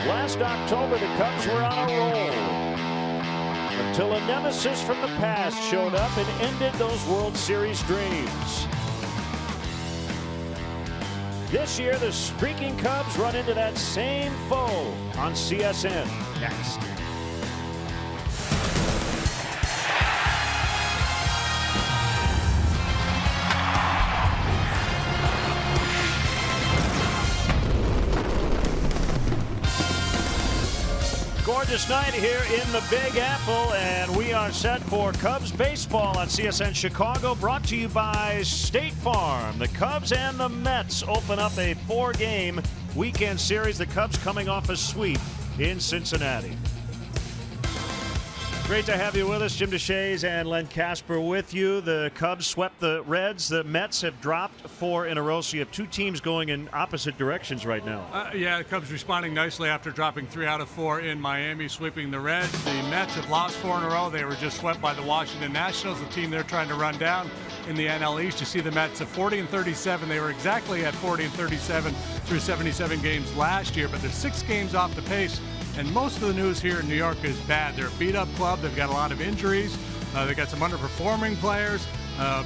Last October, the Cubs were on a roll until a nemesis from the past showed up and ended those World Series dreams. This year, the streaking Cubs run into that same foe on CSN next. Gorgeous night here in the Big Apple, and we are set for Cubs baseball on CSN Chicago, brought to you by State Farm. The Cubs and the Mets open up a 4-game weekend series. The Cubs coming off a sweep in Cincinnati. Great to have you with us. Jim DeShays and Len Casper with you. The Cubs swept the Reds. The Mets have dropped 4 in a row, so you have 2 teams going in opposite directions right now. Yeah, the Cubs responding nicely after dropping 3 out of 4 in Miami, sweeping the Reds. The Mets have lost 4 in a row. They were just swept by the Washington Nationals, the team they're trying to run down in the NL East. You see the Mets at 40-37. They were exactly at 40-37 through 77 games last year, but they're 6 games off the pace. And most of the news here in New York is bad. They're a beat-up club. They've got a lot of injuries. They've got some underperforming players.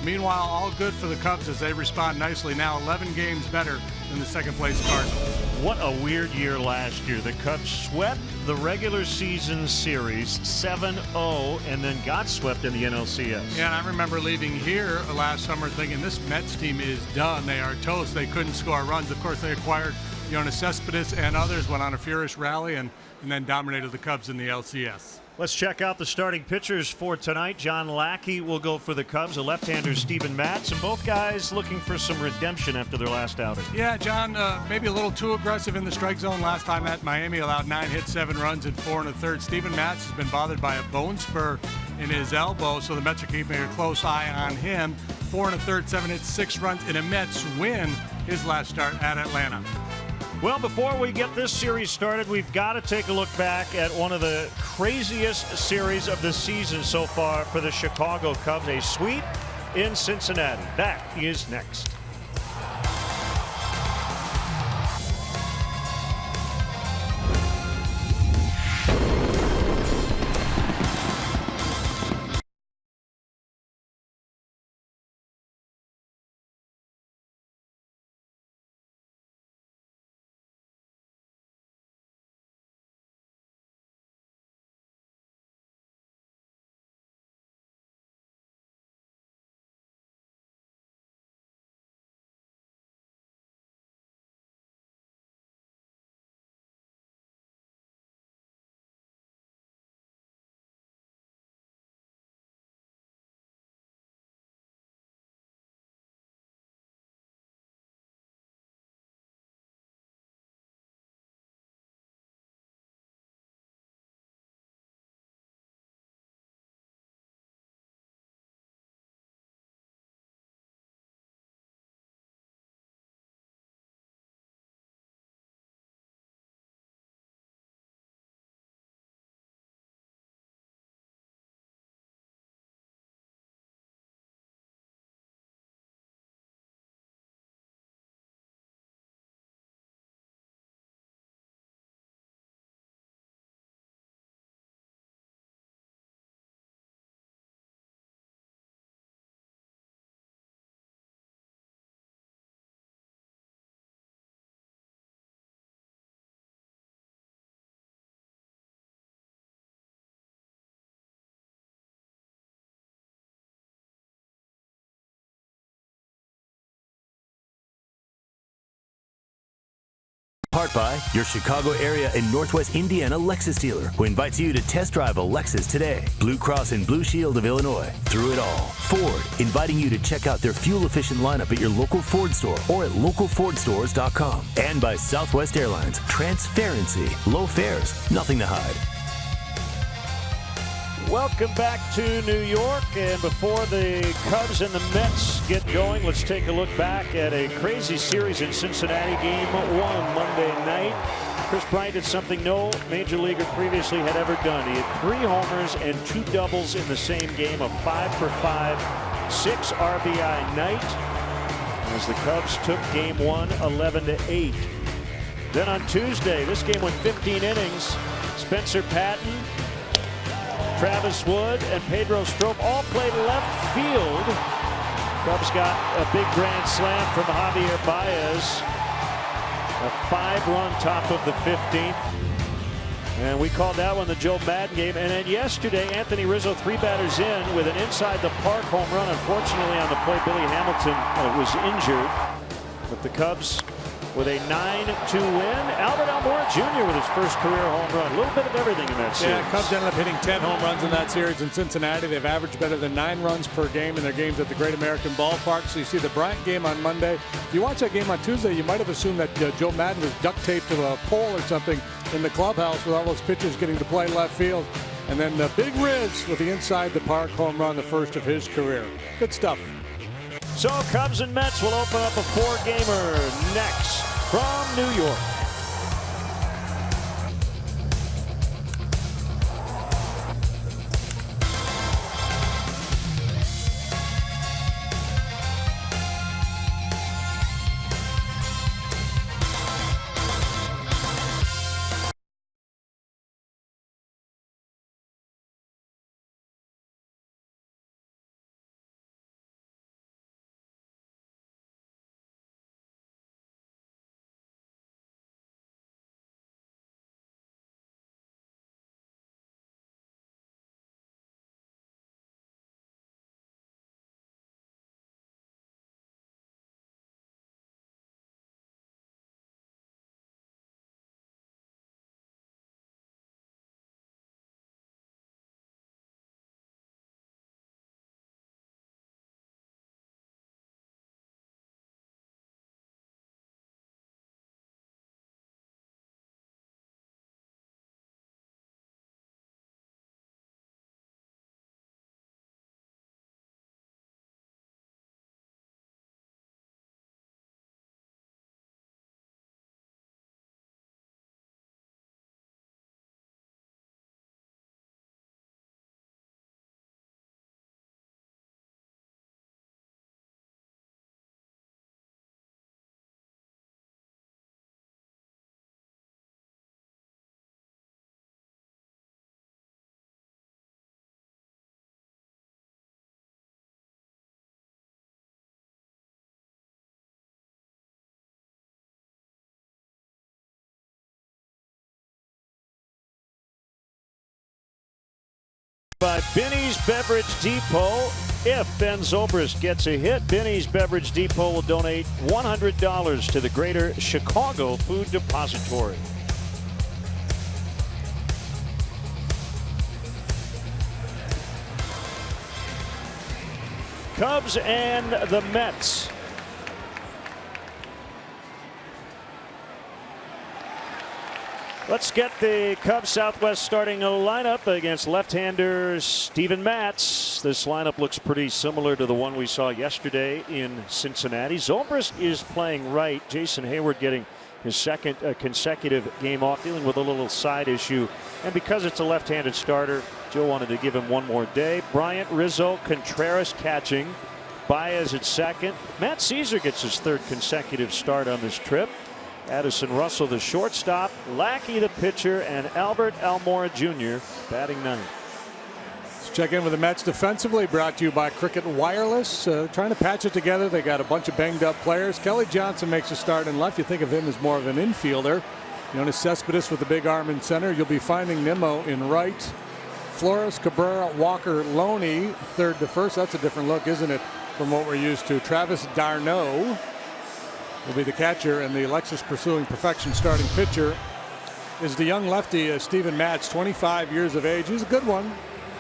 Meanwhile, all good for the Cubs as they respond nicely. Now 11 games better than the second-place Cardinals. What a weird year last year. The Cubs swept the regular season series 7-0 and then got swept in the NLCS. Yeah, and I remember leaving here last summer thinking this Mets team is done. They are toast. They couldn't score runs. Of course, they acquired Yoenis Cespedes and others, went on a furious rally, and then dominated the Cubs in the LCS. Let's check out the starting pitchers for tonight. John Lackey will go for the Cubs. A left-hander, Steven Matz, and both guys looking for some redemption after their last outing. Yeah, John, maybe a little too aggressive in the strike zone last time at Miami. Allowed 9 hits, 7 runs in 4 1/3. Steven Matz has been bothered by a bone spur in his elbow, so the Mets are keeping a close eye on him. 4 1/3, 7 hits, 6 runs in a Mets win his last start at Atlanta. Well, before we get this series started, we've got to take a look back at one of the craziest series of the season so far for the Chicago Cubs, a sweep in Cincinnati. That is next. Part by your Chicago area and Northwest Indiana Lexus dealer, who invites you to test drive a Lexus today. Blue Cross and Blue Shield of Illinois. Through it all. Ford, inviting you to check out their fuel-efficient lineup at your local Ford store or at localfordstores.com. And by Southwest Airlines. Transparency. Low fares. Nothing to hide. Welcome back to New York, and before the Cubs and the Mets get going, let's take a look back at a crazy series in Cincinnati. Game 1 Monday night. Chris Bryant did something no major leaguer previously had ever done. He had 3 homers and 2 doubles in the same game, a 5-for-5, 6 RBI night, as the Cubs took game 1 11-8. Then on Tuesday, this game went 15 innings. Spencer Patton, Travis Wood, and Pedro Strop all played left field. Cubs got a big grand slam from Javier Baez. A 5-run top of the 15th. And we called that one the Joe Madden game. And then yesterday, Anthony Rizzo, 3 batters in with an inside the park home run. Unfortunately, on the play, Billy Hamilton was injured. But the Cubs with a 9-2 win. Albert Almora Jr. with his first career home run. A little bit of everything in that series. Yeah, Cubs ended up hitting 10 home runs in that series in Cincinnati. They've averaged better than 9 runs per game in their games at the Great American Ballpark. So you see the Bryant game on Monday. If you watch that game on Tuesday, you might have assumed that Joe Madden was duct taped to a pole or something in the clubhouse with all those pitchers getting to play left field. And then the Big Riz with the inside the park home run, the first of his career. Good stuff. So Cubs and Mets will open up a 4-gamer next from New York. By Binny's Beverage Depot. If Ben Zobrist gets a hit, Binny's Beverage Depot will donate $100 to the Greater Chicago Food Depository. Cubs and the Mets. Let's get the Cubs Southwest starting lineup against left-hander Steven Matz. This lineup looks pretty similar to the one we saw yesterday in Cincinnati. Zobrist is playing right. Jason Hayward getting his second consecutive game off, dealing with a little side issue. And because it's a left-handed starter, Joe wanted to give him one more day. Bryant, Rizzo, Contreras catching. Baez at second. Matt Caesar gets his 3rd consecutive start on this trip. Addison Russell, the shortstop, Lackey, the pitcher, and Albert Almora Jr. batting 9th. Let's check in with the Mets defensively, brought to you by Cricket Wireless. Trying to patch it together. They got a bunch of banged up players. Kelly Johnson makes a start in left. You think of him as more of an infielder. Jonas Cespedes with the big arm in center. You'll be finding Nimmo in right. Flores, Cabrera, Walker, Loney, 3rd to 1st. That's a different look, isn't it, from what we're used to. Travis d'Arnaud will be the catcher, and the Alexis Pursuing Perfection starting pitcher is the young lefty Steven Matz, 25 years of age. He's a good one.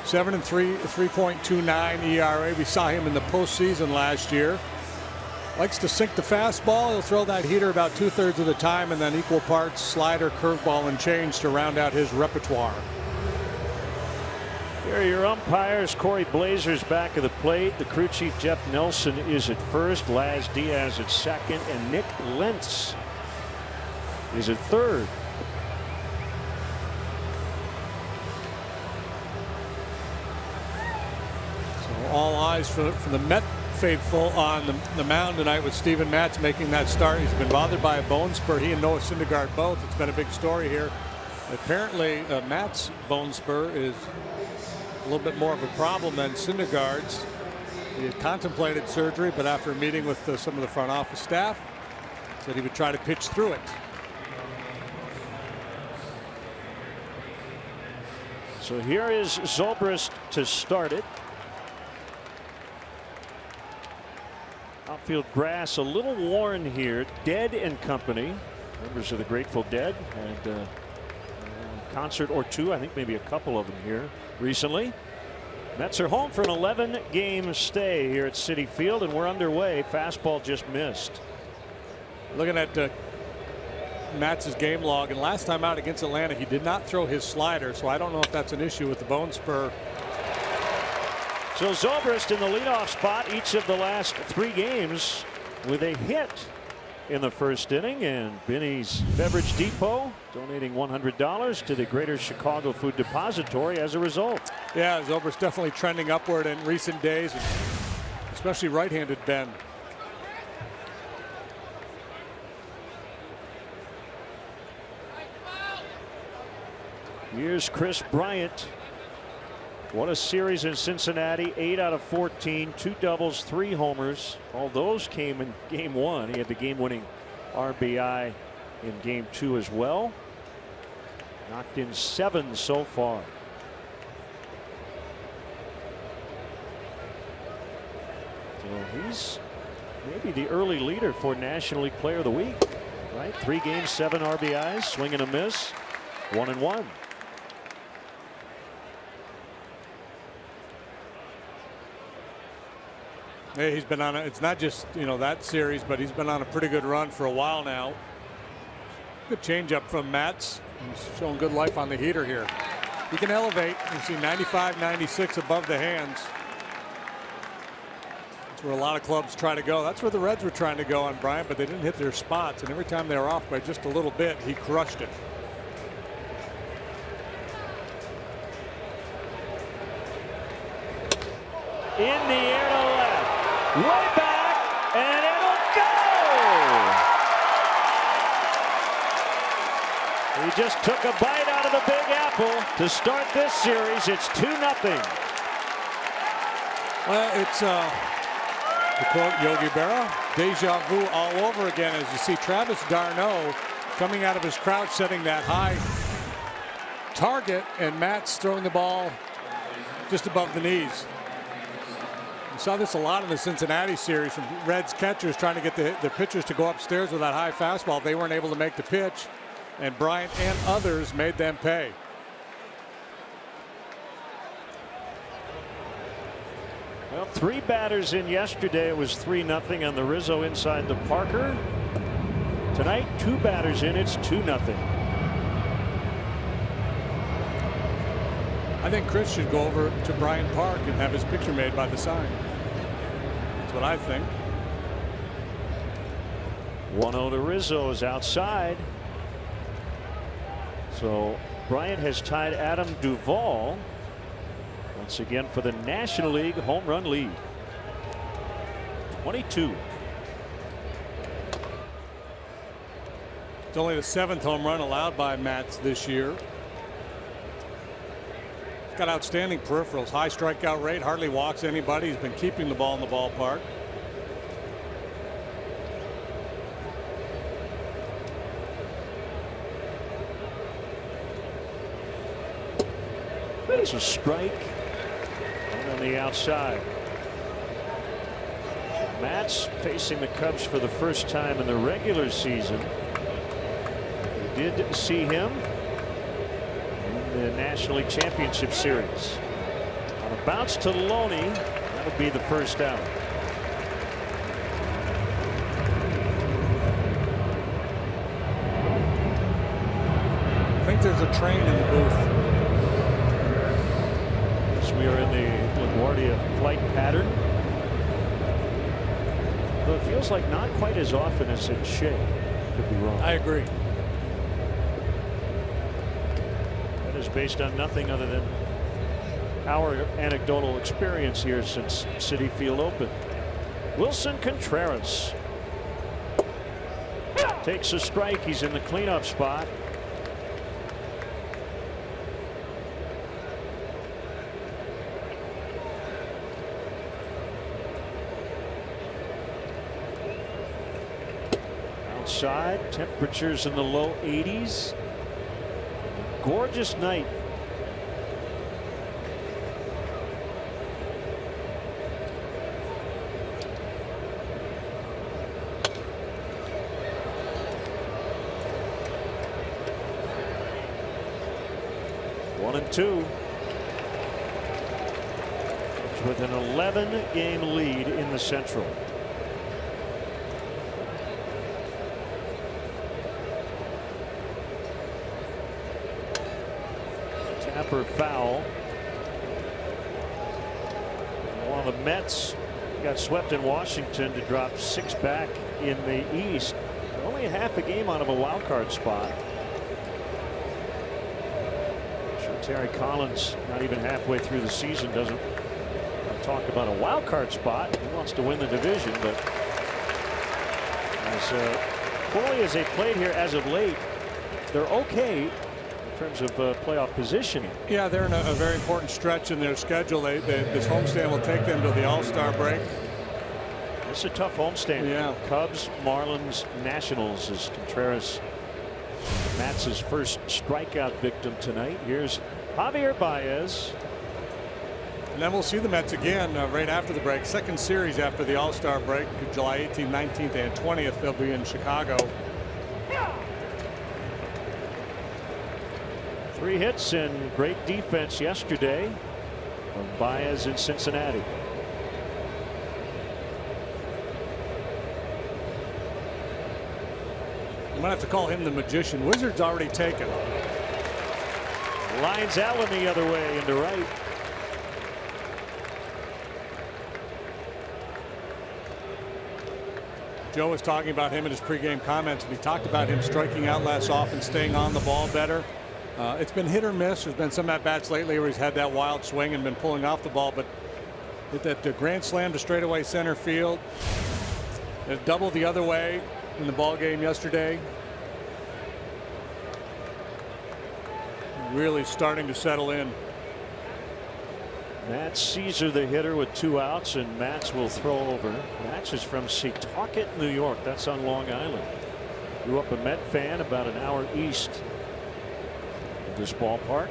7-3, 3.29 ERA. We saw him in the postseason last year. Likes to sink the fastball. He'll throw that heater about 2/3 of the time, and then equal parts slider, curveball, and change to round out his repertoire. Here are your umpires. Corey Blazer's back of the plate. The crew chief Jeff Nelson is at first. Laz Diaz at second. And Nick Lentz is at third. So all eyes surprise for the Met faithful on the mound tonight with Steven Matz making that start. He's been bothered by a bone spur. He and Noah Syndergaard both. It's been a big story here. Apparently, Matt's bone spur is a little bit more of a problem than Syndergaard's. He had contemplated surgery, but after a meeting with some of the front office staff, said he would try to pitch through it. So here is Zobrist to start it. Outfield grass a little worn here. Dead and company, members of the Grateful Dead, and a concert or two, I think maybe a couple of them here recently. Mets are home for an 11-game stay here at Citi Field, and we're underway. Fastball just missed. Looking at Matz's game log, and last time out against Atlanta, he did not throw his slider, so I don't know if that's an issue with the bone spur. So Zobrist in the leadoff spot each of the last 3 games with a hit in the first inning, and Benny's Beverage Depot donating $100 to the Greater Chicago Food Depository as a result. Yeah, Zobrist definitely trending upward in recent days, especially right-handed Ben. Here's Chris Bryant. What a series in Cincinnati. 8 out of 14, 2 doubles, 3 homers. All those came in game 1. He had the game-winning RBI in game 2 as well. Knocked in 7 so far. So he's maybe the early leader for National League Player of the Week, right? 3 games, 7 RBIs, swing and a miss, 1-1. Hey, he's been on it's not just, that series, but he's been on a pretty good run for a while now. Good changeup from Matz. He's showing good life on the heater here. He can elevate. You see 95, 96 above the hands. That's where a lot of clubs try to go. That's where the Reds were trying to go on Bryant, but they didn't hit their spots, and every time they were off by just a little bit, he crushed it. In the air to left. Way back, and it'll go! He just took a bite out of the Big Apple to start this series. It's 2-0. Well, it's to quote Yogi Berra, deja vu all over again, as you see Travis d'Arnaud coming out of his crouch, setting that high target, and Matz throwing the ball just above the knees. Saw this a lot in the Cincinnati series from Reds catchers trying to get the pitchers to go upstairs with that high fastball. They weren't able to make the pitch, and Bryant and others made them pay. Well, 3 batters in yesterday. It was 3-0 on the Rizzo inside the Parker. Tonight, 2 batters in. It's 2-0. I think Chris should go over to Bryant Park and have his picture made by the sign. That's what I think. 1-0 to Rizzo is outside. So Bryant has tied Adam Duvall once again for the National League home run lead. 22. It's only the 7th home run allowed by Matz this year. Got outstanding peripherals, high strikeout rate, hardly walks anybody. He's been keeping the ball in the ballpark. It's a strike and on the outside. Matz facing the Cubs for the first time in the regular season. We did see him in the National League Championship Series. On a bounce to Loney, that'll be the first out. I think there's a train in the booth. We are in the LaGuardia flight pattern. Though it feels like not quite as often as it should. Could be wrong. I agree. That is based on nothing other than our anecdotal experience here since Citi Field opened. Wilson Contreras takes a strike. He's in the cleanup spot. Outside, temperatures in the low 80s. Gorgeous night. One and two. With an 11-game lead in the Central. Tapper foul. One of the Mets got swept in Washington to drop 6 back in the East. Only a half a game out of a wild card spot. Terry Collins, not even halfway through the season, doesn't talk about a wild card spot. He wants to win the division, but as poorly as they played here as of late, they're okay in terms of playoff positioning. Yeah, they're in a very important stretch in their schedule. This homestand will take them to the All-Star break. It's a tough homestand. Yeah. Cubs, Marlins, Nationals is Contreras. Matz's first strikeout victim tonight. Here's Javier Baez. And then we'll see the Mets again right after the break. Second series after the All-Star break, July 18th, 19th, and 20th. They'll be in Chicago. 3 hits and great defense yesterday from Baez in Cincinnati. You might have to call him the magician. Wizards already taken. Lines Allen the other way into right. Joe was talking about him in his pregame comments, and he talked about him striking out less often, staying on the ball better. It's been hit or miss. There's been some at-bats lately where he's had that wild swing and been pulling off the ball, but hit that grand slam to straightaway center field. A double the other way in the ball game yesterday. Really starting to settle in. Matt Caesar, the hitter, with 2 outs, and Matz will throw over. Matz is from Setauket, New York. That's on Long Island. Grew up a Met fan, about an hour east of this ballpark.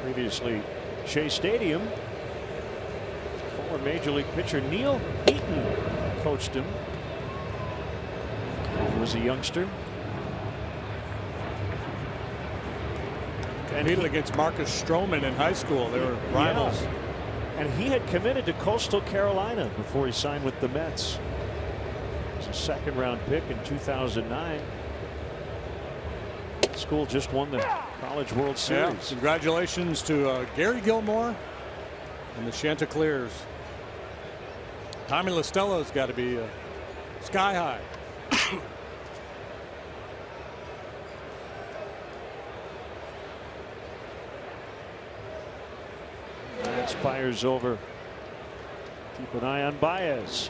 Previously Shea Stadium. Former Major League pitcher Neil Eaton coached him. He was a youngster. And he against Marcus Stroman in high school. They were rivals. Yeah. And he had committed to Coastal Carolina before he signed with the Mets. It was a second-round pick in 2009. That school just won the College World Series. Yeah. Congratulations to Gary Gilmore and the Chanticleers. Tommy Listello's got to be sky high. Matz fires over. Keep an eye on Baez.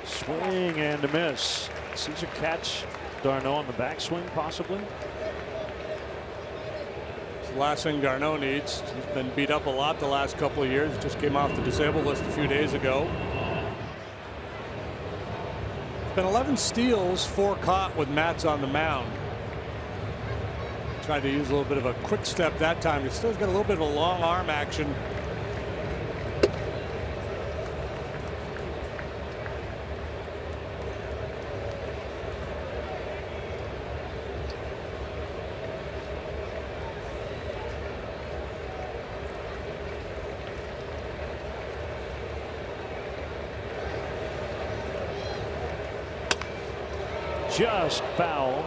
Swing and a miss. Caesar catch Darno on the backswing, possibly. It's the last thing Darno needs. He's been beat up a lot the last couple of years. Just came off the disabled list a few days ago. It's been 11 steals, 4 caught with Matz on the mound. Tried to use a little bit of a quick step that time. He's still got a little bit of a long arm action. Just foul.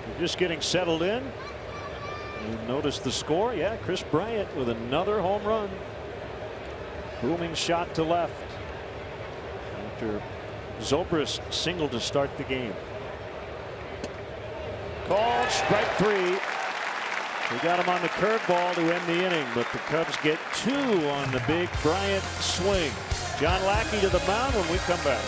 They're just getting settled in. And notice the score. Yeah, Chris Bryant with another home run. Booming shot to left after Zobrist singled to start the game. Called strike 3. We got him on the curveball to end the inning, but the Cubs get 2 on the big Bryant swing. John Lackey to the mound when we come back.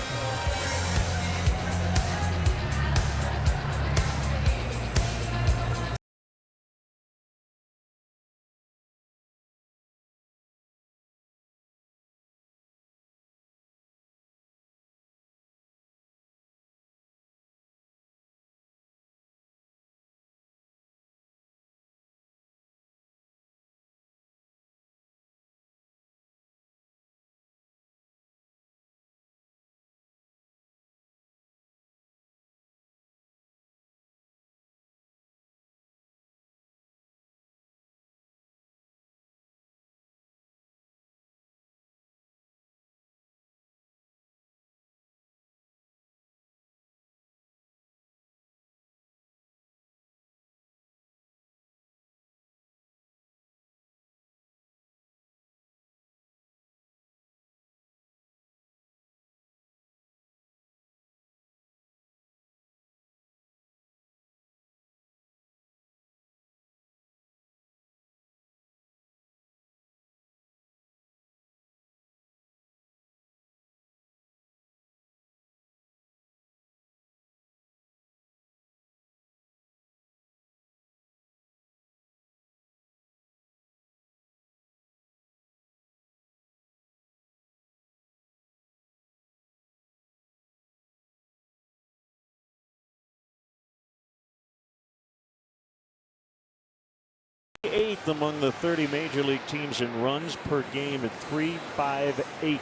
Eighth among the 30 major league teams in runs per game at 3.58.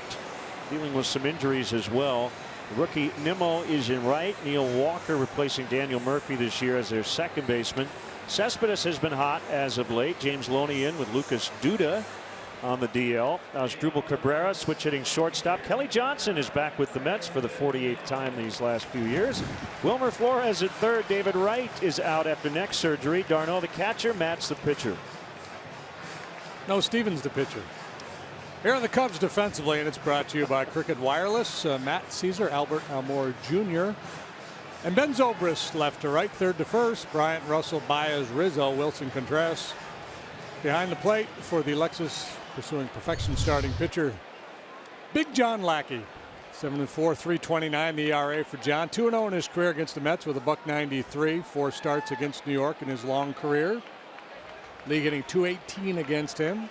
Dealing with some injuries as well. Rookie Nimmo is in right. Neil Walker replacing Daniel Murphy this year as their second baseman. Cespedes has been hot as of late. James Loney in with Lucas Duda on the DL. Asdrubal Cabrera switch hitting shortstop. Kelly Johnson is back with the Mets for the 48th time these last few years. Wilmer Flores at third. David Wright is out after neck surgery. Darno the catcher. Matt's the pitcher. No, Stevens the pitcher. Here are the Cubs defensively, and it's brought to you by Cricket Wireless. Matt Caesar, Albert Almore Jr. and Ben Zobrist left to right, third to first. Bryant, Russell, Baez, Rizzo, Wilson, Contreras. Behind the plate for the Lexus pursuing perfection starting pitcher, Big John Lackey. 7-4, 3.29 the ERA for John. 2-0 in his career against the Mets with a .93. 4 starts against New York in his long career. League getting .218 against him.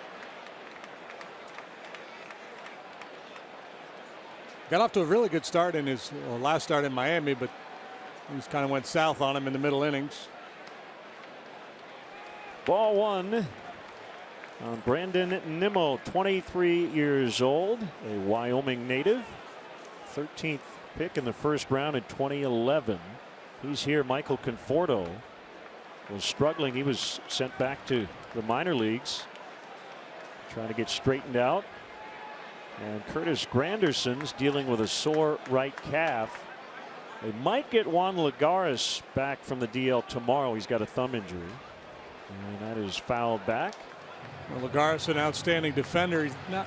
Got off to a really good start in his last start in Miami, but things kind of went south on him in the middle innings. Ball 1 on Brandon Nimmo, 23 years old, a Wyoming native. 13th pick in the first round in 2011. He's here. Michael Conforto was struggling. He was sent back to the minor leagues, trying to get straightened out. And Curtis Granderson's dealing with a sore right calf. They might get Juan Lagares back from the DL tomorrow. He's got a thumb injury, and that is fouled back. Well, Lagares, an outstanding defender. He's not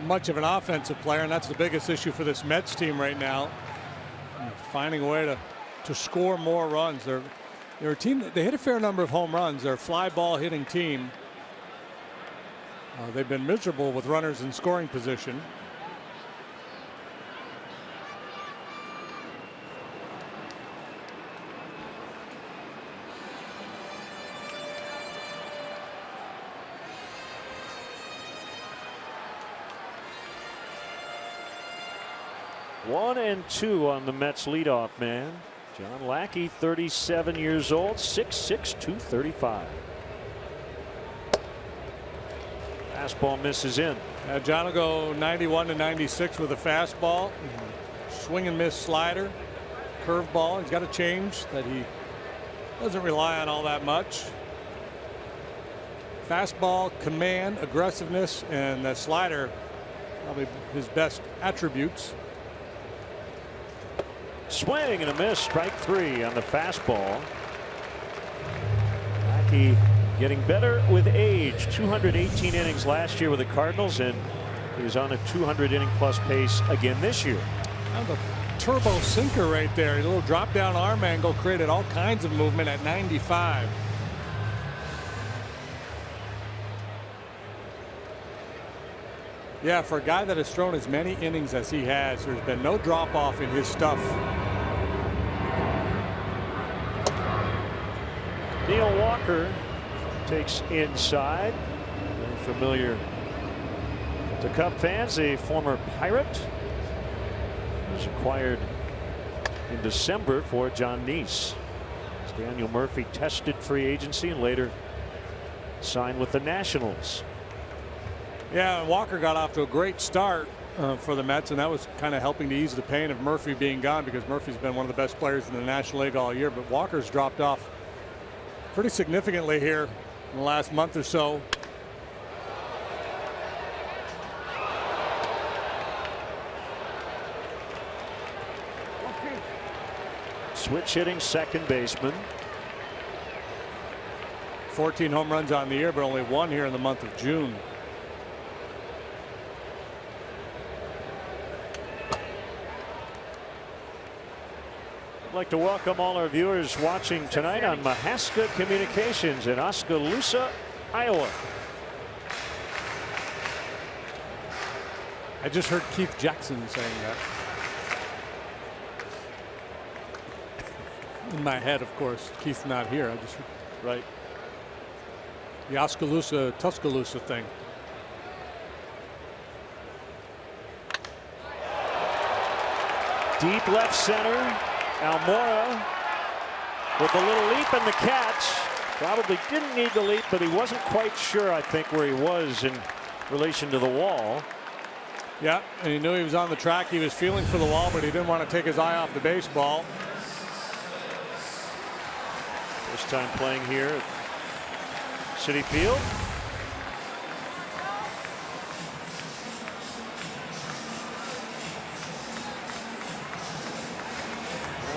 much of an offensive player, and that's the biggest issue for this Mets team right now. Finding a way to score more runs. They're a team that they hit a fair number of home runs. They're a fly ball hitting team. They've been miserable with runners in scoring position. One and two on the Mets leadoff man. John Lackey, 37 years old, 6'6", 235. Fastball misses in. John will go 91 to 96 with a fastball. Swing and miss slider. Curveball. He's got a change that he doesn't rely on all that much. Fastball, command, aggressiveness, and that slider, probably his best attributes. Swing and a miss, strike 3 on the fastball. Milwaukee getting better with age. 218 innings last year with the Cardinals, and he's on a 200 inning plus pace again this year. Kind of a turbo sinker right there. A little drop down arm angle created all kinds of movement at 95. Yeah, for a guy that has thrown as many innings as he has, there's been no drop off in his stuff. Neil Walker takes inside. Very familiar to Cub fans. A former Pirate. Was acquired in December for John Neese. Daniel Murphy tested free agency and later signed with the Nationals. Yeah, Walker got off to a great start for the Mets, and that was kind of helping to ease the pain of Murphy being gone, because Murphy's been one of the best players in the National League all year. But Walker's dropped off pretty significantly here in the last month or so. Switch hitting second baseman. 14 home runs on the year, but only one here in the month of June. I'd like to welcome all our viewers watching tonight on Mahaska Communications in Oskaloosa, Iowa. I just heard Keith Jackson saying that. In my head, of course. Keith's not here. I just right. The Oskaloosa Tuscaloosa thing. Deep left center. Almora with a little leap and the catch. Probably didn't need the leap, but he wasn't quite sure, I think, where he was in relation to the wall. Yeah, and he knew he was on the track. He was feeling for the wall, but he didn't want to take his eye off the baseball. First time playing here at Citi Field.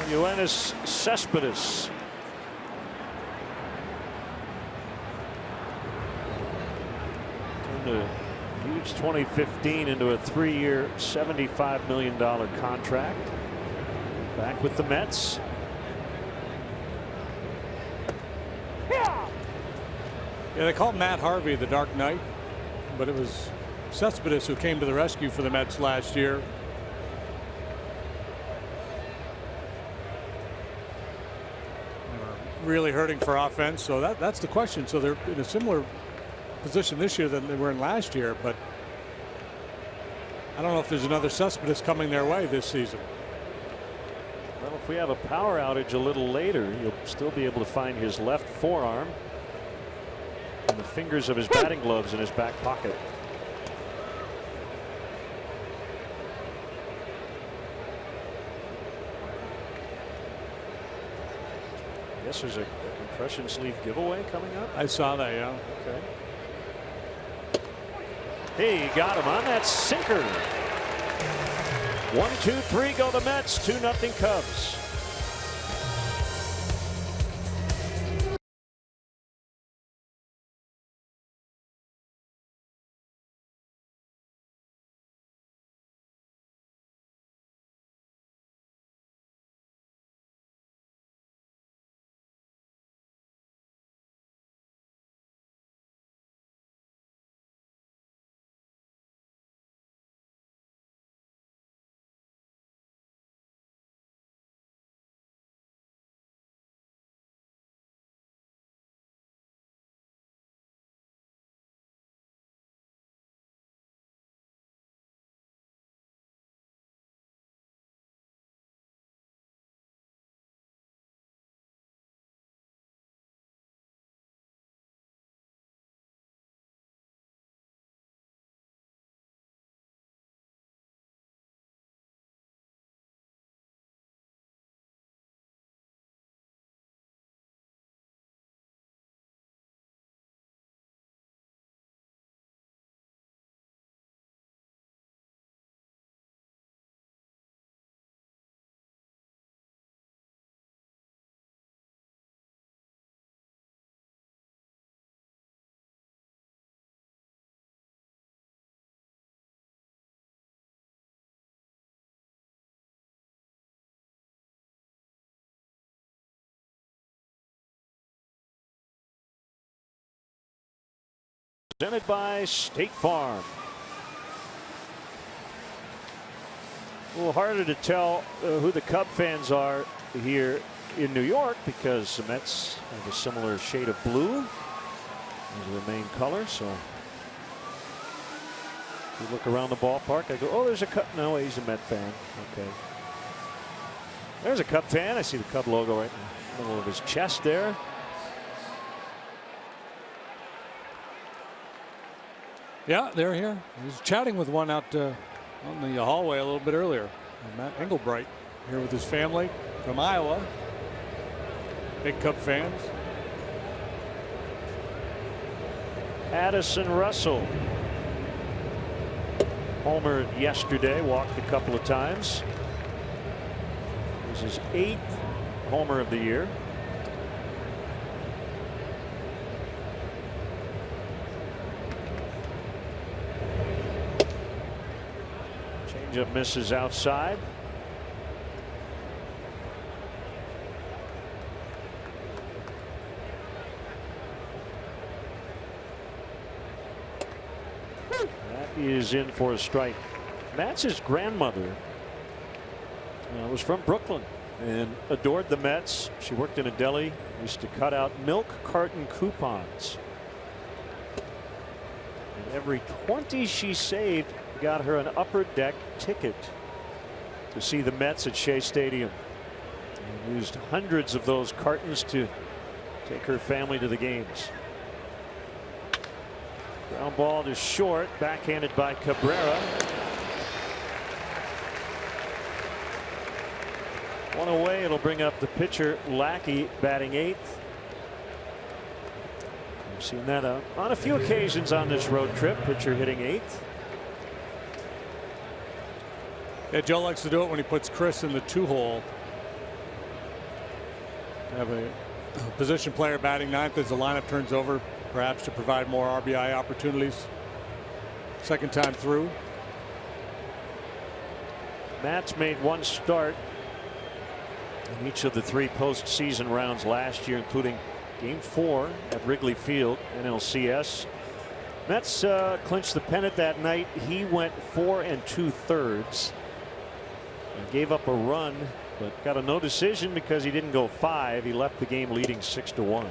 Yoenis Cespedes. Turned a huge 2015 into a 3-year, $75 million contract. Back with the Mets. Yeah, they called Matt Harvey the Dark Knight, but it was Cespedes who came to the rescue for the Mets last year. Really hurting for offense, so that's the question. So they're in a similar position this year than they were in last year, but I don't know if there's another Cespedes coming their way this season. Well, if we have a power outage a little later, you'll still be able to find his left forearm and the fingers of his batting gloves in his back pocket. I guess there's a compression sleeve giveaway coming up. I saw that, yeah. Okay. Hey, you got him on that sinker. 1-2-3 go the Mets. 2-0 Cubs. Presented by State Farm. A little harder to tell who the Cub fans are here in New York because the Mets have a similar shade of blue as their main color. So if you look around the ballpark, I go, oh, there's a Cub. No, he's a Met fan. Okay. There's a Cub fan. I see the Cub logo right in the middle of his chest there. Yeah, they're here. He was chatting with one out on the hallway a little bit earlier. Matt Engelbright here with his family from Iowa. Big Cub fans. Addison Russell homered yesterday, walked a couple of times. This is his 8th homer of the year. Changeup misses outside. That is in for a strike. Matt's grandmother was from Brooklyn and adored the Mets. She worked in a deli, used to cut out milk carton coupons. And every 20 she saved got her an upper deck ticket to see the Mets at Shea Stadium. And used hundreds of those cartons to take her family to the games. Ground ball to short, backhanded by Cabrera. One away, it'll bring up the pitcher Lackey batting 8th. We've seen that on a few occasions on this road trip. Pitcher hitting 8th. Yeah, Joe likes to do it when he puts Chris in the 2-hole. Have a position player batting 9th as the lineup turns over, perhaps to provide more RBI opportunities. Second time through. Matt's made one start in each of the 3 postseason rounds last year, including Game 4 at Wrigley Field, NLCS. Mets clinched the pennant that night. He went 4 2/3. Gave up a run, but got a no decision because he didn't go 5. He left the game leading 6-1.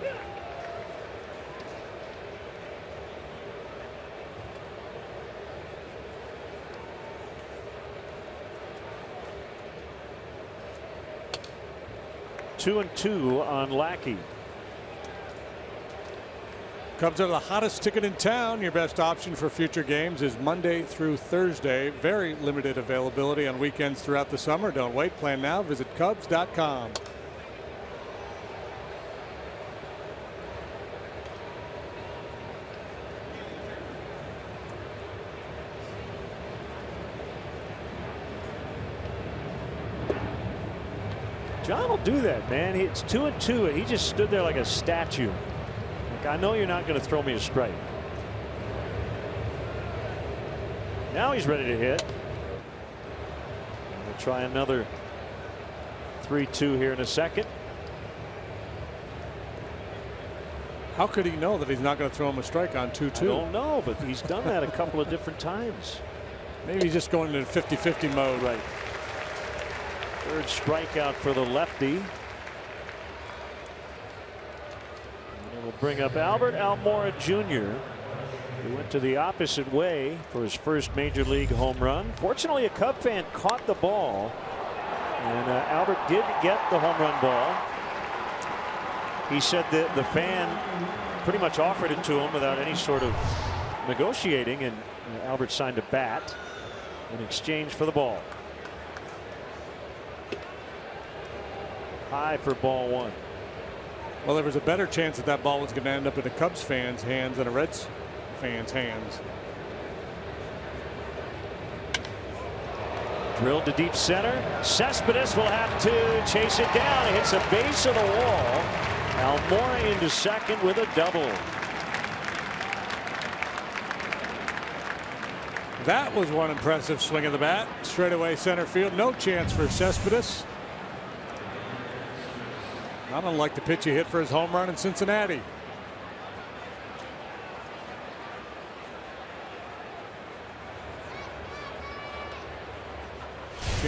Two and 2 on Lackey. Cubs are the hottest ticket in town. Your best option for future games is Monday through Thursday. Very limited availability on weekends throughout the summer. Don't wait. Plan now. Visit Cubs.com. John will do that, man. It's 2 and 2, and he just stood there like a statue. I know you're not going to throw me a strike. Now he's ready to hit. We'll try another 3-2 here in a second. How could he know that he's not going to throw him a strike on 2-2? I don't know, but he's done that a couple of different times. Maybe he's just going into 50-50 mode. Right. Third strikeout for the lefty. We'll bring up Albert Almora Jr., who went to the opposite way for his first major league home run. Fortunately, a Cub fan caught the ball, and Albert did get the home run ball. He said that the fan pretty much offered it to him without any sort of negotiating, and Albert signed a bat in exchange for the ball. High for ball 1. Well, there was a better chance that that ball was going to end up in a Cubs fan's hands than a Reds fan's hands. Drilled to deep center. Cespedes will have to chase it down. It hits the base of the wall. Almora into second with a double. That was one impressive swing of the bat. Straightaway center field. No chance for Cespedes. Not unlike the pitch he hit for his home run in Cincinnati.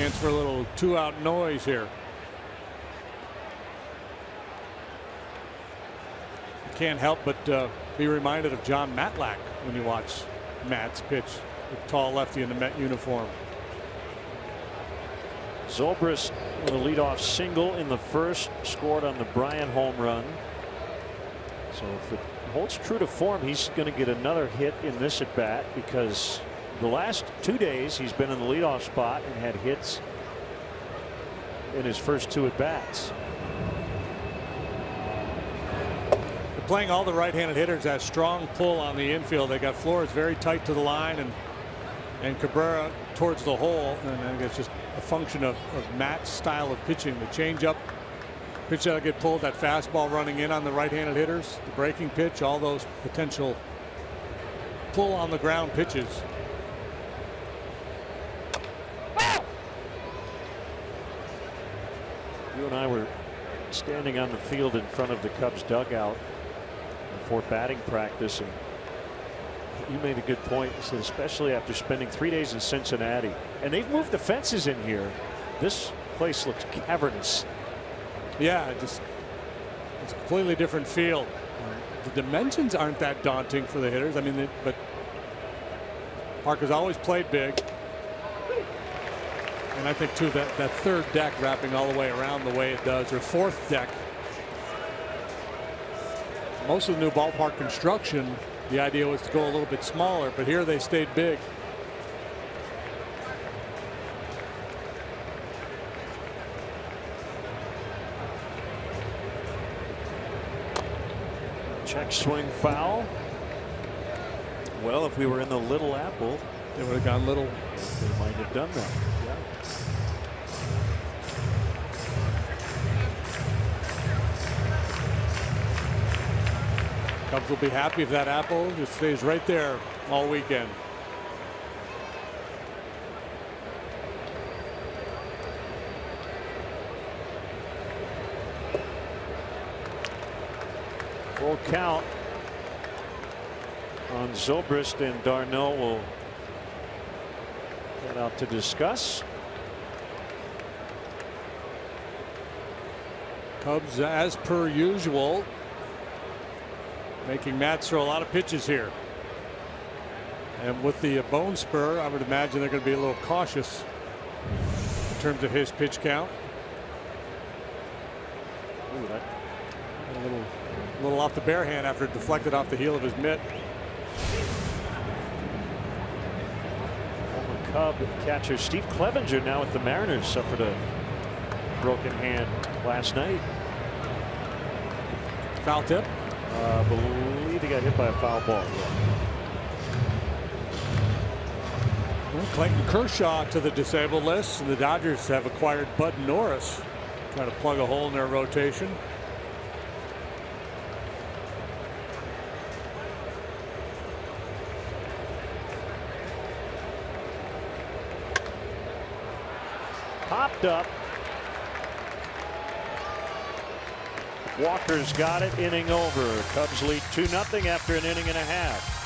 Chance for a little 2-out noise here. You can't help but be reminded of John Matlack when you watch Matt's pitch, the tall lefty in the Met uniform. Zobrist with a leadoff single in the first, scored on the Bryant home run. So if it holds true to form, he's going to get another hit in this at bat, because the last 2 days he's been in the leadoff spot and had hits in his first 2 at bats. They're playing all the right-handed hitters, that strong pull on the infield. They got Flores very tight to the line, and Cabrera towards the hole, and I think it's just a function of Matt's style of pitching. The changeup pitch that'll get pulled, that fastball running in on the right-handed hitters, the breaking pitch, all those potential pull on the ground pitches. You and I were standing on the field in front of the Cubs dugout before batting practice, and you made a good point. You said, especially after spending 3 days in Cincinnati, and they've moved the fences in here, this place looks cavernous. Yeah, it's a completely different field. The dimensions aren't that daunting for the hitters. I mean, but Parker's always played big. And I think, too, that third deck wrapping all the way around the way it does, or fourth deck. Most of the new ballpark construction, the idea was to go a little bit smaller, but here they stayed big. Check swing foul. Well, if we were in the Little Apple, they would have gone little. They might have done that. Yeah. Cubs will be happy if that apple just stays right there all weekend. Full count on Zobrist, and Darno will head out to discuss. Cubs, as per usual, making Matt throw a lot of pitches here. And with the bone spur, I would imagine they're going to be a little cautious in terms of his pitch count. Ooh, that a little off the bare hand after it deflected off the heel of his mitt. former Cub catcher Steve Clevenger, now with the Mariners, suffered a broken hand last night. Foul tip? I believe he got hit by a foul ball. Well, Clayton Kershaw to the disabled list, and the Dodgers have acquired Bud Norris, trying to plug a hole in their rotation. Popped up. Walker's got it. Inning over. Cubs lead 2-0 after an inning and a half.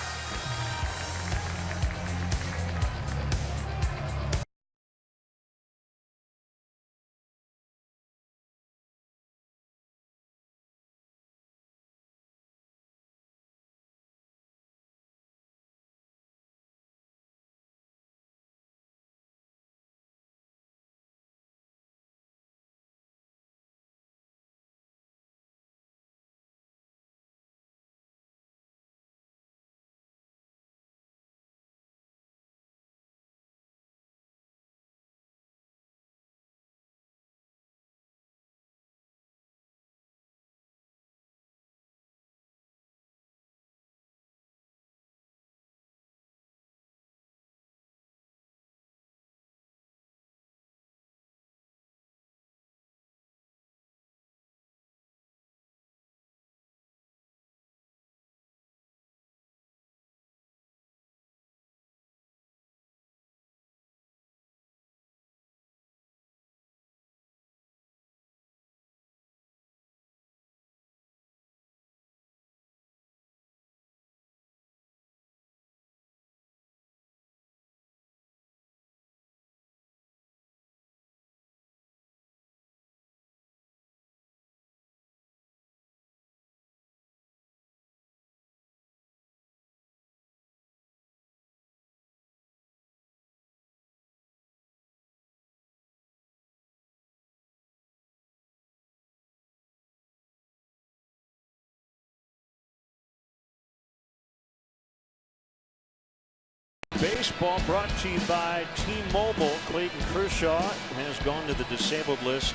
Baseball brought to you by T-Mobile. Clayton Kershaw has gone to the disabled list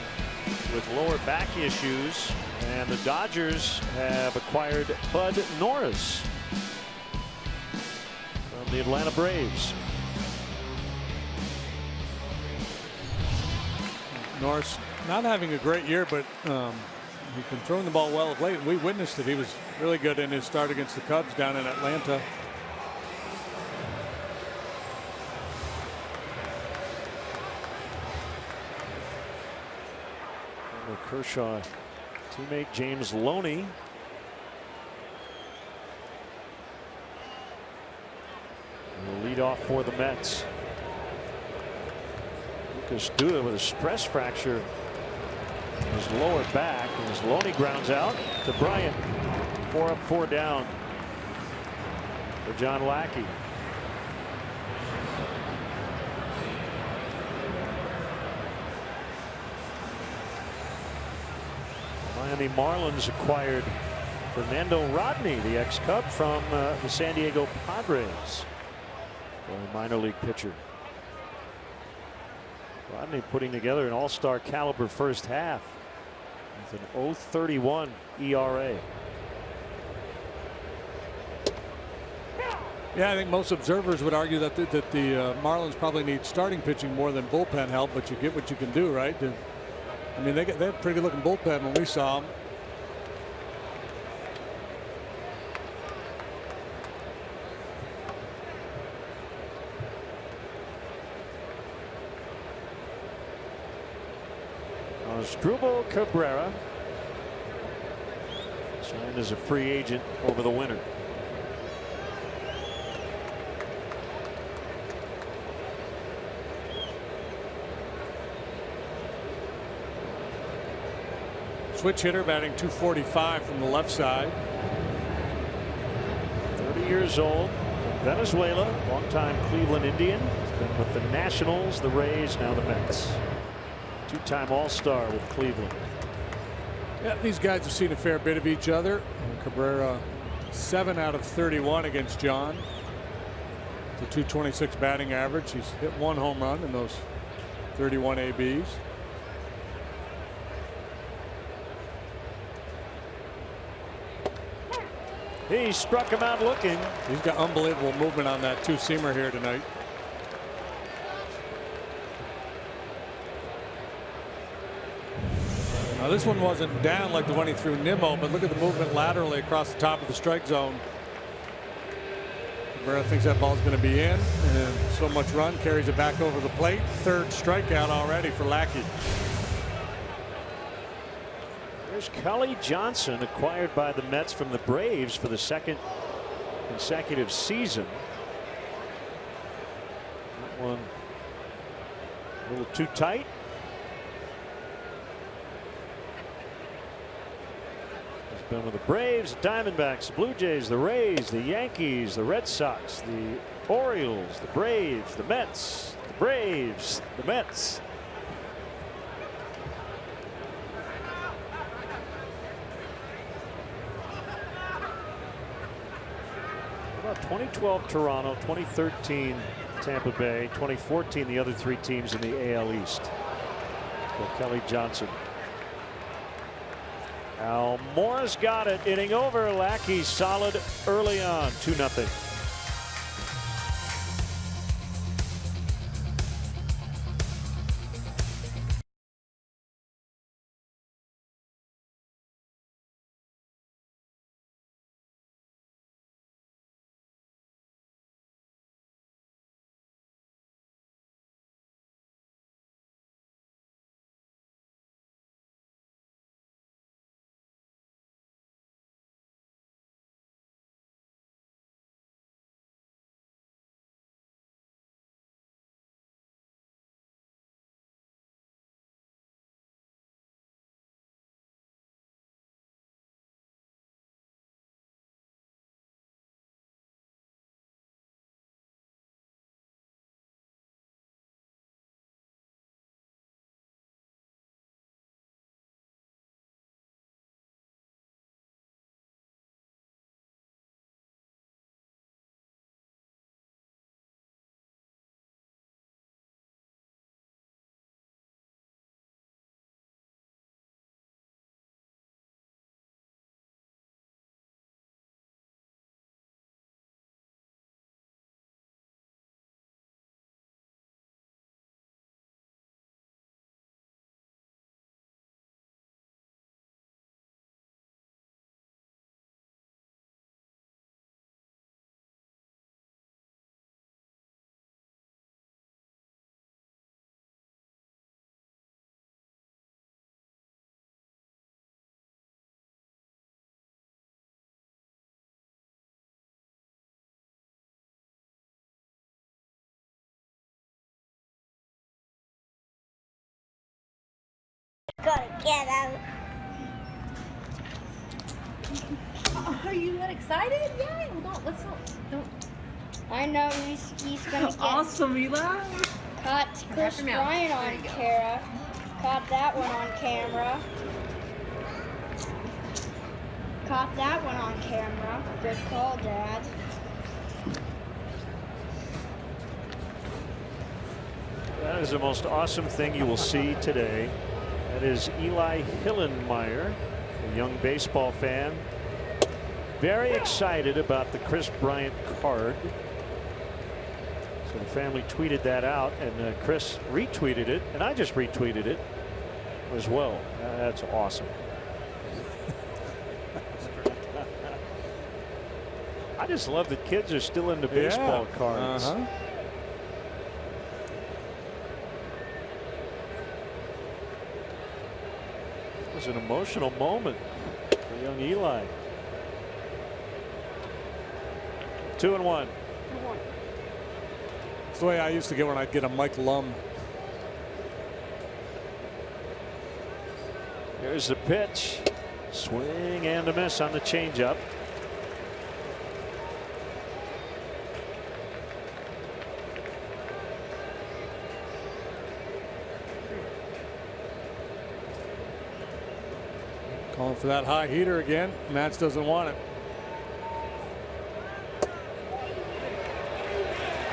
with lower back issues, and the Dodgers have acquired Bud Norris from the Atlanta Braves. Norris not having a great year, but he's been throwing the ball well of late. We witnessed it. He was really good in his start against the Cubs down in Atlanta. Kershaw teammate James Loney will lead off for the Mets. Lucas Duda with a stress fracture in his lower back, and as Loney grounds out to Bryant. 4 up, 4 down for John Lackey. Miami Marlins acquired Fernando Rodney, the ex-Cub, from the San Diego Padres, for a minor league pitcher. Rodney putting together an all-star caliber first half with an .031 ERA. Yeah, I think most observers would argue that the Marlins probably need starting pitching more than bullpen help, but you get what you can do, right? I mean, they had a pretty good looking bullpen when we saw them. Asdrubal Cabrera signed as a free agent over the winter. Switch hitter, batting .245 from the left side. 30 years old, from Venezuela, longtime Cleveland Indian. He's been with the Nationals, the Rays, now the Mets. Two-time All-Star with Cleveland. Yeah, these guys have seen a fair bit of each other. And Cabrera 7 out of 31 against John. The .226 batting average. He's hit 1 home run in those 31 ABs. He struck him out looking. He's got unbelievable movement on that two-seamer here tonight. Now this one wasn't down like the one he threw Nimmo, but look at the movement laterally across the top of the strike zone. Cabrera thinks that ball's going to be in, and so much run carries it back over the plate. 3rd strikeout already for Lackey. There's Kelly Johnson, acquired by the Mets from the Braves for the 2nd consecutive season. That one a little too tight. He's been with the Braves, the Diamondbacks, the Blue Jays, the Rays, the Yankees, the Red Sox, the Orioles, the Braves, the Mets, the Braves, the Mets. About 2012 Toronto, 2013 Tampa Bay, 2014 the other 3 teams in the AL East. So Kelly Johnson. Almora's got it, inning over. Lackey solid early on, 2-0. gonna get him. Are you that excited? Yeah. Well, don't. I know he's gonna get Awesome, Eli. caught Chris Bryant on camera. Caught that one on camera. Caught that one on camera. Good call, Dad. That is the most awesome thing you will see today. That is Eli Hillenmeyer, a young baseball fan. Very excited about the Chris Bryant card. So the family tweeted that out, and Chris retweeted it, and I just retweeted it as well. That's awesome. I just love that kids are still into baseball cards. It was an emotional moment for young Eli. 2-1. It's the way I used to get when I'd get a Mike Lum. Here's the pitch. Swing and a miss on the changeup. Calling for that high heater again. Matz doesn't want it.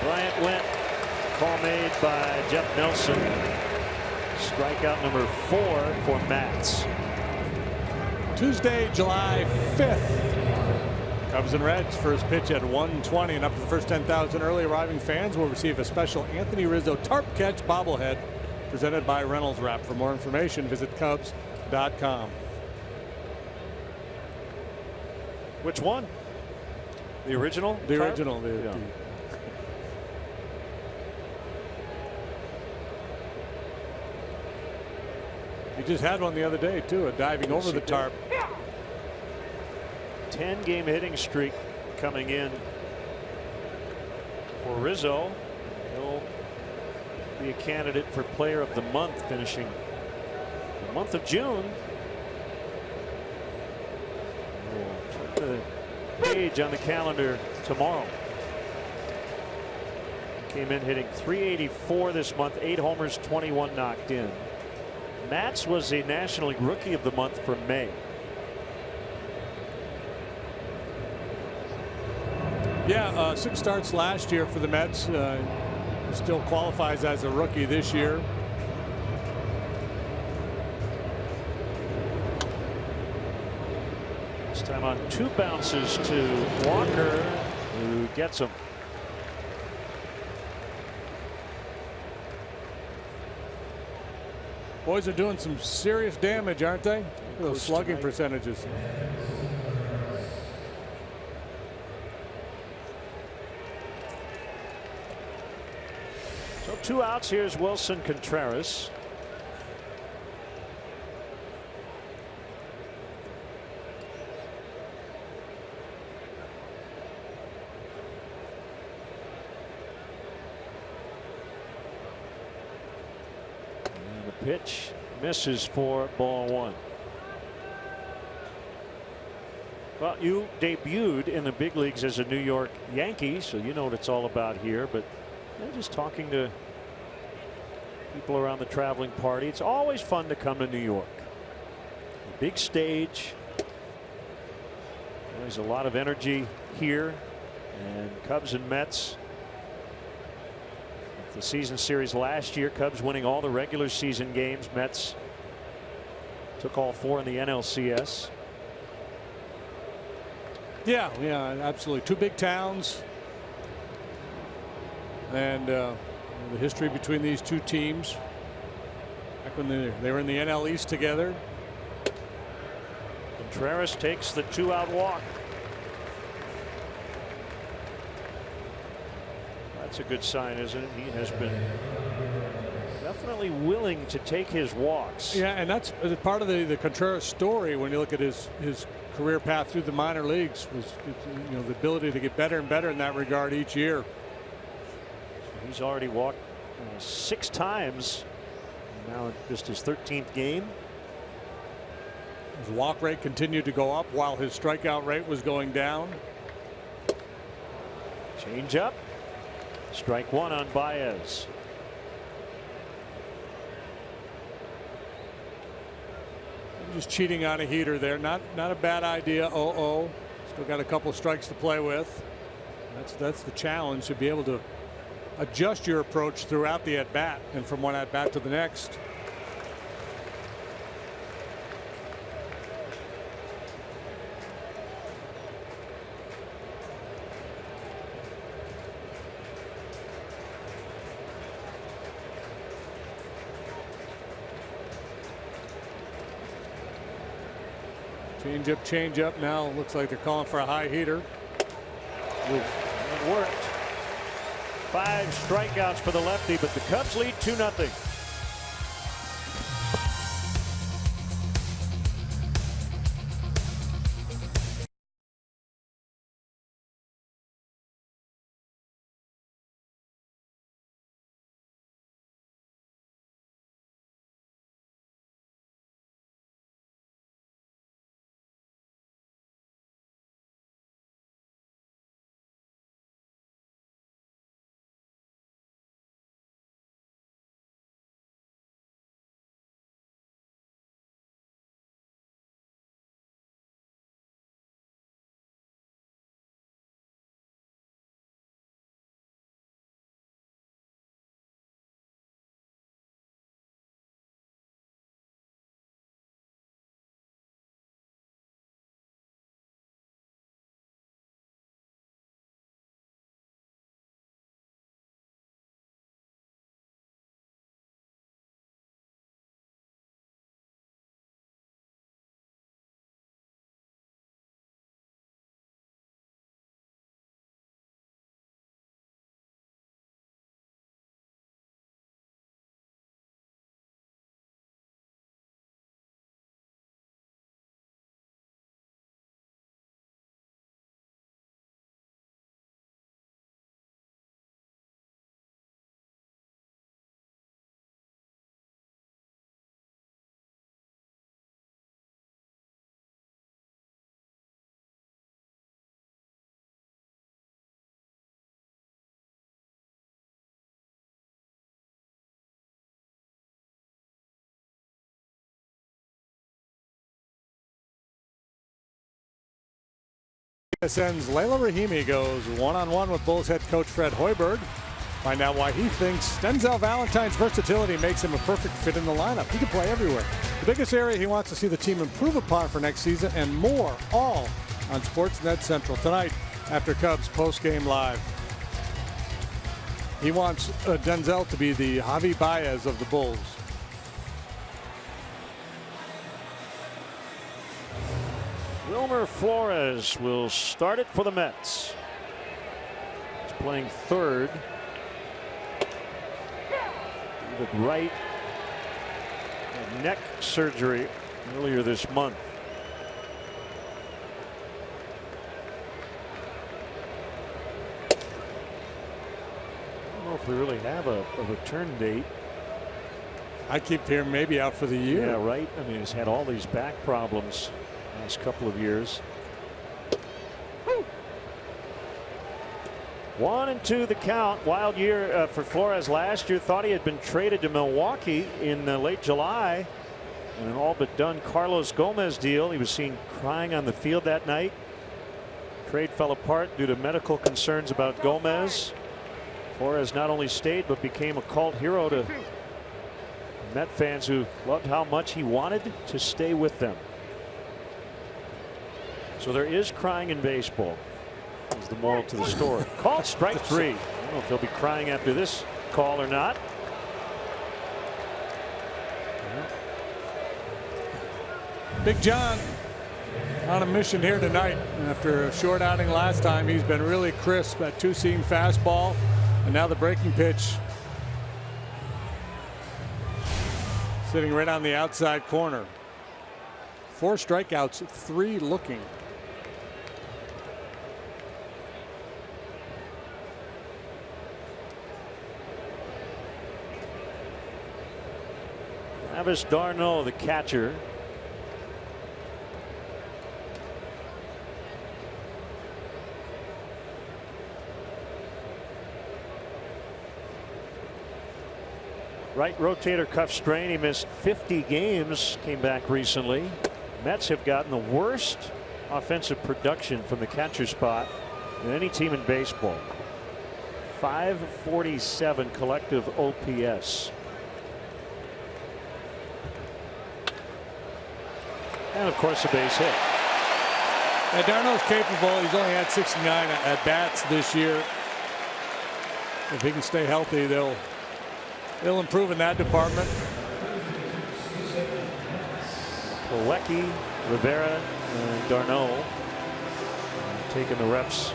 Bryant went. Call made by Jeff Nelson. Strikeout number 4 for Matz. Tuesday, July 5th. Cubs and Reds first pitch at 1:20, and up to the first 10,000 early arriving fans will receive a special Anthony Rizzo tarp catch bobblehead presented by Reynolds Wrap. For more information, visit Cubs.com. Which one? The original? The tarp? original. Yeah. He just had one the other day too, a diving over the tarp. 10-game hitting streak coming in for Rizzo. He'll be a candidate for Player of the Month, finishing the month of June. We'll turn the page on the calendar tomorrow. Came in hitting .384 this month, 8 homers, 21 knocked in. Matz was a National League Rookie of the Month for May. Yeah, 6 starts last year for the Mets. Still qualifies as a rookie this year. This time on 2 bounces to Walker, who gets him. Boys are doing some serious damage, aren't they? Those slugging percentages. So 2 outs. Here's Wilson Contreras. Pitch misses for ball 1. Well, you debuted in the big leagues as a New York Yankee, so you know what it's all about here. But just talking to people around the traveling party, it's always fun to come to New York. A big stage. There's a lot of energy here, and Cubs and Mets. The season series last year, Cubs winning all the regular season games. Mets took all 4 in the NLCS. Yeah, absolutely. 2 big towns, and the history between these 2 teams. Back when they were in the NL East together. Contreras takes the 2-out walk. That's a good sign, isn't it? He has been definitely willing to take his walks. Yeah, and that's part of the Contreras story when you look at his career path through the minor leagues, was the ability to get better and better in that regard each year. He's already walked 6 times. Now just his 13th game. His walk rate continued to go up while his strikeout rate was going down. Change up. Strike one on Baez. Just cheating on a heater there. Not a bad idea. Still got a couple strikes to play with. That's the challenge, to be able to adjust your approach throughout the at bat and from one at bat to the next. Change up now. Looks like they're calling for a high heater. It worked. 5 strikeouts for the lefty, but the Cubs lead 2-0. This ends. Leila Rahimi goes one-on-one with Bulls head coach Fred Hoiberg. Find out why he thinks Denzel Valentine's versatility makes him a perfect fit in the lineup. He can play everywhere. The biggest area he wants to see the team improve upon for next season, and more, all on Sportsnet Central tonight after Cubs post-game live. He wants Denzel to be the Javi Baez of the Bulls. Wilmer Flores will start it for the Mets. He's playing third. With right neck surgery earlier this month. I don't know if we really have a return date. I keep hearing maybe out for the year. Yeah, right. I mean, he's had all these back problems last couple of years. 1-2 the count. Wild year for Flores last year. Thought he had been traded to Milwaukee in late July in an all but done Carlos Gomez deal. He was seen crying on the field that night. Trade fell apart due to medical concerns about Gomez. Flores not only stayed but became a cult hero to Met fans who loved how much he wanted to stay with them. So there is crying in baseball, is the moral to the story. Call strike 3. I don't know if they'll be crying after this call or not. Big John on a mission here tonight. After a short outing last time, he's been really crisp. That two-seam fastball, and now the breaking pitch. Sitting right on the outside corner. 4 strikeouts, 3 looking. Travis d'Arnaud, the catcher. Right rotator cuff strain. He missed 50 games. Came back recently. Mets have gotten the worst offensive production from the catcher spot than any team in baseball. 547 collective OPS. And of course a base hit. And Darno's capable. He's only had 69 at bats this year. If he can stay healthy, they'll improve in that department. Plawecki, Rivera, and Darno taking the reps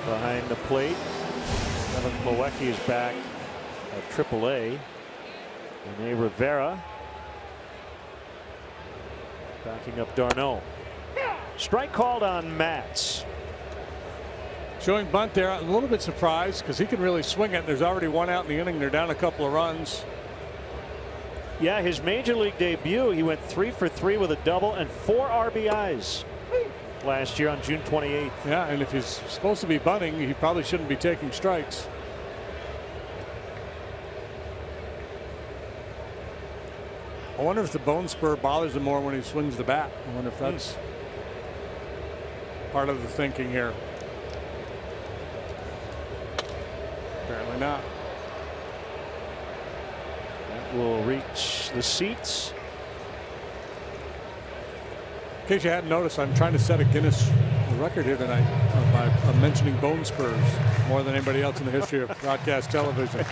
behind the plate. Evan Plawecki is back at AAA. And Rivera backing up Darno. Strike called on Matz. Showing bunt there. A little bit surprised because he can really swing it. There's already one out in the inning. They're down a couple of runs. Yeah, his major league debut, he went 3 for 3 with a double and 4 RBIs last year on June 28th. Yeah, and if he's supposed to be bunting, he probably shouldn't be taking strikes. I wonder if the bone spur bothers him more when he swings the bat. I wonder if that's part of the thinking here. Apparently not. That will reach the seats. In case you hadn't noticed, I'm trying to set a Guinness record here tonight by mentioning bone spurs more than anybody else in the history of broadcast television.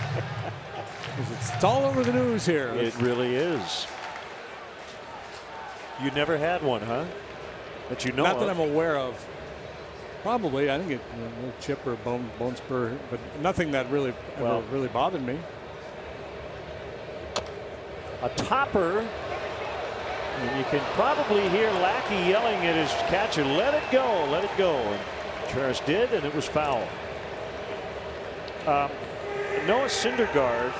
It's all over the news here. It really is. You never had one, huh? That you know Not of. that I'm aware of. Probably. I think it a chip or bone spur, but nothing that really ever really bothered me. A topper. And you can probably hear Lackey yelling at his catcher, let it go, let it go. And Travis did, and it was foul. Noah Syndergaard,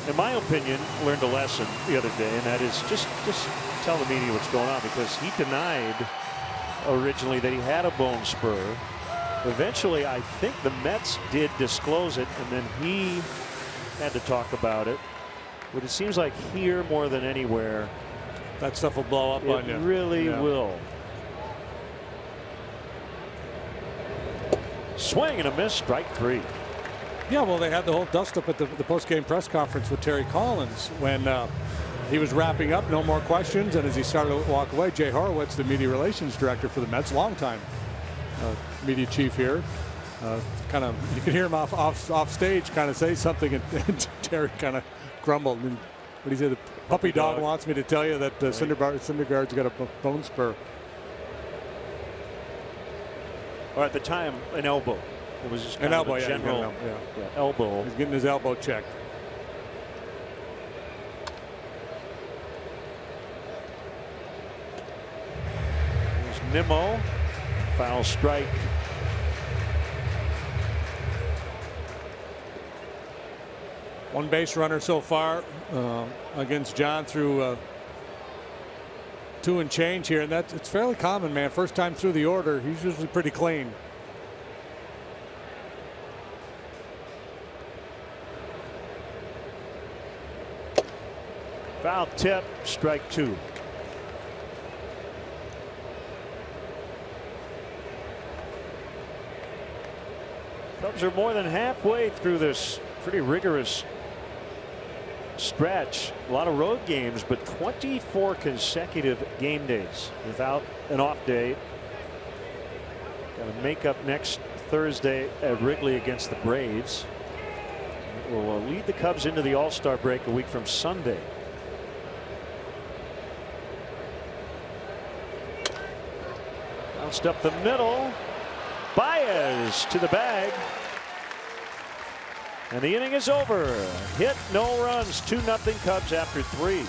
in my opinion, learned a lesson the other day, and that is just tell the media what's going on, because he denied originally that he had a bone spur. Eventually, I think the Mets did disclose it, and then he had to talk about it. But it seems like here more than anywhere, that stuff will blow up on you. It really will. Swing and a miss, strike 3. Yeah, well, they had the whole dust up at the post-game press conference with Terry Collins when he was wrapping up, no more questions, and as he started to walk away, Jay Horowitz, the media relations director for the Mets, longtime media chief here, kind of, you could hear him off stage kind of say something, and Terry kind of grumbled. And what he said, the puppy dog wants me to tell you that Syndergaard's got a bone spur. Or at the time, an elbow. It was just kind an of elbow, a general elbow. He's getting his elbow checked. There's Nimmo. Foul strike. One base runner so far against John through 2 and change here, and it's fairly common, man. First time through the order, he's usually pretty clean. Foul tip, strike 2. Cubs are more than halfway through this pretty rigorous stretch. A lot of road games, but 24 consecutive game days without an off day. Got to make up next Thursday at Wrigley against the Braves. It will lead the Cubs into the All-Star break a week from Sunday. Bounced up the middle. Baez to the bag. And the inning is over. Hit, no runs, 2-0 Cubs after 3.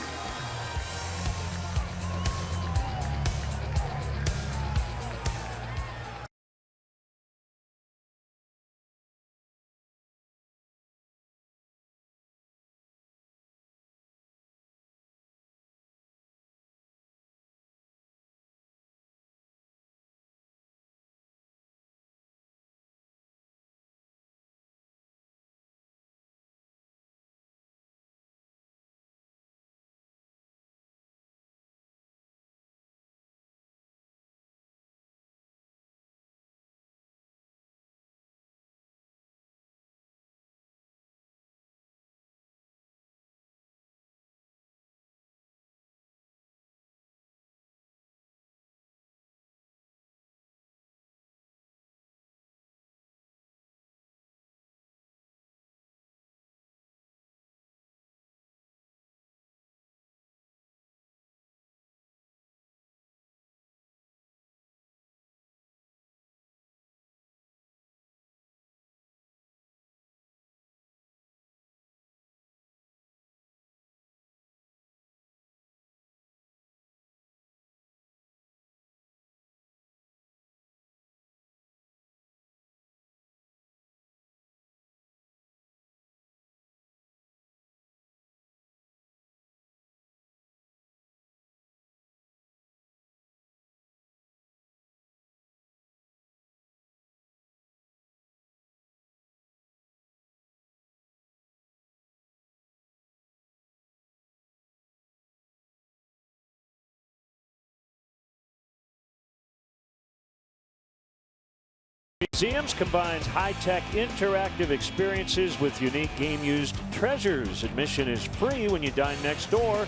Museums combines high-tech interactive experiences with unique game-used treasures. Admission is free when you dine next door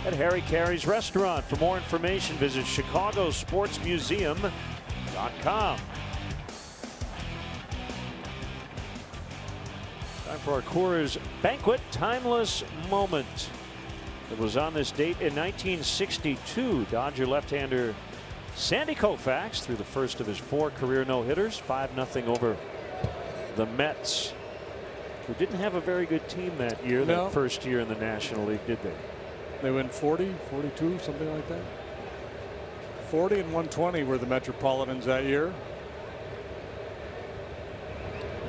at Harry Carey's restaurant. For more information, visit chicagosportsmuseum.com. Time for our Coors Banquet Timeless Moment. It was on this date in 1962. Dodger left-hander Sandy Koufax threw the first of his 4 career no-hitters, 5-0 over the Mets, who didn't have a very good team that year, that first year in the National League, did they? They went 40, 42, something like that. 40 and 120 were the Metropolitans that year.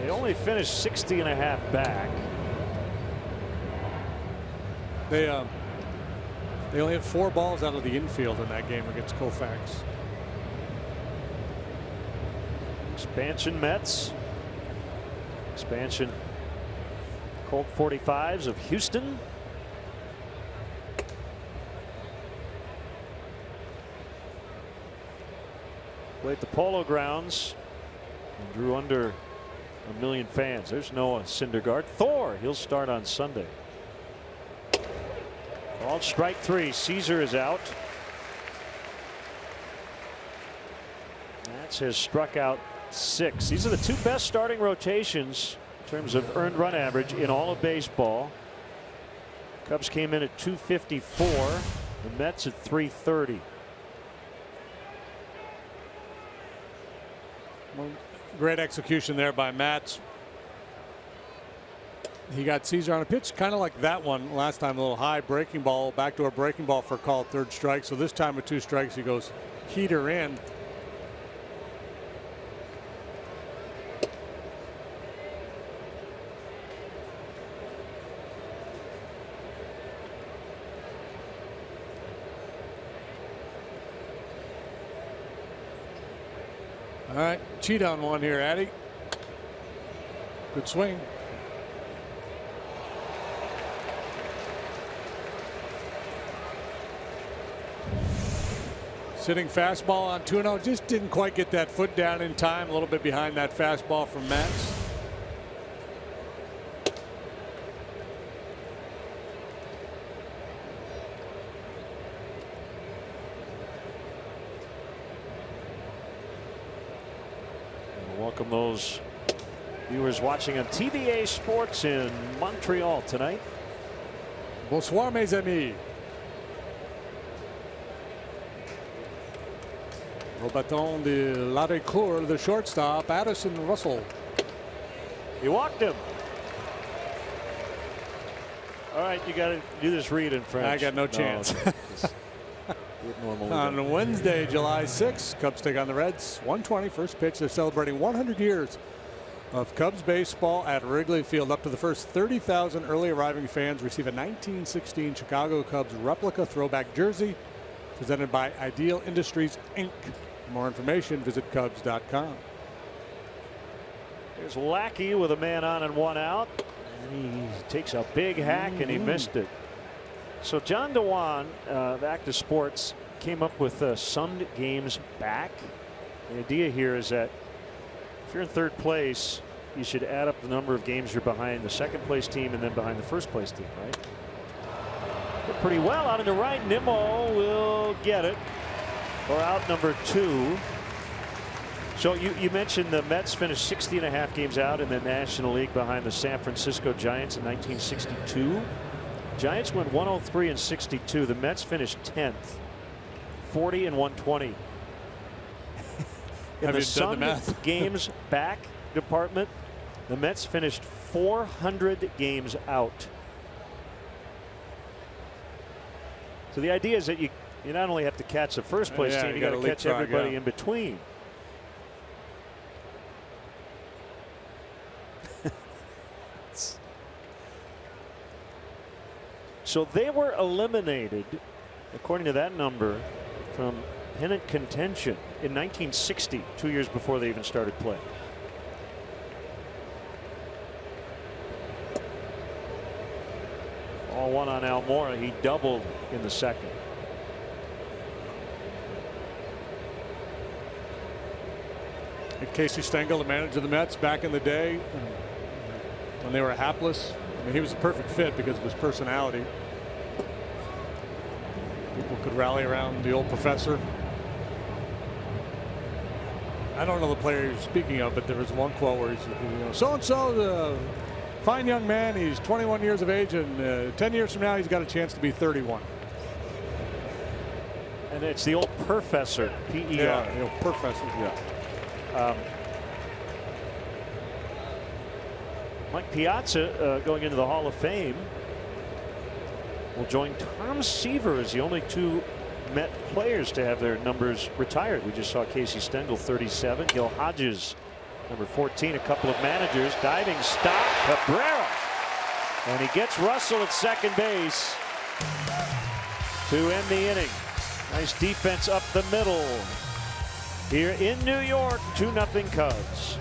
They only finished 60.5 back. They only had 4 balls out of the infield in that game against Koufax. Expansion Mets. Expansion Colt 45s of Houston. Played the Polo Grounds and drew under 1 million fans. There's Noah Syndergaard. Thor, he'll start on Sunday. Called strike 3. Caesar is out. Nats has struck out 6. These are the 2 best starting rotations in terms of earned run average in all of baseball. Cubs came in at 254. The Mets at 330. Great execution there by Matz. He got Caesar on a pitch kind of like that one last time, a little high breaking ball, backdoor breaking ball for a called 3rd strike. So this time with 2 strikes, he goes heater in. All right, cheat on one here, Addy. Good swing. Sitting fastball on 2-0. Just didn't quite get that foot down in time. A little bit behind that fastball from Matz. Welcome those viewers watching on TVA Sports in Montreal tonight. Bonsoir, mes amis. Au bâton de l'arrêt-court, the shortstop, Addison Russell. He walked him. All right, you got to do this read in French. I got no chance. On Wednesday, July 6th, Cubs take on the Reds. 1:20 first pitch. They're celebrating 100 years of Cubs baseball at Wrigley Field. Up to the first 30,000 early arriving fans receive a 1916 Chicago Cubs replica throwback jersey presented by Ideal Industries Inc. For more information, visit Cubs.com. There's Lackey with a man on and 1 out. And he takes a big hack and he missed it. So John Dewan, back to sports, came up with summed games back. The idea here is that if you're in 3rd place, you should add up the number of games you're behind the 2nd place team and then behind the 1st place team, right? Did pretty well out into right. Nimmo will get it for out number 2. So you mentioned the Mets finished 60.5 games out in the National League behind the San Francisco Giants in 1962. Giants went 103 and 62. The Mets finished 10th, 40 and 120. In the summed games back department, the Mets finished 400 games out. So the idea is that you not only have to catch the 1st place team, you got to catch everybody in between. So they were eliminated, according to that number, from pennant contention in 1960, 2 years before they even started playing. All 1 on Almora. He doubled in the 2nd. Casey Stengel, the manager of the Mets back in the day when they were hapless. I mean, he was a perfect fit because of his personality. People could rally around the old professor. I don't know the player you're speaking of, but there was one quote where he's, so-and-so, the fine young man, he's 21 years of age, and 10 years from now, he's got a chance to be 31. And it's the old professor, P-E-R. Yeah, the old professor, yeah. Mike Piazza going into the Hall of Fame will join Tom Seaver as the only two Met players to have their numbers retired. We just saw Casey Stengel 37, Gil Hodges number 14. A couple of managers. Diving stop, Cabrera, and he gets Russell at second base to end the inning. Nice defense up the middle here in New York. 2-0 Cubs.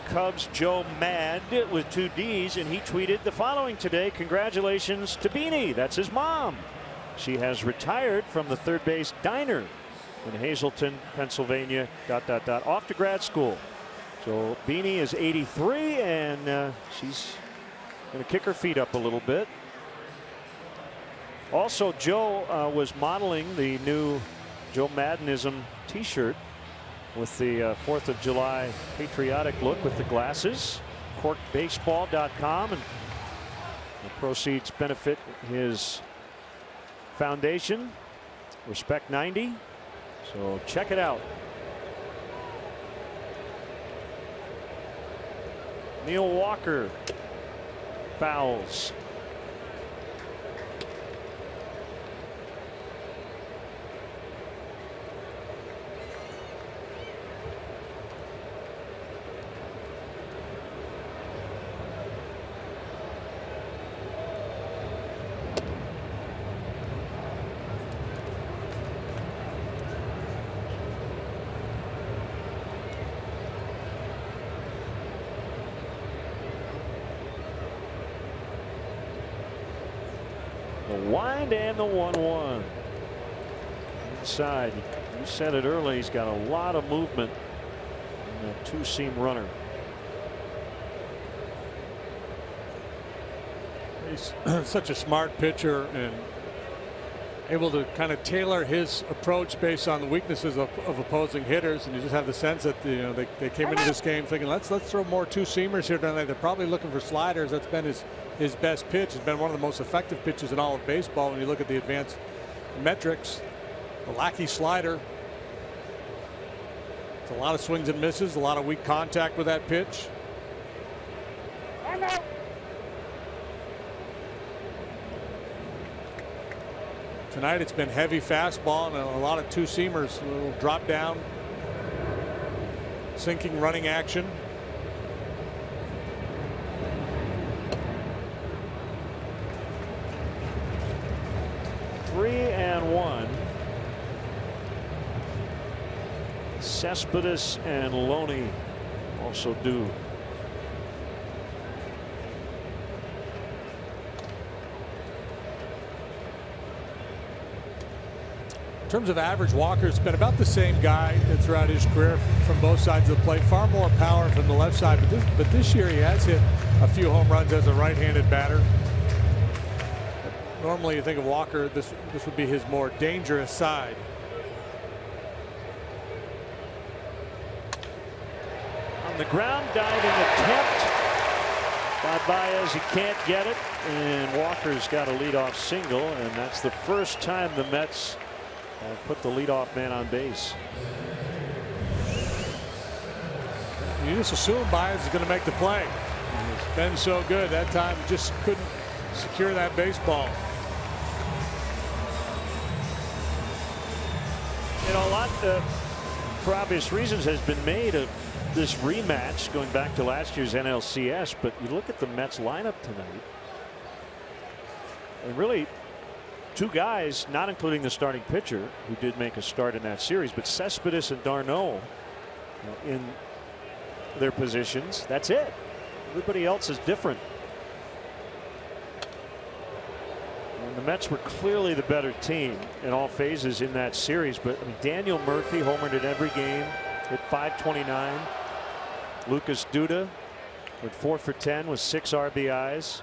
Cubs Joe Mad with 2 D's, and he tweeted the following today: congratulations to Beanie. That's his mom. She has retired from the third base diner in Hazleton, Pennsylvania, ... off to grad school. So Beanie is 83, and she's going to kick her feet up a little bit. Also, Joe was modeling the new Joe Maddenism t-shirt with the 4th of July patriotic look with the glasses. Corkbaseball.com, and the proceeds benefit his foundation, Respect 90. So check it out. Neil Walker fouls. The wind and the 1-1 inside. You said it early, he's got a lot of movement in that 2-seam runner. He's such a smart pitcher and able to kind of tailor his approach based on the weaknesses of opposing hitters, and you just have the sense that they came into this game thinking let's throw more 2-seamers here tonight. They're probably looking for sliders. That's been his best pitch. It's been one of the most effective pitches in all of baseball when you look at the advanced metrics. The lackey slider. It's a lot of swings and misses, a lot of weak contact with that pitch. Tonight it's been heavy fastball and a lot of 2-seamers, a little drop down, sinking running action. 3-1. Cespedes and Loney also due. In terms of average, Walker's been about the same guy throughout his career from both sides of the plate. Far more power from the left side, but this year he has hit a few home runs as a right-handed batter. Normally you think of Walker, this would be his more dangerous side. On the ground, diving attempt by Baez. He can't get it, and Walker's got a leadoff single, and that's the first time the Mets put the leadoff man on base. You just assume Baez is going to make the play. He's been so good that time, just couldn't secure that baseball. You know, a lot, for obvious reasons, has been made of this rematch going back to last year's NLCS, but you look at the Mets lineup tonight, and really two guys, not including the starting pitcher who did make a start in that series, but Cespedes and d'Arnaud in their positions. That's it. Everybody else is different. And the Mets were clearly the better team in all phases in that series, but I mean, Daniel Murphy homered in every game, hit .529. Lucas Duda went 4 for 10 with 6 RBIs.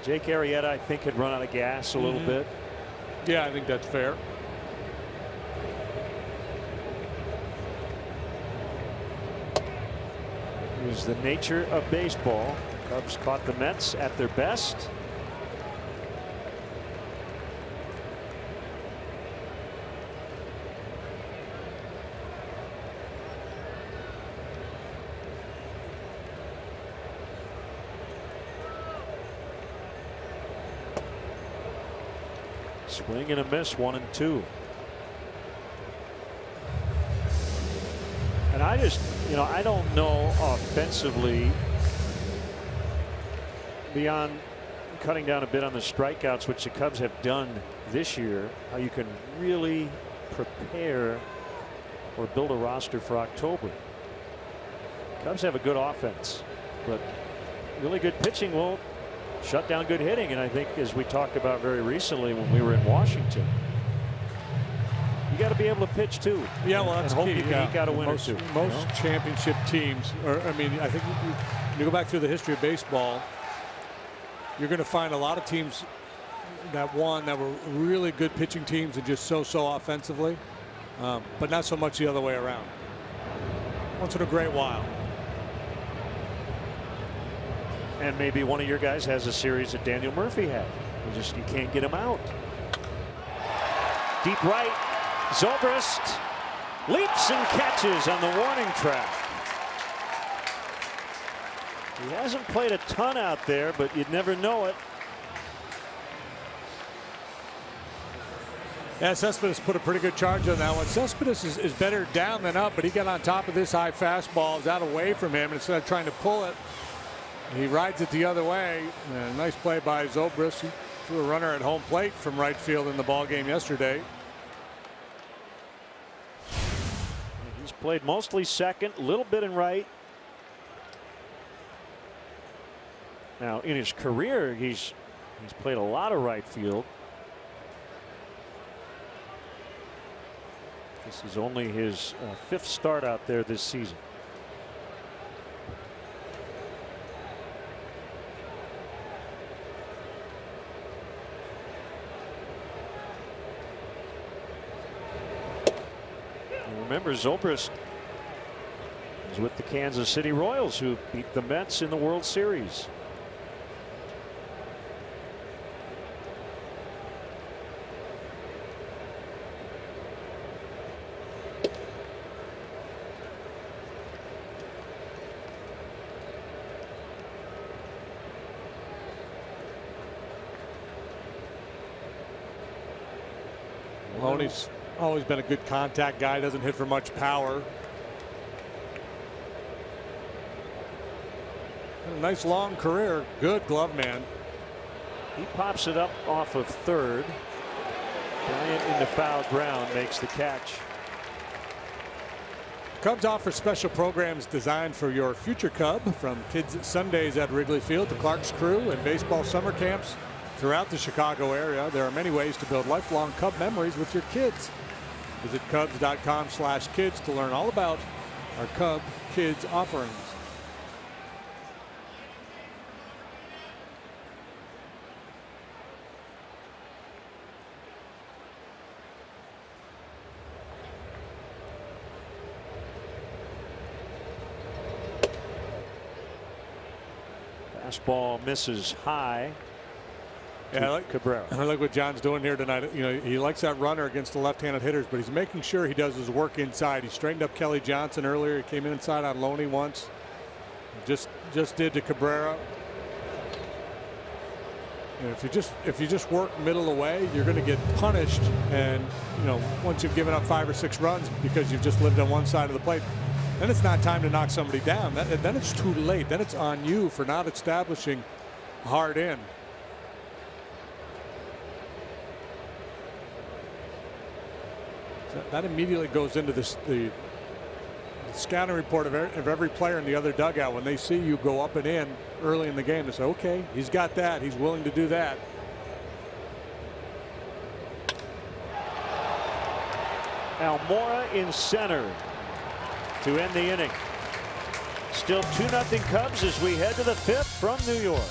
Jake Arrieta, I think, had run out of gas a little bit. Yeah, I think that's fair. It was the nature of baseball. Cubs caught the Mets at their best. Swing and a miss, 1-2. And I just, you know, I don't know offensively, beyond cutting down a bit on the strikeouts, which the Cubs have done this year, how you can really prepare or build a roster for October. Cubs have a good offense, but really good pitching won't shut down good hitting. And I think, as we talked about very recently when we were in Washington, you got to be able to pitch too. Yeah, well, that's hope key. you can eke out a win or two. Most championship teams, or I mean, I think when you go back through the history of baseball, you're going to find a lot of teams that won that were really good pitching teams and just so offensively, but not so much the other way around. Once in a great while. And maybe one of your guys has a series that Daniel Murphy had. You can't get him out. Deep right. Zobrist leaps and catches on the warning track. He hasn't played a ton out there, but you'd never know it. Yeah, Cespedes put a pretty good charge on that one. Cespedes is better down than up, but he got on top of this high fastball. It's out away from him, and instead of trying to pull it, he rides it the other way. And a nice play by Zobrist. He threw a runner at home plate from right field in the ball game yesterday. He's played mostly second, a little bit in right. Now, in his career, he's played a lot of right field. This is only his 5th start out there this season. Remember, Zobrist is with the Kansas City Royals, who beat the Mets in the World Series. Loney's always been a good contact guy, doesn't hit for much power. A nice long career, good glove man. He pops it up off of third. Bryant into foul ground makes the catch. Cubs offer special programs designed for your future Cub, from Kids Sundays at Wrigley Field to Clark's Crew and baseball summer camps throughout the Chicago area. There are many ways to build lifelong Cub memories with your kids. Visit Cubs.com/kids to learn all about our Cub Kids offerings. Fastball misses high. Yeah, I like Cabrera. I like what John's doing here tonight. You know, he likes that runner against the left-handed hitters, but he's making sure he does his work inside. He straightened up Kelly Johnson earlier. He came inside on Loney once. Just did to Cabrera. And if you just work middle away, you're going to get punished. And you know, once you've given up 5 or 6 runs because you've just lived on one side of the plate, then it's not time to knock somebody down. Then it's too late. Then it's on you for not establishing hard in. That immediately goes into the scouting report of every player in the other dugout. When they see you go up and in early in the game, they say, okay, he's got that. He's willing to do that. Almora in center to end the inning. Still 2-0 Cubs as we head to the 5th from New York.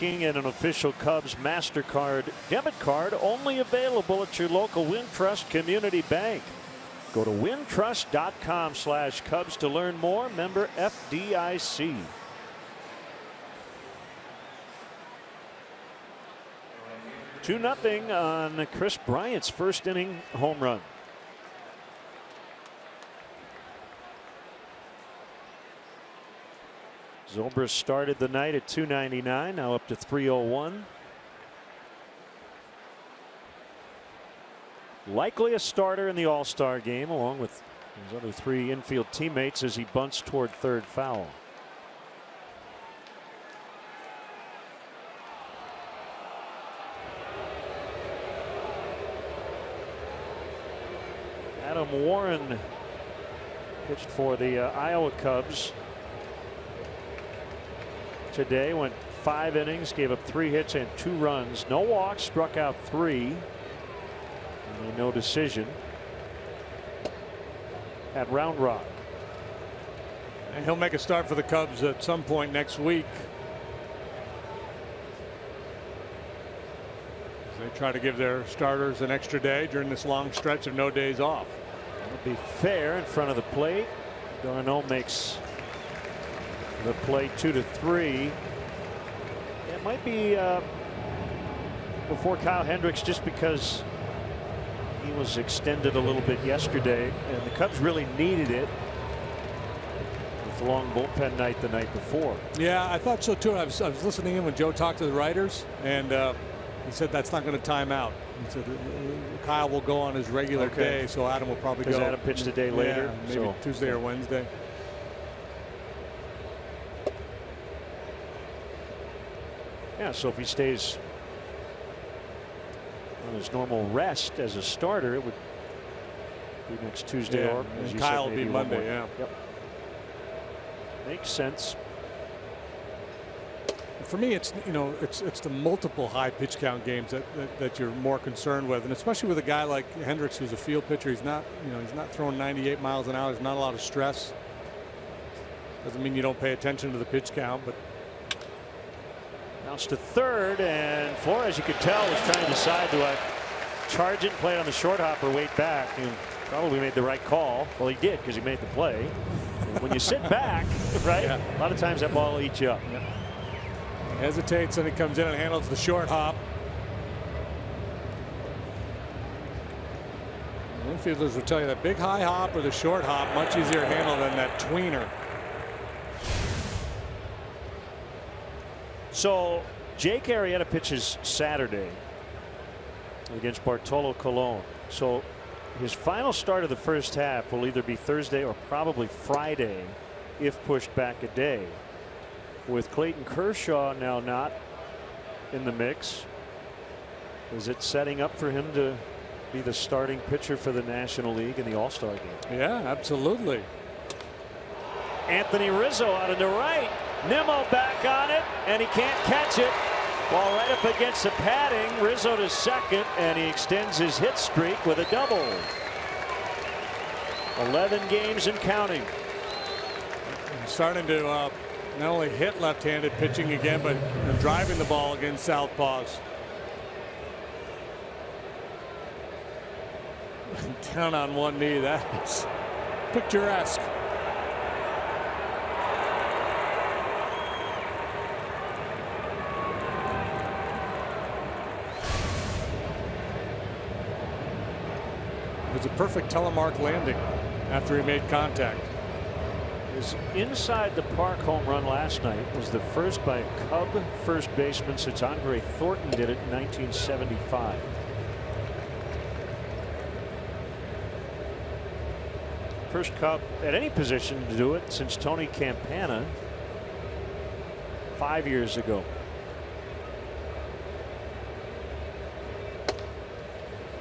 And an official Cubs MasterCard debit card only available at your local Wintrust Community Bank. Go to wintrust.com/Cubs to learn more. Member FDIC. Two 2-0 on Chris Bryant's first inning home run. Zobrist started the night at 299, now up to 301. Likely a starter in the All-Star game, along with his other 3 infield teammates as he bunts toward third foul. Adam Warren pitched for the Iowa Cubs today, went 5 innings, gave up 3 hits and 2 runs, no walks, struck out 3, and no decision at Round Rock. And he'll make a start for the Cubs at some point next week. They try to give their starters an extra day during this long stretch of no days off. It'll be fair in front of the plate. Darno makes the play 2-3. It might be before Kyle Hendricks, just because he was extended a little bit yesterday, and the Cubs really needed it with the long bullpen night the night before. Yeah, I thought so too. I was listening in when Joe talked to the writers, and he said that's not going to time out. He said Kyle will go on his regular day, so Adam will probably go. Because Adam pitched a day later, yeah, maybe so Tuesday or Wednesday. Yeah, so if he stays on his normal rest as a starter, it would be next Tuesday, or as you Kyle said, will be Monday. Yeah. Yep. Makes sense. For me, it's it's the multiple high pitch count games that you're more concerned with, and especially with a guy like Hendricks, who's a field pitcher. He's not he's not throwing 98 miles an hour. There's not a lot of stress. Doesn't mean you don't pay attention to the pitch count, but. Bounce to third, and Flores, you could tell, was trying to decide, do I charge it and play on the short hop or wait back? He probably made the right call. Well, he did, because he made the play. And when you sit back, right, a lot of times that ball will eat you up. Yeah. He hesitates, and he comes in and handles the short hop. Infielders will tell you that big high hop or the short hop, much easier to handle than that tweener. So Jake Arrieta pitches Saturday against Bartolo Colon. So his final start of the first half will either be Thursday or probably Friday if pushed back a day. With Clayton Kershaw now not in the mix, is it setting up for him to be the starting pitcher for the National League in the All-Star game? Yeah, absolutely. Anthony Rizzo out into right. Nimmo back on it, and he can't catch it. Ball right up against the padding. Rizzo to second, and he extends his hit streak with a double. 11 games and counting. He's starting to not only hit left-handed pitching again, but driving the ball against southpaws. Down on one knee. That is picturesque. It was a perfect telemark landing after he made contact. His inside the park home run last night was the first by a Cub first baseman since Andre Thornton did it in 1975. First Cub at any position to do it since Tony Campana 5 years ago.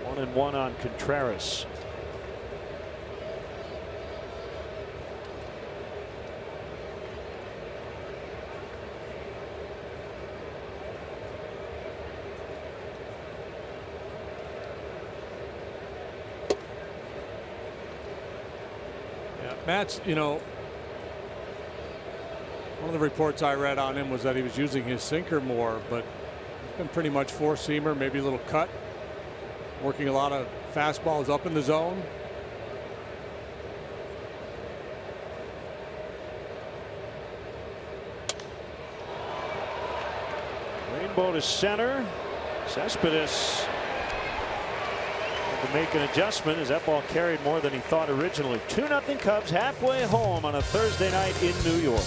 1-1 on Contreras. Yeah, Matt's, one of the reports I read on him was that he was using his sinker more, but it's been pretty much four-seamer, maybe a little cut. Working a lot of fastballs up in the zone. Rainbow to center. Cespedes had to make an adjustment as that ball carried more than he thought originally. 2-0 Cubs halfway home on a Thursday night in New York.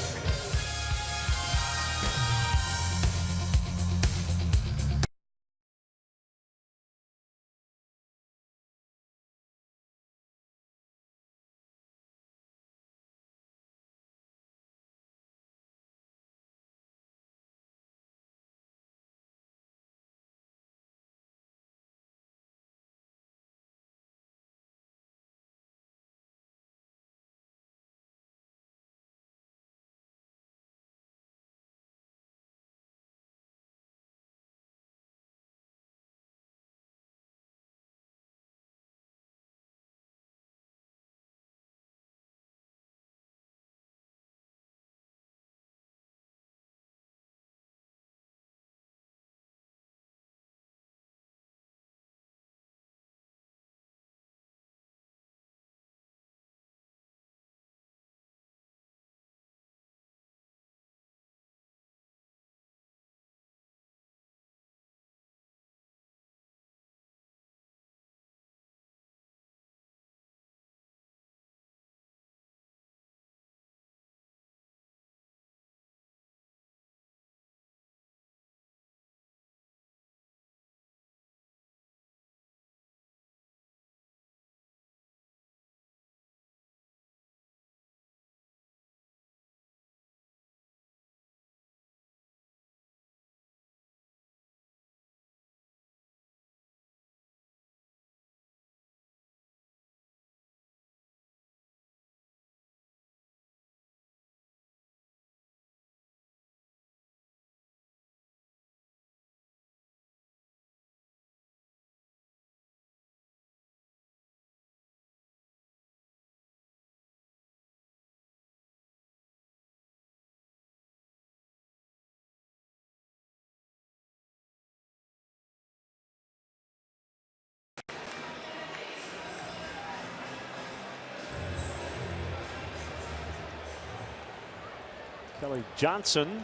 Kelly Johnson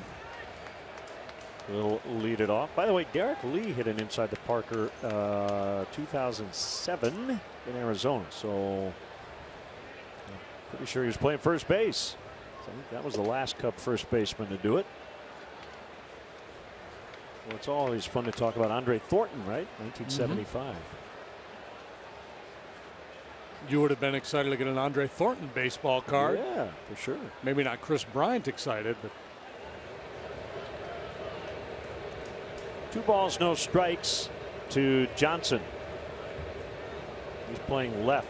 will lead it off. By the way, Derek Lee hit an inside the Parker 2007 in Arizona. So I'm pretty sure he was playing first base. So I think that was the last Cub first baseman to do it. Well, it's always fun to talk about Andre Thornton, right? 1975. You would have been excited to get an Andre Thornton baseball card. Yeah, for sure. Maybe not Chris Bryant excited, but 2 balls, no strikes to Johnson. He's playing left.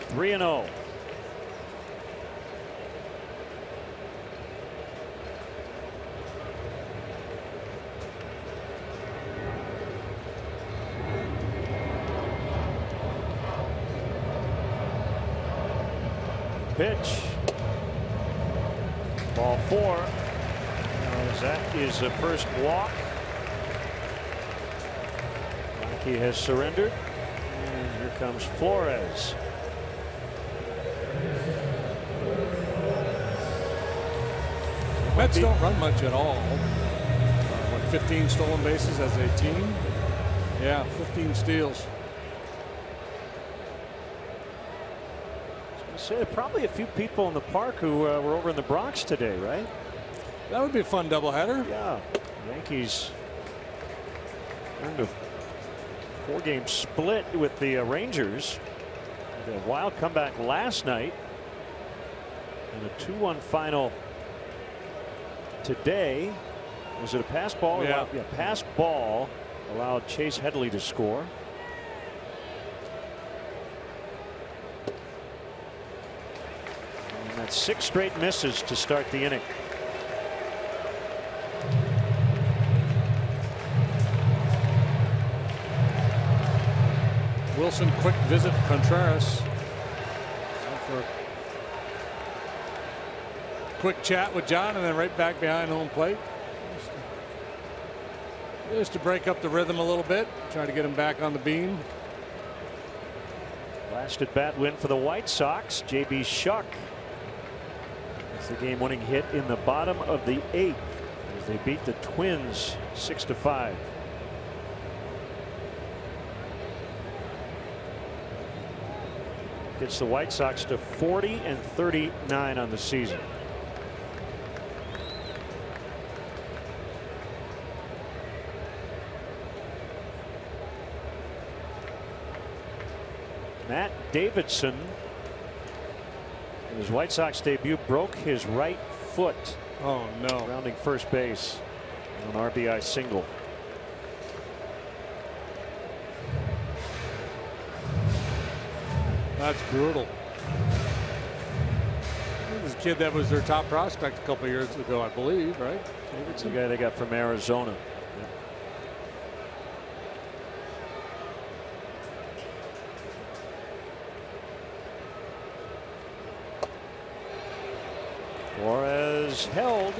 Three and 0. Pitch. Ball 4. That is the first walk. Yankee has surrendered. And here comes Flores. Mets don't run much at all. 15 stolen bases as a team. Yeah, 15 steals. So probably a few people in the park who were over in the Bronx today, right? That would be a fun doubleheader. Yeah. Yankees earned a 4-game split with the Rangers. The wild comeback last night. And a 2-1 final today. Was it a pass ball? Yeah. Yeah, pass ball allowed Chase Headley to score. And that's 6 straight misses to start the inning. Wilson quick visit Contreras. For a quick chat with John and then right back behind home plate. Just to break up the rhythm a little bit. Try to get him back on the beam. Last at bat win for the White Sox. J.B. Shuck. It's the game-winning hit in the bottom of the 8th as they beat the Twins 6-5. Gets the White Sox to 40-39 on the season. Matt Davidson in his White Sox debut broke his right foot. Oh no. Rounding first base on an RBI single. That's brutal. This kid that was their top prospect a couple years ago, I believe, right? It's the guy they got from Arizona. Flores held.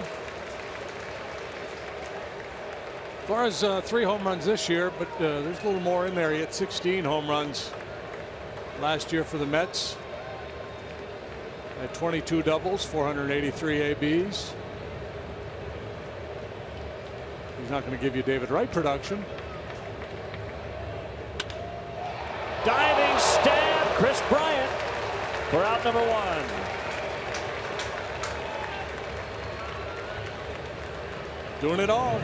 Flores 3 home runs this year, but there's a little more in there. He had 16 home runs last year for the Mets. Had 22 doubles, 483 ABs. He's not going to give you David Wright production. Diving stab, Chris Bryant for out number 1. Doing it all.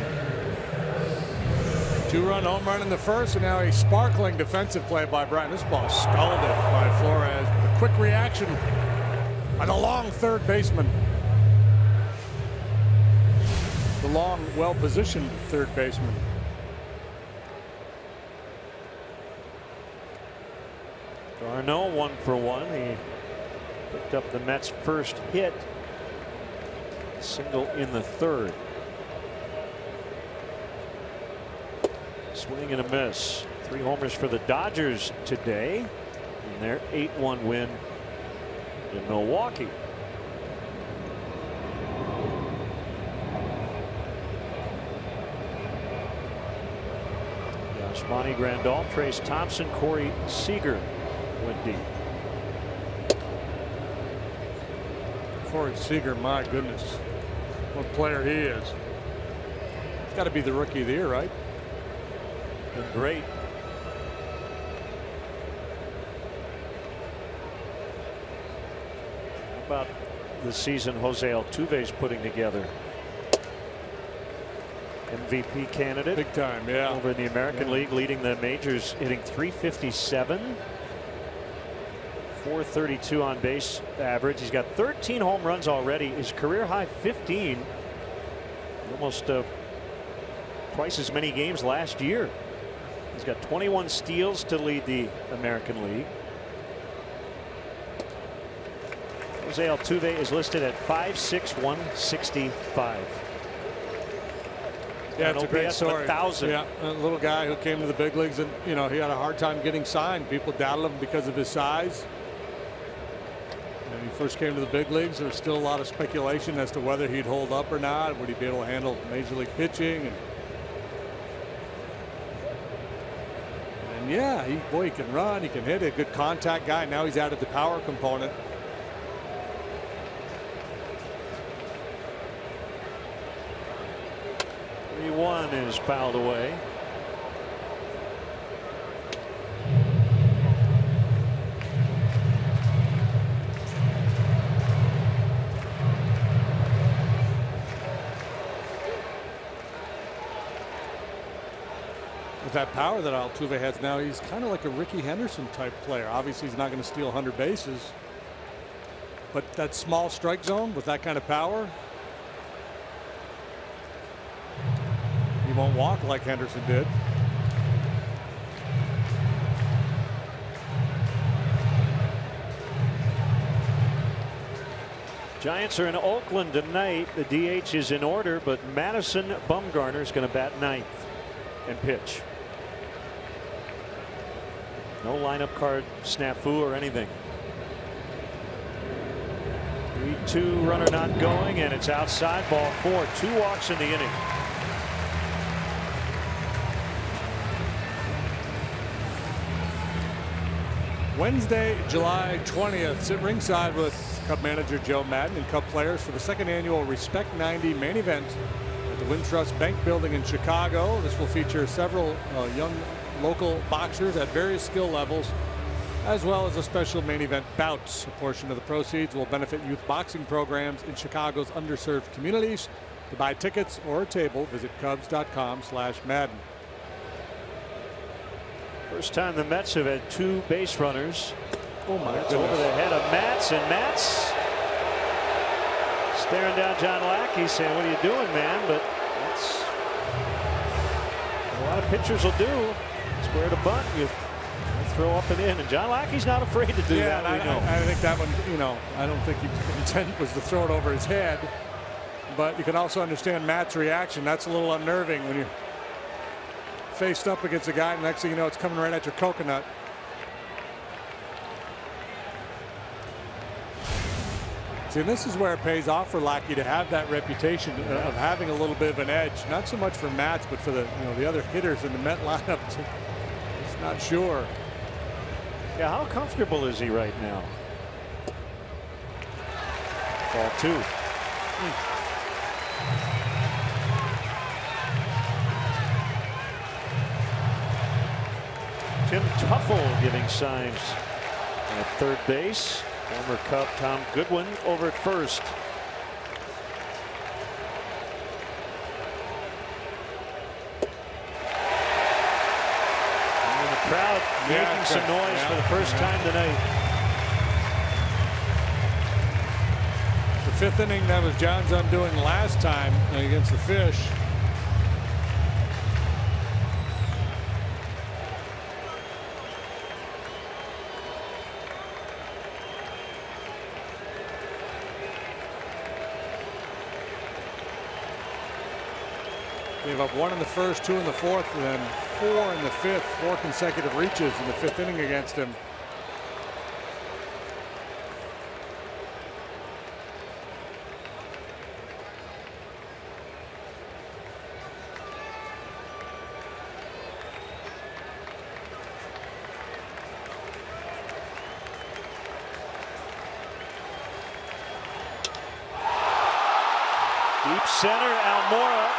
2-run home run in the first, and now a sparkling defensive play by Bryant. This ball scalded by Flores. A quick reaction by the long third baseman. The long, well-positioned third baseman. Garneau 1 for 1. He picked up the Mets' first hit. Single in the 3rd. Swing and a miss. 3 homers for the Dodgers today in their 8-1 win in Milwaukee. Monty Grandal, Trace Thompson, Corey Seager went deep. Corey Seager, my goodness, what player he is. He's got to be the rookie of the year, right? Been great. How about the season Jose Altuve's putting together? MVP candidate. Big time, yeah. Over in the American League, leading the majors, hitting .357. .432 on base average. He's got 13 home runs already. His career high 15. Almost twice as many games last year. He's got 21 steals to lead the American League. Jose Altuve is listed at 5'6", 165. Yeah, it's a great story. 1,000. Yeah, a little guy who came to the big leagues, and he had a hard time getting signed. People doubted him because of his size. When he first came to the big leagues, there was still a lot of speculation as to whether he'd hold up or not. Would he be able to handle major league pitching? And yeah, he can run, he can hit, a good contact guy. Now he's added the power component. 3-1 is fouled away. With that power that Altuve has now, he's kind of like a Ricky Henderson type player. Obviously, he's not going to steal 100 bases, but that small strike zone with that kind of power, he won't walk like Henderson did. Giants are in Oakland tonight. The DH is in order, but Madison Bumgarner is going to bat ninth and pitch. No lineup card snafu or anything. 3-2 runner not going, and it's outside, ball 4. 2 walks in the inning. Wednesday, July 20th. Sit ringside with Cub manager Joe Maddon and Cub players for the second annual Respect 90 main event at the Wintrust Bank Building in Chicago. This will feature several young local boxers at various skill levels, as well as a special main event bout. A portion of the proceeds will benefit youth boxing programs in Chicago's underserved communities. To buy tickets or a table, visit Cubs.com/Madden. First time the Mets have had 2 base runners. Oh my That's goodness. over the head of Matz, and Matz staring down John Lackey saying, what are you doing, man? But that's what a lot of pitchers will do. Square to bunt, you throw up and in, and John Lackey's not afraid to do that. I think that one, I don't think the intent was to throw it over his head, but you can also understand Matt's reaction. That's a little unnerving when you're faced up against a guy, and next thing you know, it's coming right at your coconut. See, and this is where it pays off for Lackey to have that reputation of having a little bit of an edge, not so much for Matz, but for the the other hitters in the Met lineup. It's not sure. Yeah, how comfortable is he right now? Ball 2. Tim Tuffle giving signs at third base. Former Cub Tom Goodwin over at first. And the crowd making some noise for the first time tonight. The 5th inning, that was John's undoing last time against the Fish. Gave up 1 in the first, 2 in the 4th, and then 4 in the 5th. 4 consecutive reaches in the 5th inning against him. deep center. Almora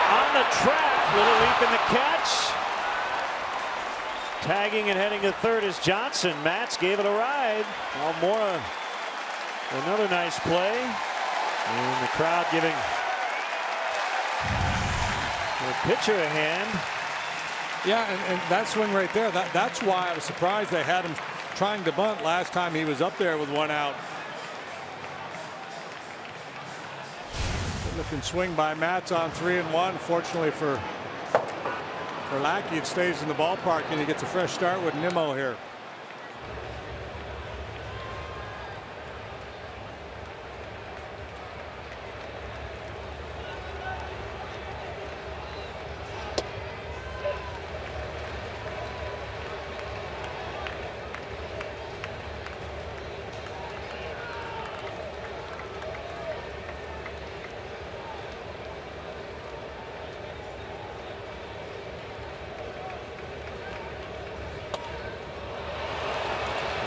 on the track. Little leap in the catch. Tagging and heading to third is Johnson. Matz gave it a ride. Almora, another nice play. And the crowd giving the pitcher a hand. Yeah, and that swing right there, that's why I was surprised they had him trying to bunt last time he was up there with one out. Good looking swing by Matz on 3-1. Fortunately for Lackey, it stays in the ballpark and he gets a fresh start with Nimmo here.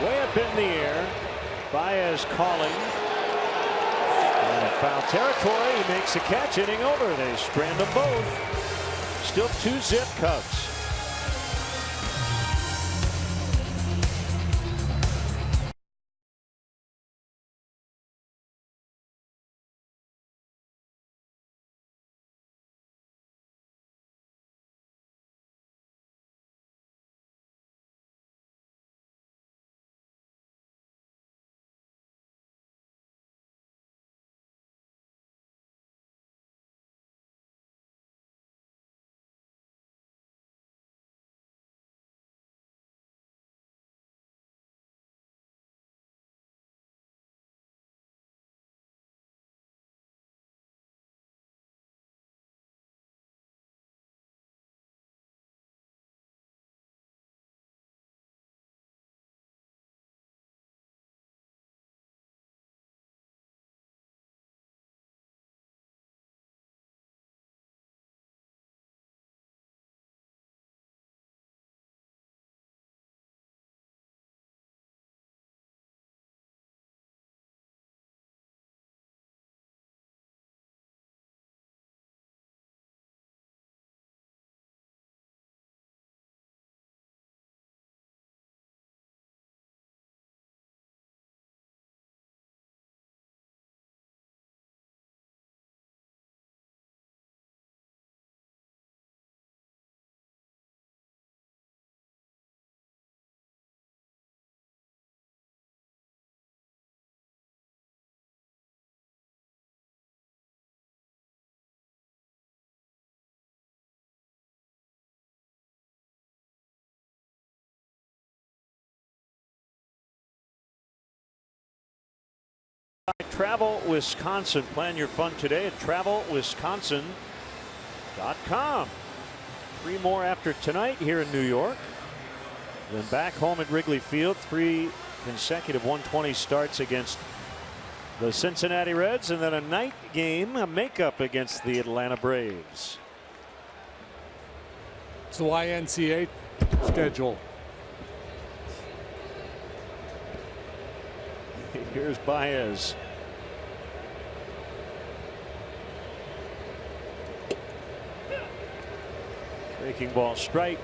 Way up in the air. Baez calling. And foul territory. He makes a catch, inning over. They strand them both. Still 2-zip Cubs. Travel Wisconsin. Plan your fun today at travelwisconsin.com. 3 more after tonight here in New York. Then back home at Wrigley Field. 3 consecutive 120 starts against the Cincinnati Reds, and then a night game, a makeup against the Atlanta Braves. It's the YNCA schedule. Here's Baez. Breaking ball strike.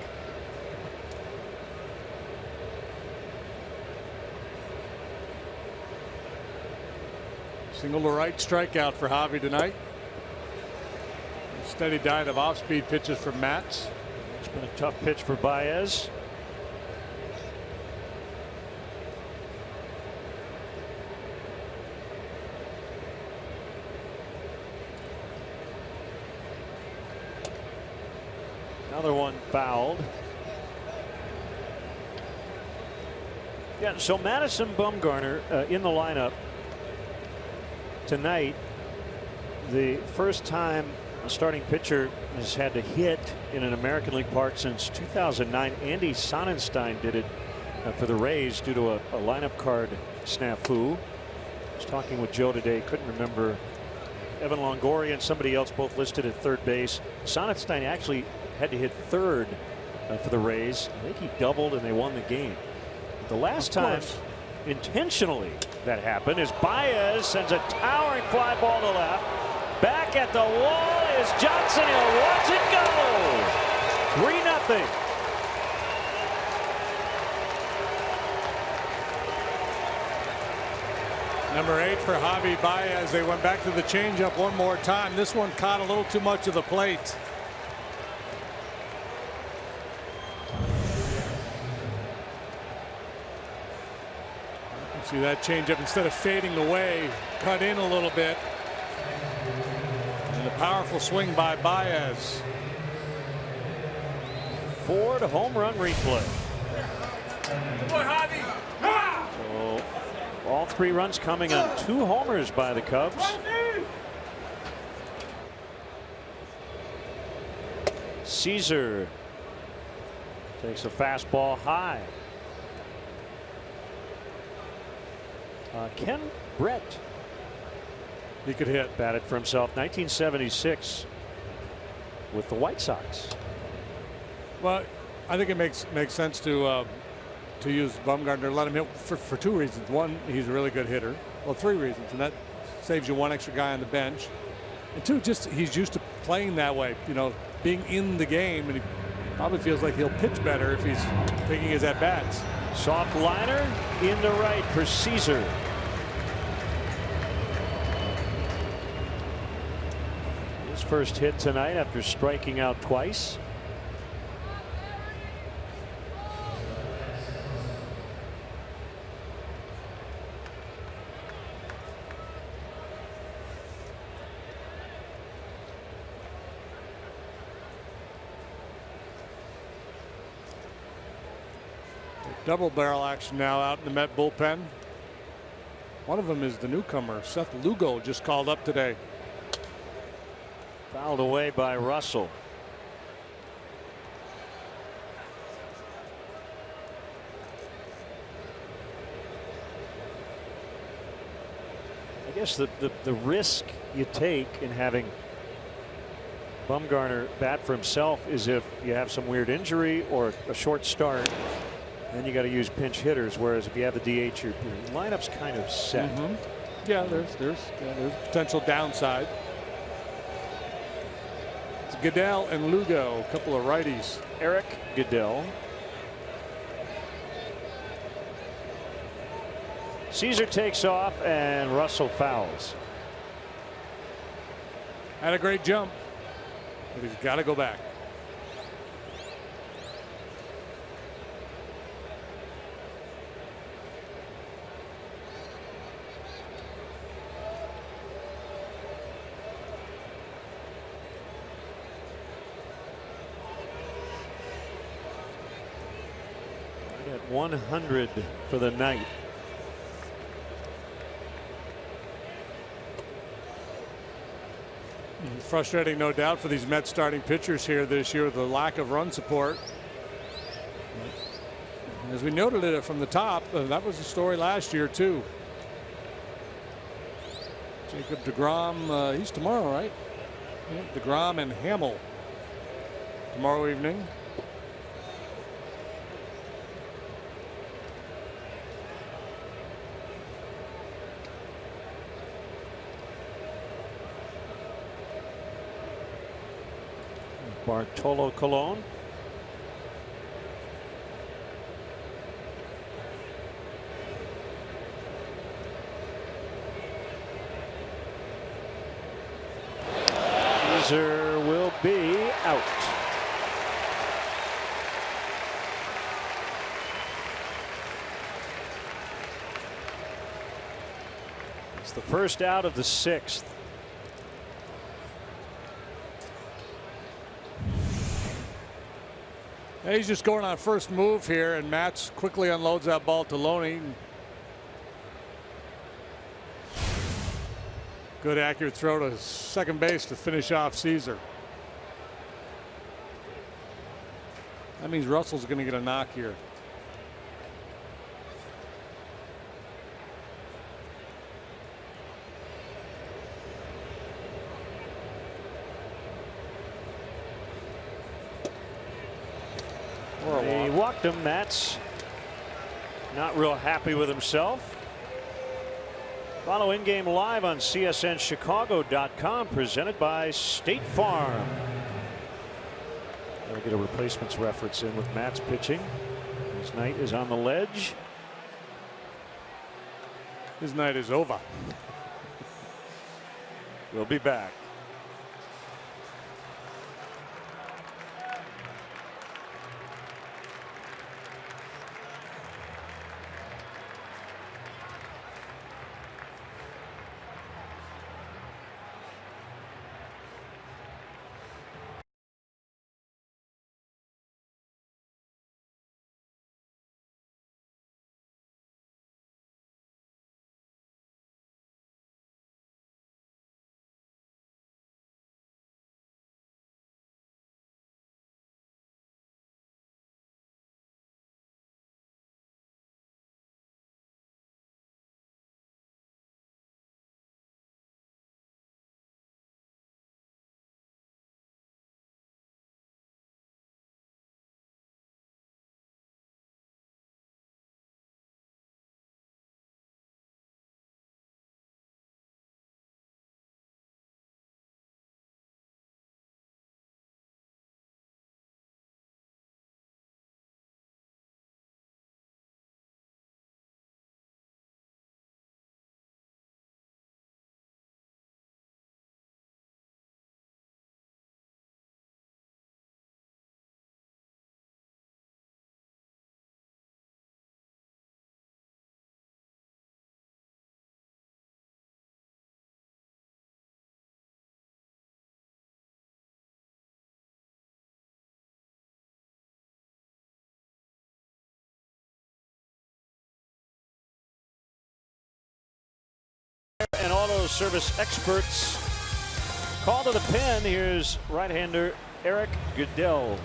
Single to right, strikeout for Javi tonight. Steady diet of off-speed pitches from Matz. It's been a tough pitch for Baez. Another one fouled. Yeah, so Madison Bumgarner in the lineup tonight. The first time a starting pitcher has had to hit in an American League park since 2009. Andy Sonnenstein did it for the Rays due to a lineup card snafu. I was talking with Joe today. Couldn't remember. Evan Longoria and somebody else both listed at third base. Sonnenstein actually had to hit third for the Rays. I think he doubled and they won the game. The last time intentionally that happened is Baez sends a towering fly ball to left. Back at the wall is Johnson. He'll watch it go. 3-0. Number 8 for Javi Baez. They went back to the changeup one more time. This one caught a little too much of the plate. See that changeup, instead of fading away, cut in a little bit. And a powerful swing by Baez. Ford home run replay. So all 3 runs coming on 2 homers by the Cubs. Caesar takes a fastball high. Ken Brett. He could hit. Batted for himself 1976 with the White Sox. Well, I think it makes sense to use Bumgarner, let him hit for 2 reasons. One, he's a really good hitter. Well, 3 reasons, and that saves you 1 extra guy on the bench. And 2, just he's used to playing that way, you know, being in the game, and he probably feels like he'll pitch better if he's taking his at bats. Soft liner in the right for Caesar. His first hit tonight after striking out twice. Double barrel action now out in the Met bullpen. One of them is the newcomer, Seth Lugo, just called up today. Fouled away by Russell. I guess the risk you take in having Bumgarner bat for himself is if you have some weird injury or a short start. Then you got to use pinch hitters, whereas if you have the DH, your lineup's kind of set. Yeah, there's potential downside. It's Goodell and Lugo, a couple of righties. Eric Goodell. Caesar takes off and Russell fouls. Had a great jump, but he's got to go back. At 100 for the night. Frustrating, no doubt, for these Mets starting pitchers here this year, the lack of run support. As we noted it from the top, that was the story last year too. Jacob deGrom, he's tomorrow, right? Yeah, deGrom and Hamill tomorrow evening. Bartolo Colon. Caesar will be out. It's the first out of the 6th. And he's just going on first move here, and Matz quickly unloads that ball to Loney. Good accurate throw to second base to finish off Caesar. That means Russell's going to get a knock here. He walked him. Matz not real happy with himself. Follow in-game live on CSNChicago.com, presented by State Farm. Gotta get a replacements reference in with Matt's pitching. His night is on the ledge. His night is over. We'll be back. And auto service experts call to the pen. Here's right-hander Eric Goodell.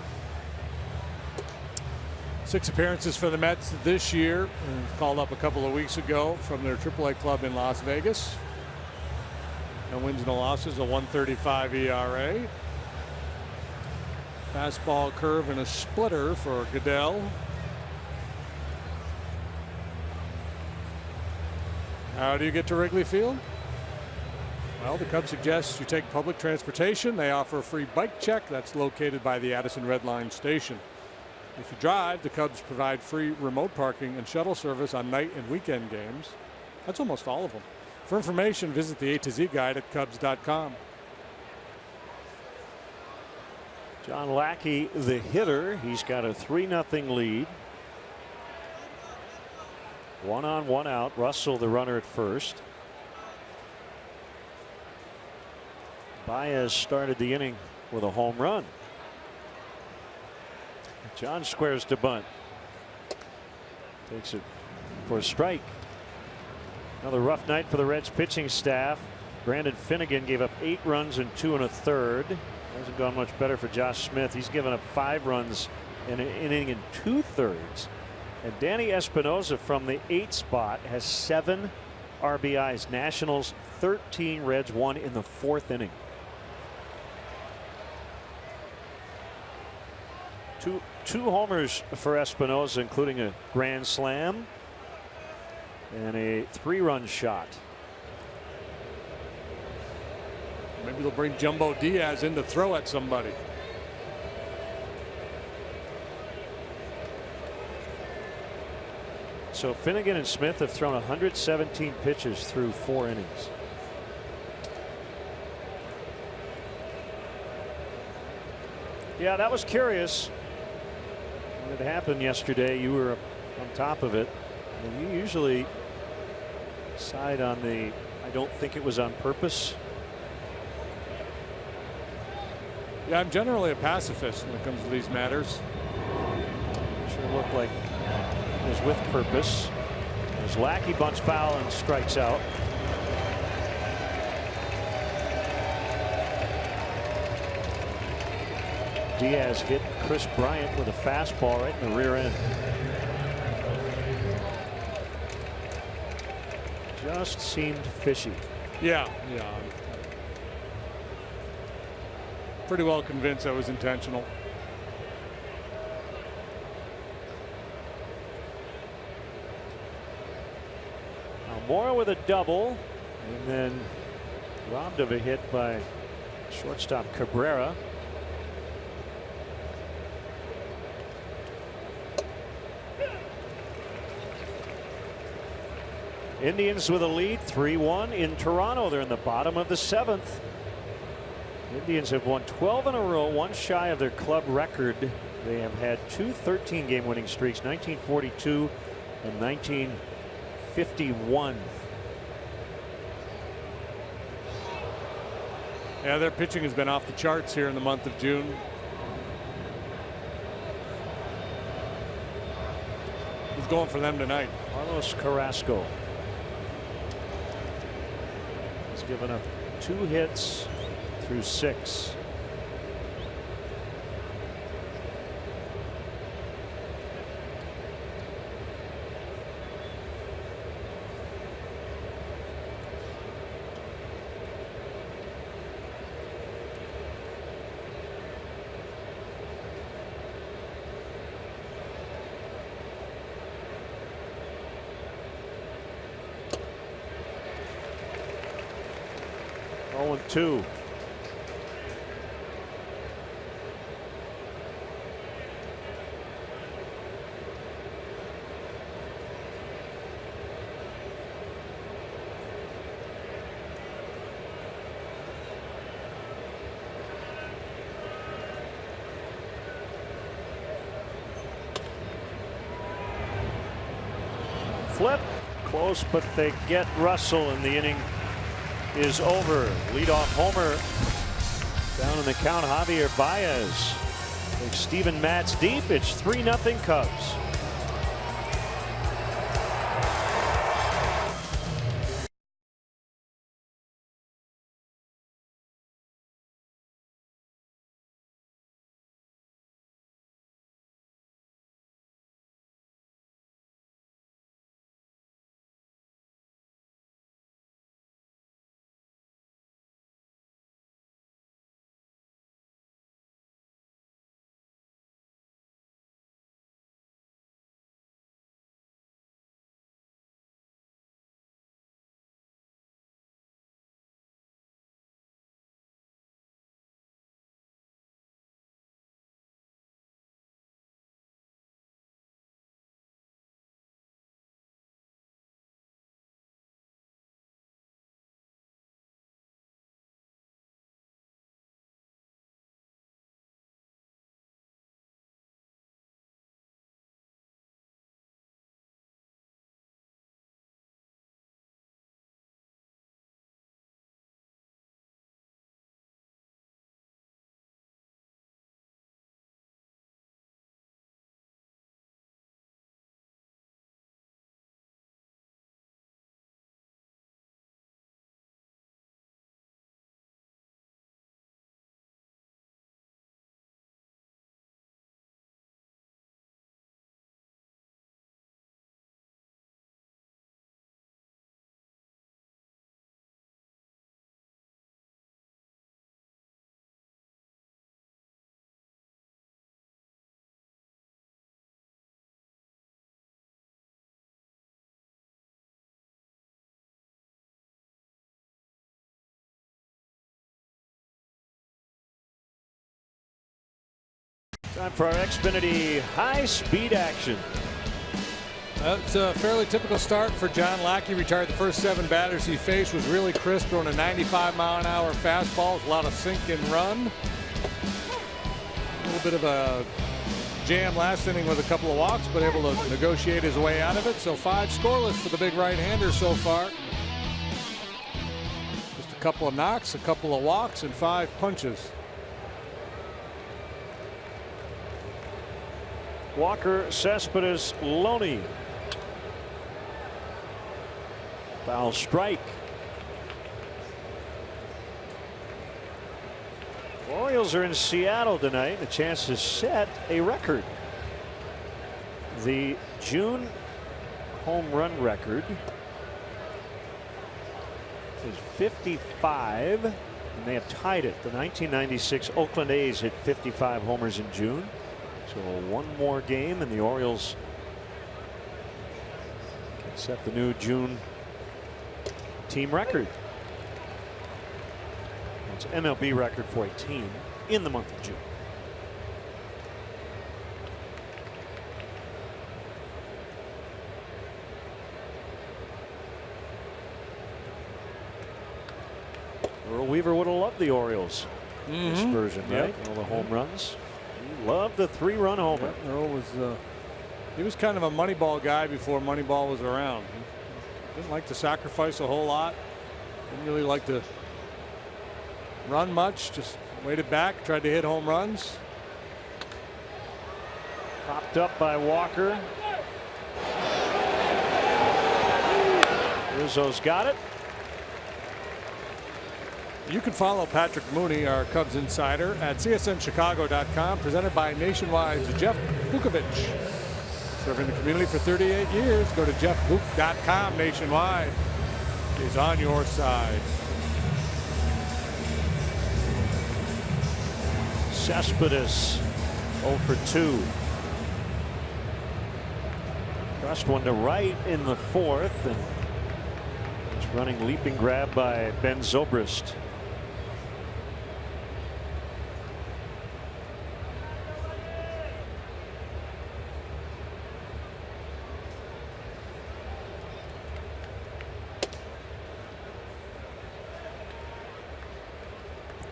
6 appearances for the Mets this year. Called up a couple of weeks ago from their AAA club in Las Vegas. No wins, no losses, a 1.35 ERA. Fastball, curve, and a splitter for Goodell. How do you get to Wrigley Field? Well, the Cubs suggest you take public transportation. They offer a free bike check that's located by the Addison Red Line station. If you drive, the Cubs provide free remote parking and shuttle service on night and weekend games. That's almost all of them. For information, visit the A to Z guide at Cubs.com. John Lackey, the hitter. He's got a 3-0 lead. 1 on, 1 out. Russell, the runner at first. Baez started the inning with a home run. John squares to bunt. Takes it for a strike. Another rough night for the Reds pitching staff. Brandon Finnegan gave up 8 runs in 2 1/3. Hasn't gone much better for Josh Smith. He's given up 5 runs in an inning in 2/3. And Danny Espinosa from the 8th spot has 7 RBIs. Nationals 13, Reds 1 in the 4th inning. Two homers for Espinosa, including a grand slam and a 3-run shot. Maybe they'll bring Jumbo Diaz in to throw at somebody. So Finnegan and Smith have thrown 117 pitches through 4 innings. Yeah, that was curious. When it happened yesterday, you were on top of it. And you usually side on the I don't think it was on purpose. Yeah, I'm generally a pacifist when it comes to these matters. Sure looked like it was with purpose. As Lackey bunts foul and strikes out. Diaz hit Chris Bryant with a fastball right in the rear end. Just seemed fishy. Yeah. Pretty well convinced that was intentional. Now Moore with a double, and then robbed of a hit by shortstop Cabrera. Indians with a lead, 3-1 in Toronto. They're in the bottom of the 7th. Indians have won 12 in a row, one shy of their club record. They have had two 13-game winning streaks, 1942 and 1951. Yeah, their pitching has been off the charts here in the month of June. Who's going for them tonight? Carlos Carrasco. He's given up 2 hits through 6. Oh, 2. Flip close, but they get Russell, and the inning is over. Leadoff homer down in the count. Javier Baez takes Steven Matz deep. It's 3-0 Cubs. Time for our Xfinity high-speed action. It's a fairly typical start for John Lackey. Retired the first 7 batters he faced. Was really crisp, throwing a 95-mile-an-hour fastball with a lot of sink and run. A little bit of a jam last inning with a couple of walks, but able to negotiate his way out of it. So 5 scoreless for the big right-hander so far. Just a couple of knocks, a couple of walks, and 5 punches. Walker, Cespedes, Loney. Foul strike. Orioles are in Seattle tonight. A chance to set a record. The June home run record is 55, and they have tied it. The 1996 Oakland A's hit 55 homers in June. So one more game and the Orioles can set the new June team record. It's an MLB record for a team in the month of June. Earl Weaver would have loved the Orioles. This version, right? All the home runs. He loved the 3-run homer. Yeah, Earl was he was kind of a Moneyball guy before Moneyball was around. He didn't like to sacrifice a whole lot. Didn't really like to run much. Just waited back, tried to hit home runs. Popped up by Walker. Rizzo's got it. You can follow Patrick Mooney, our Cubs insider, at csnchicago.com, presented by Nationwide's Jeff Vukovich. Serving the community for 38 years. Go to jeffvuk.com. Nationwide is on your side. Cespedes 0 for 2. Crushed one to right in the 4th, and it's running leaping grab by Ben Zobrist.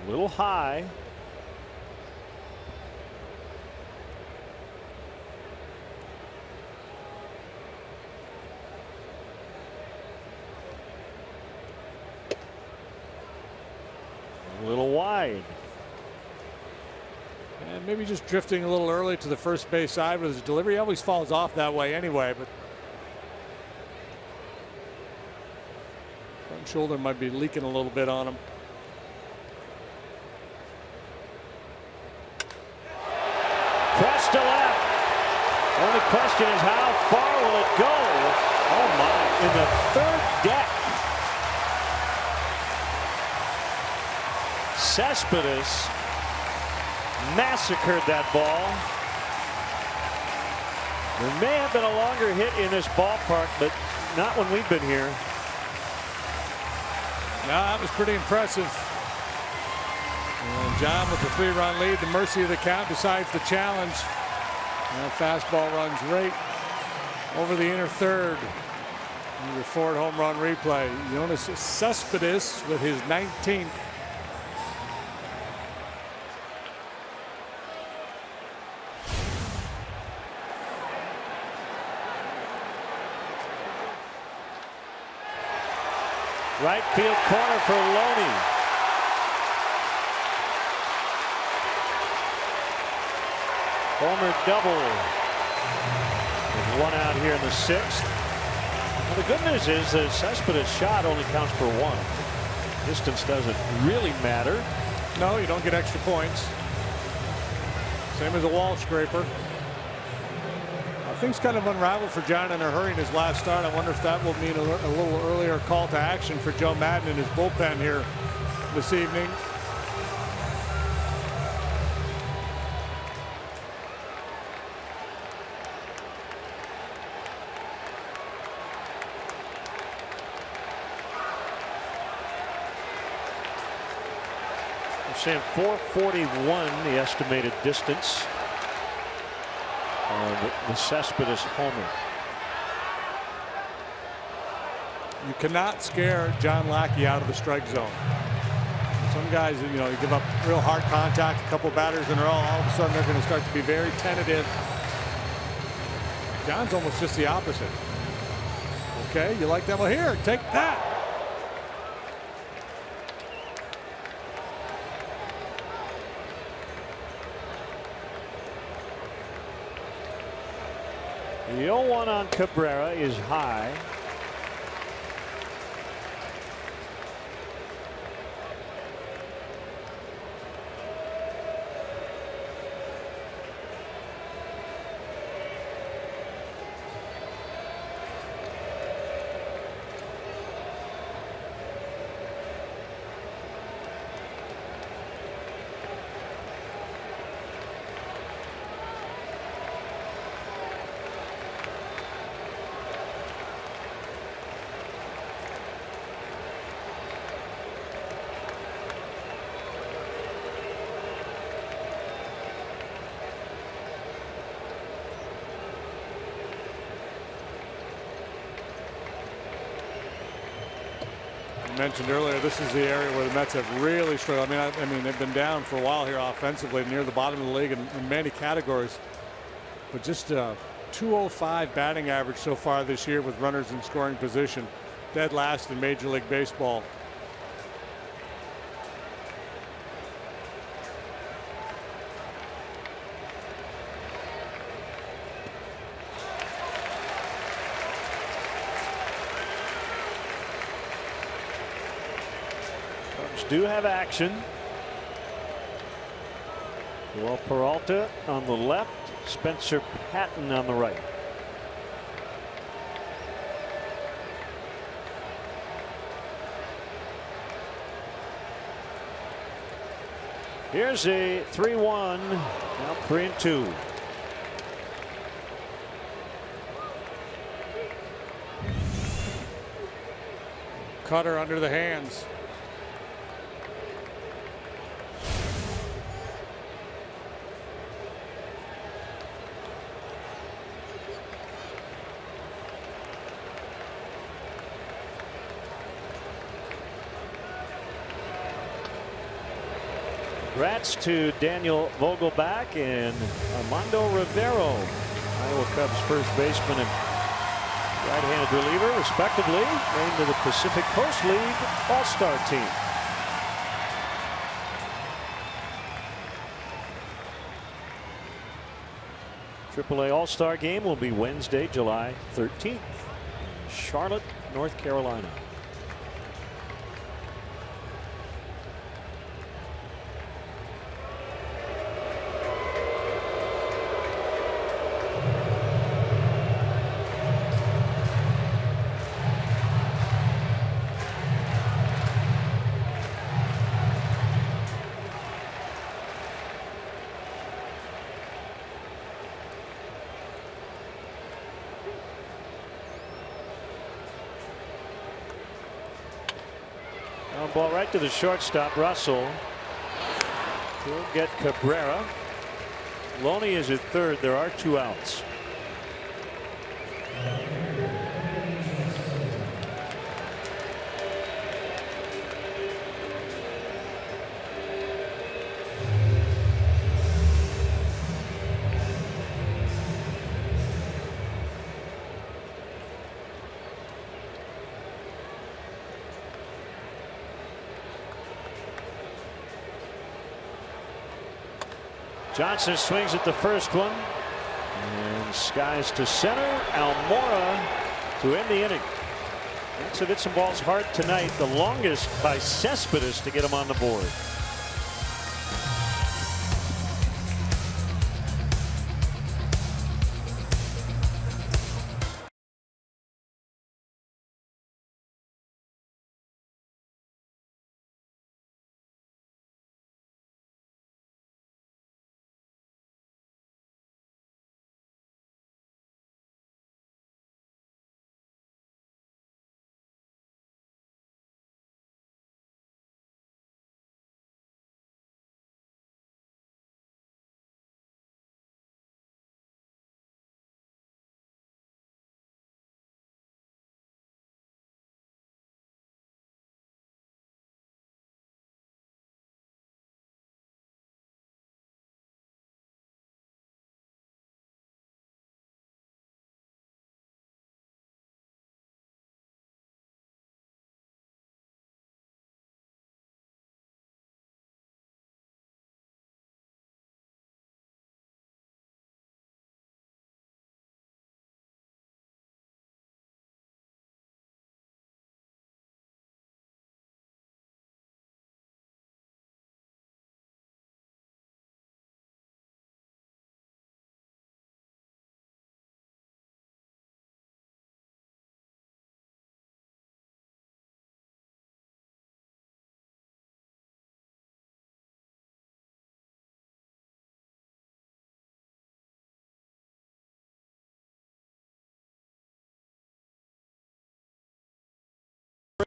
A little high. A little wide. And maybe just drifting a little early to the first base side with his delivery. He always falls off that way anyway, but front shoulder might be leaking a little bit on him. Cross to left. Only question is how far will it go? Oh my, in the 3rd deck. Cespedes massacred that ball. There may have been a longer hit in this ballpark, but not when we've been here. No, that was pretty impressive. And John with the 3-run lead, the mercy of the count, decides to challenge. And that fastball runs right over the inner 3rd. Your Ford home run replay. Jonas Cespedes with his 19th. Right field corner for Loney. Homer double. With 1 out here in the 6th. Well, the good news is that Cespedes' shot only counts for 1. Distance doesn't really matter. No, you don't get extra points. Same as a wall scraper. Things kind of unraveled for John in a hurry in his last start. I wonder if that will mean a little earlier call to action for Joe Madden in his bullpen here this evening. I'm saying 441 the estimated distance. The Cespedes homer. You cannot scare John Lackey out of the strike zone. Some guys, you know, you give up real hard contact, a couple batters in a row, all of a sudden they're going to start to be very tentative. John's almost just the opposite. Okay, you like that? Well, here, take that. The 0-1 on Cabrera is high. mentioned earlier, this is the area where the Mets have really struggled. I mean, they've been down for a while here offensively, near the bottom of the league in many categories. But just 205 batting average so far this year with runners in scoring position, dead last in Major League Baseball. Do have action. Well, Peralta on the left, Spencer Patton on the right. Here's a 3-1, now 3-2. Cutter under the hands. Congrats to Daniel Vogelbach and Armando Rivero, Iowa Cubs first baseman and right-handed reliever, respectively, named to the Pacific Coast League All-Star team. AAA All-Star game will be Wednesday, July 13th, Charlotte, North Carolina. Ball right to the shortstop. Russell will get Cabrera. Loney is at third. There are 2 outs. Johnson swings at the first one and skies to center. Almora to end the inning. Mets have hit some balls hard tonight, the longest by Cespedes to get him on the board.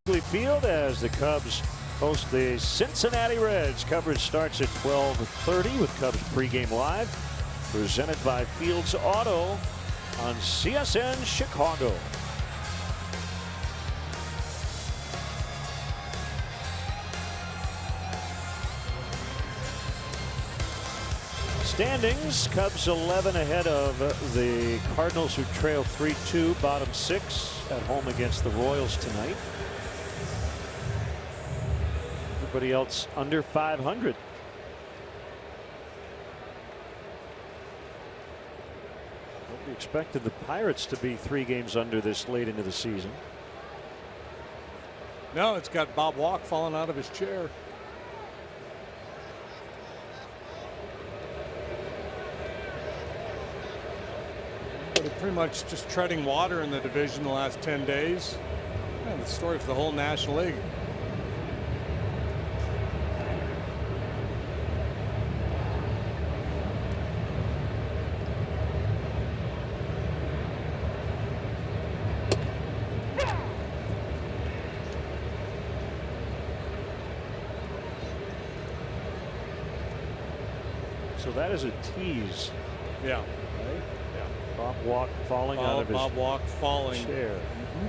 Wrigley Field as the Cubs host the Cincinnati Reds. Coverage starts at 12:30 with Cubs pregame live, presented by Fields Auto on CSN Chicago. Standings, Cubs 11 ahead of the Cardinals, who trail 3-2, bottom 6 at home against the Royals tonight. Everybody else under 500. Nobody expected the Pirates to be 3 games under this late into the season. No, it's got Bob Walk falling out of his chair. Pretty much just treading water in the division the last 10 days. And the story for the whole National League. So that is a tease. Yeah. Right? Bob Walk falling out of his chair. Mm-hmm.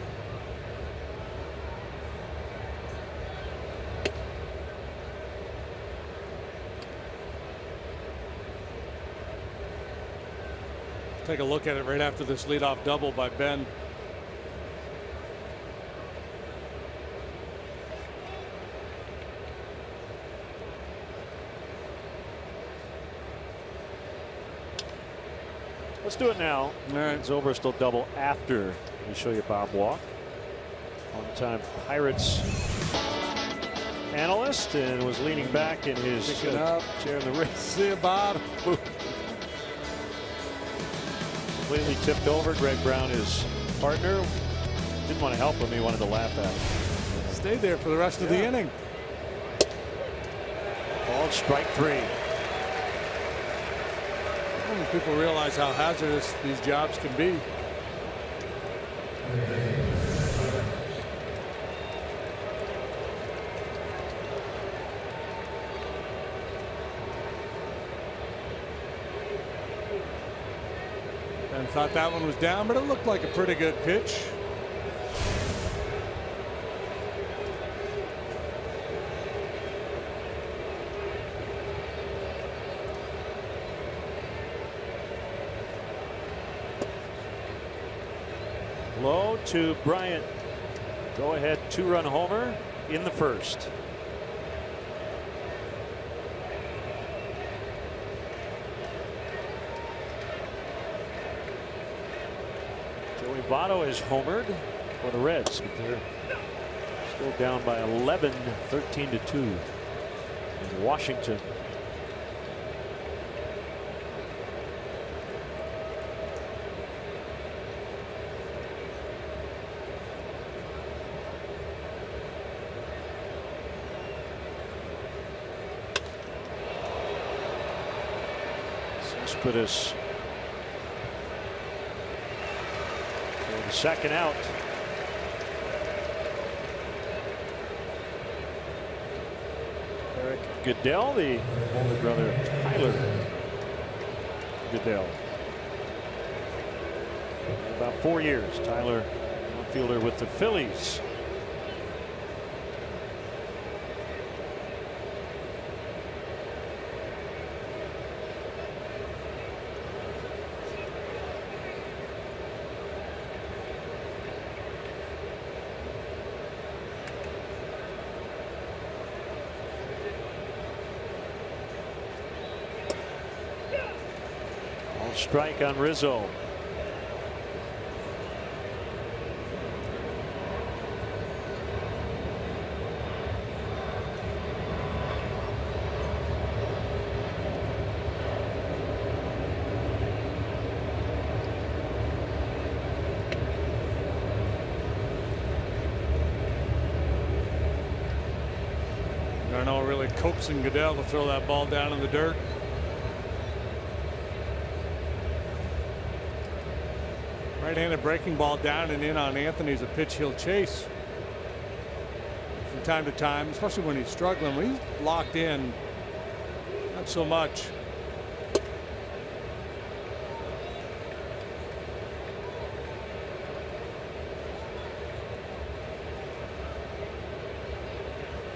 Take a look at it right after this leadoff double by Ben. Let's do it now. All right. Zobrist double after we show you Bob Walk. On-time Pirates analyst, and was leaning back in his chair in the race. See you, Bob. Completely tipped over. Greg Brown, his partner, didn't want to help him. He wanted to laugh at him. Stayed there for the rest of the inning. Called strike 3. People realize how hazardous these jobs can be. And thought that one was down, but it looked like a pretty good pitch. Low to Bryant. Go ahead 2-run homer in the first. Joey Votto is homered for the Reds, but they're still down by 11, 13-2 in Washington. Put us for the second out. Eric Goodell, the older brother of Tyler Goodell. About 4 years. Tyler, outfielder with the Phillies. Strike on Rizzo. Darno really coaxing Goodell to throw that ball down in the dirt. Right-handed breaking ball down and in on Anthony's a pitch he'll chase from time to time, especially when he's struggling. When he's locked in, not so much.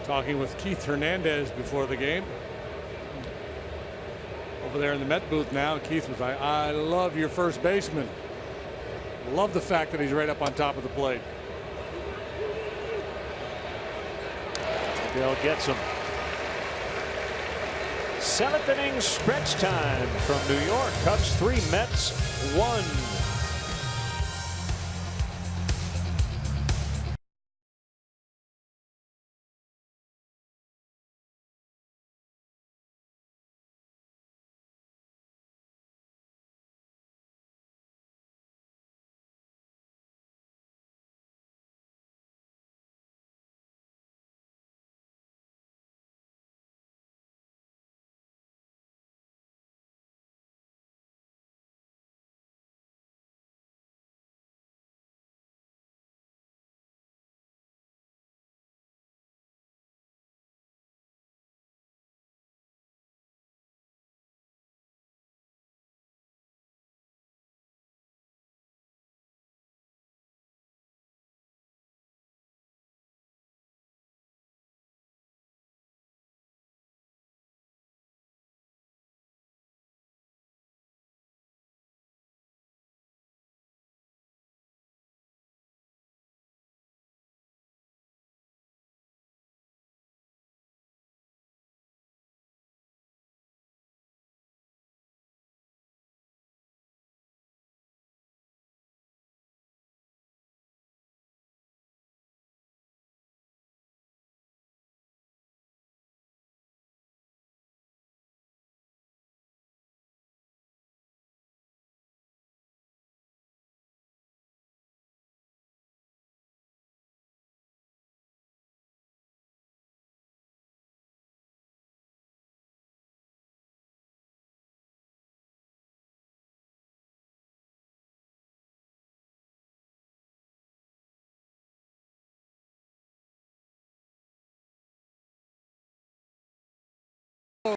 Talking with Keith Hernandez before the game. Over there in the Met booth now, Keith was like, I love your first baseman. Love the fact that he's right up on top of the plate. Dale gets him. 7th inning stretch time from New York. Cubs 3, Mets 1.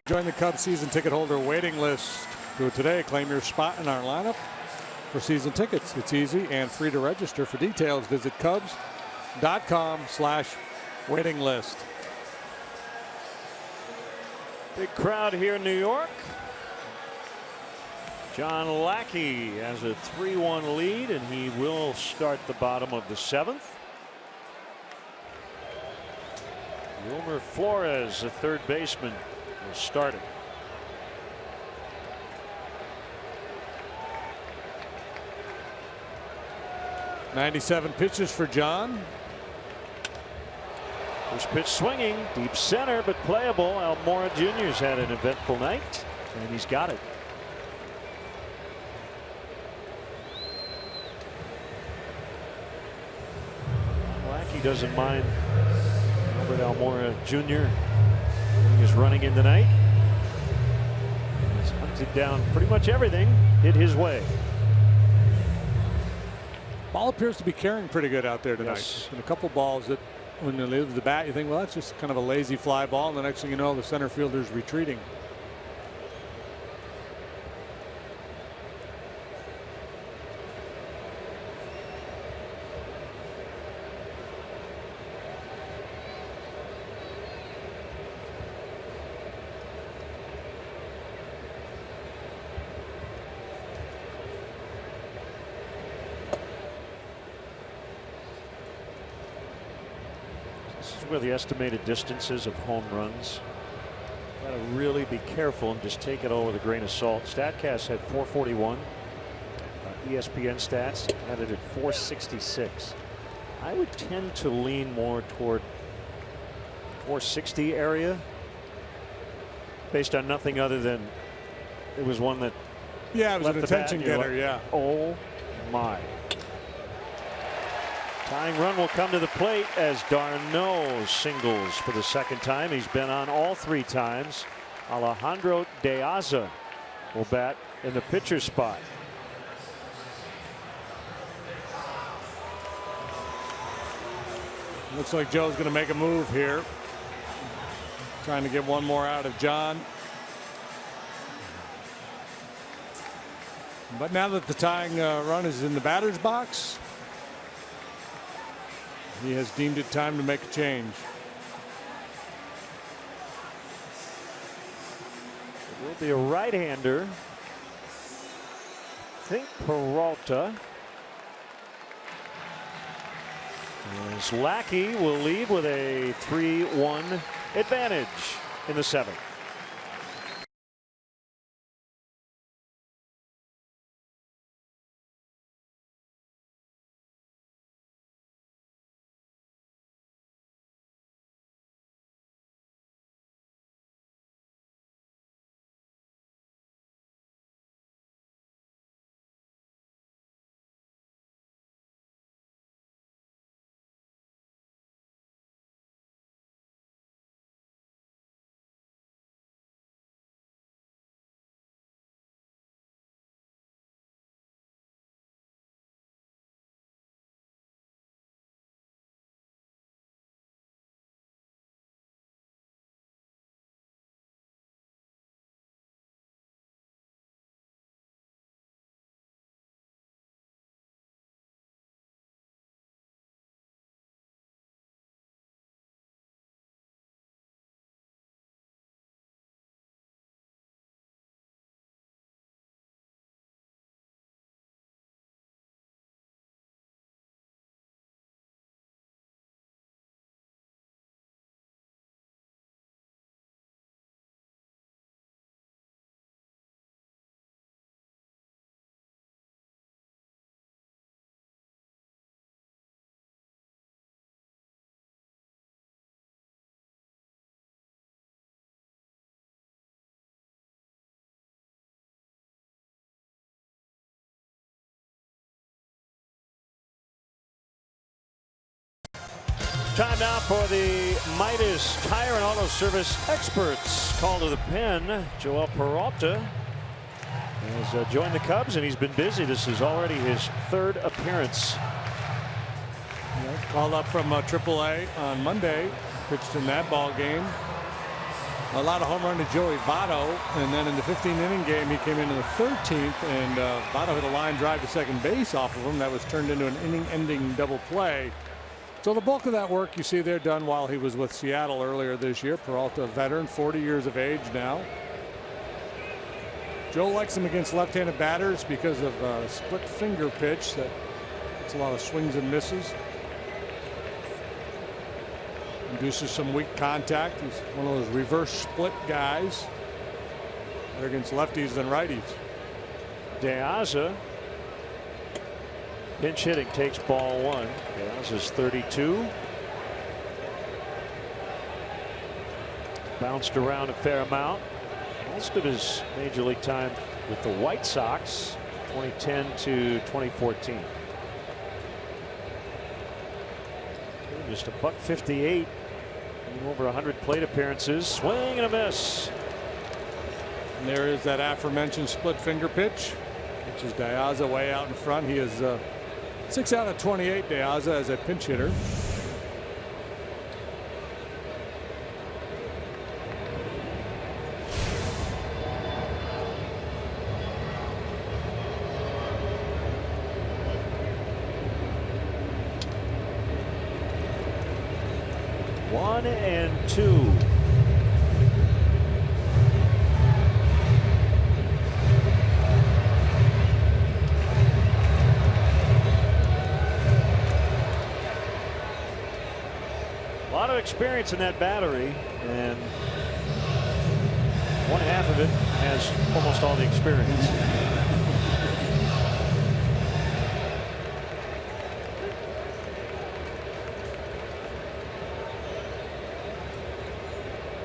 Join the Cubs season ticket holder waiting list. Do it today. Claim your spot in our lineup for season tickets. It's easy and free to register. For details, visit Cubs.com/waiting list. Big crowd here in New York. John Lackey has a 3-1 lead, and he will start the bottom of the 7th. Wilmer Flores, the third baseman, will start it. .97 pitches for John. First pitch swinging, deep center, but playable. Almora Jr.'s had an eventful night, and he's got it. Lackey doesn't mind Albert Almora Jr. is running in tonight. He's hunted down pretty much everything hit his way. Ball appears to be carrying pretty good out there tonight. Yes. And a couple balls that when they leave the bat you think, well, that's just kind of a lazy fly ball, and the next thing you know the center fielder's retreating. Where the estimated distances of home runs. Got to really be careful and just take it all with a grain of salt. Statcast had 441. ESPN stats had it at 466. I would tend to lean more toward 460 area based on nothing other than it was one that it was an attention getter. Like, oh my. Tying run will come to the plate as d'Arnaud singles for the second time. He's been on all 3 times. Alejandro De Aza will bat in the pitcher spot. Looks like Joe's going to make a move here. Trying to get one more out of John. But now that the tying run is in the batter's box, he has deemed it time to make a change. Will be a right-hander. I think Peralta. As Lackey will lead with a 3-1 advantage in the 7th. Time now for the Midas Tire and Auto Service Experts. Call to the pen. Joel Peralta has joined the Cubs, and he's been busy. This is already his 3rd appearance. Called up from AAA on Monday. Pitched in that ball game. A lot of home run to Joey Votto, and then in the 15-inning game he came in the 13th, and Votto hit a line drive to second base off of him. That was turned into an inning-ending double play. So the bulk of that work you see there done while he was with Seattle earlier this year. Peralta, a veteran, 40 years of age now. Joe likes him against left-handed batters because of a split finger pitch that gets a lot of swings and misses. Induces some weak contact. He's one of those reverse split guys. They're against lefties than righties. De Aza, pinch hitting, takes ball 1. De Aza's 32. Bounced around a fair amount. Most of his major league time with the White Sox, 2010 to 2014. Just a $158. Over 100 plate appearances. Swing and a miss. And there is that aforementioned split finger pitch, which is De Aza way out in front. He is 6 out of 28. De Aza as a pinch hitter. One and two. A lot of experience in that battery, and one half of it has almost all the experience.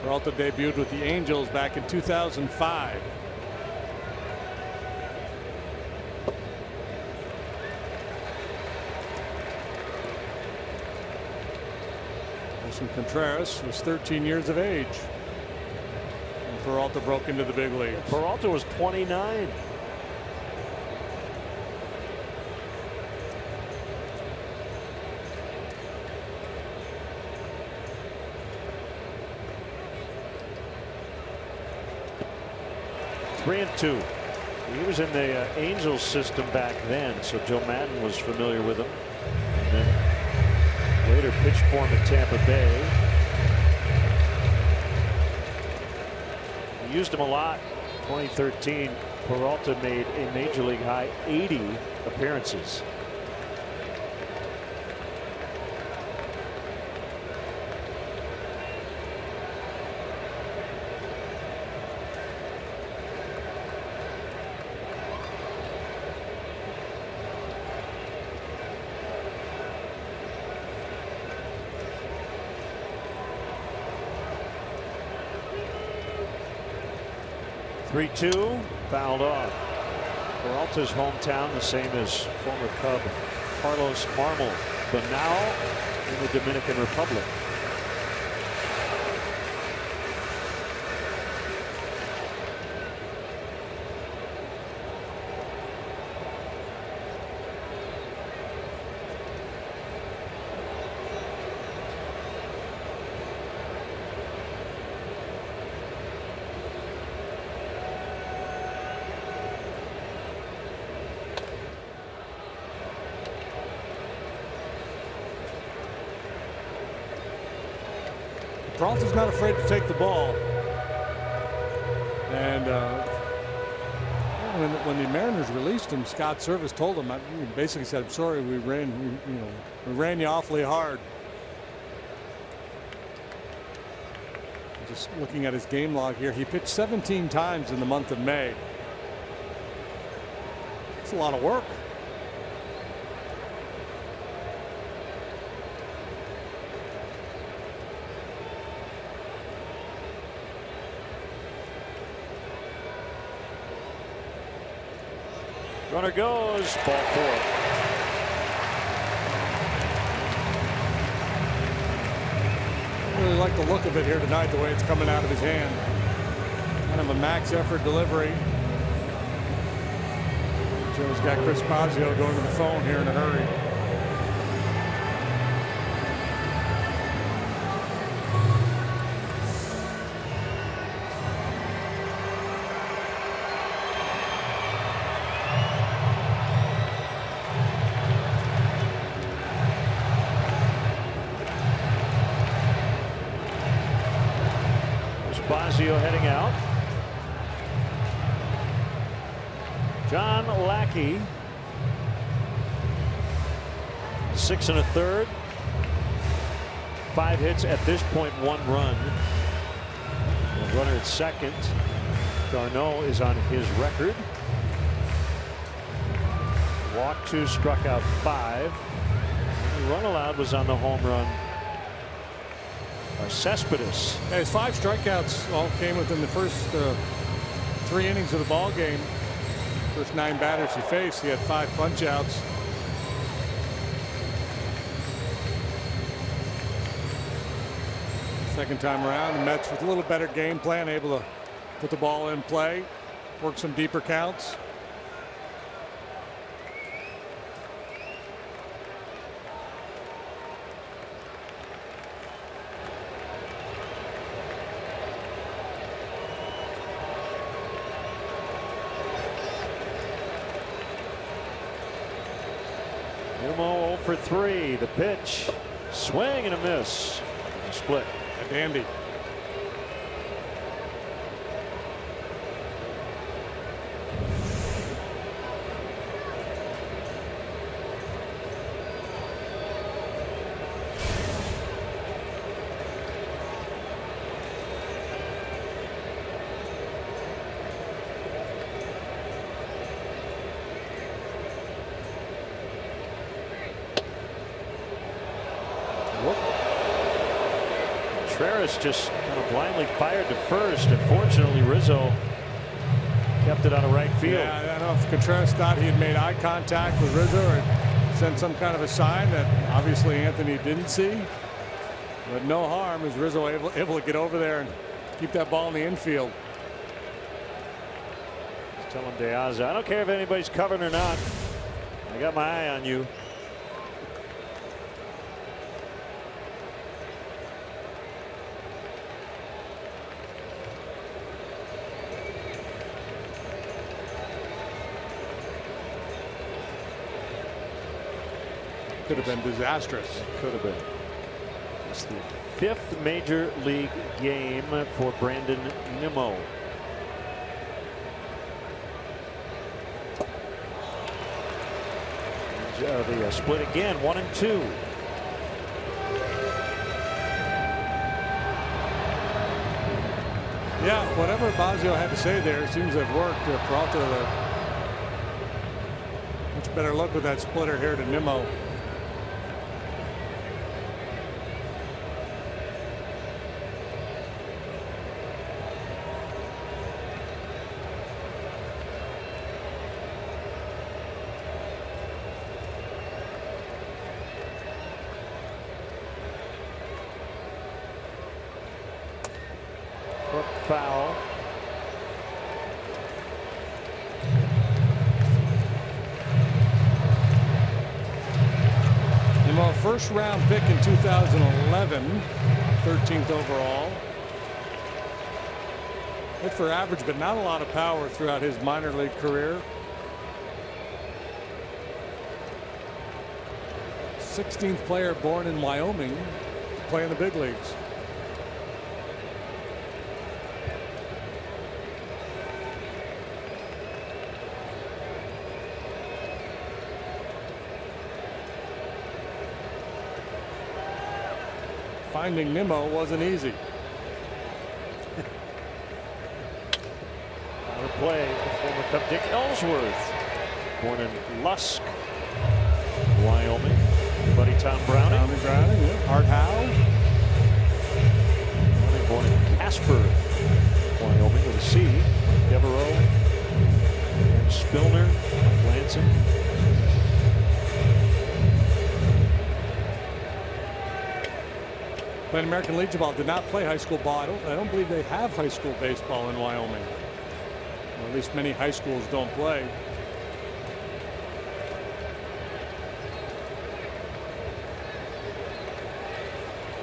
Peralta debuted with the Angels back in 2005. Wilson Contreras was 13 years of age when Peralta broke into the big leagues. Peralta was 29. Three and two. He was in the Angels system back then, so Joe Madden was familiar with him. And then later pitched for him at Tampa Bay. He used him a lot 2013, Peralta made a major league high 80 appearances. (3-2) fouled off. Peralta's hometown, the same as former Cub Carlos Marmol, but now in the Dominican Republic. Peralta's not afraid to take the ball. And when the Mariners released him, Scott Servais told him, he basically said, "I'm sorry, we ran you awfully hard." Just looking at his game log here, he pitched 17 times in the month of May. It's a lot of work. Runner goes, ball 4. Really like the look of it here tonight, the way it's coming out of his hand. Kind of a max effort delivery. Joe's got Chris Bosio going to the phone here in a hurry. Bosio heading out. John Lackey, 6 1/3, 5 hits at this point, 1 run. The runner at second, Darno, is on his record. Walked 2, struck out 5. The run allowed was on the home run. Cespedes. Yeah, his 5 strikeouts all came within the first 3 innings of the ball game. First 9 batters he faced, he had 5 punch outs. Second time around, the Mets with a little better game plan, able to put the ball in play, work some deeper counts. Nimmo 0 for 3. The pitch, swing and a miss. A split. A dandy. Just kind of blindly fired to first, and fortunately Rizzo kept it out of right field. Yeah, I don't know if Contreras thought he had made eye contact with Rizzo or sent some kind of a sign that obviously Anthony didn't see. But no harm as Rizzo able to get over there and keep that ball in the infield. He's telling Diaz, I don't care if anybody's covering or not. I got my eye on you. Could have been disastrous. Could have been. It's the 5th major league game for Brandon Nimmo. the split again. 1-2. Yeah, whatever Bosio had to say there seems to have worked. Peralta, much better look with that splitter here to Nimmo. Foul. Nimmo, first round pick in 2011, 13th overall. Hit for average, but not a lot of power throughout his minor league career. 16th player born in Wyoming to play in the big leagues. Finding Nimmo wasn't easy. On a play, former Cub Dick Ellsworth, born in Lusk, Wyoming. Buddy Tom Browning. Tommy Browning, yeah. Art Howe. Born in Casper, Wyoming, with a C. Devereaux, Spilner, Lansing. Played American Legion ball, did not play high school ball. I don't believe they have high school baseball in Wyoming. Or at least many high schools don't play.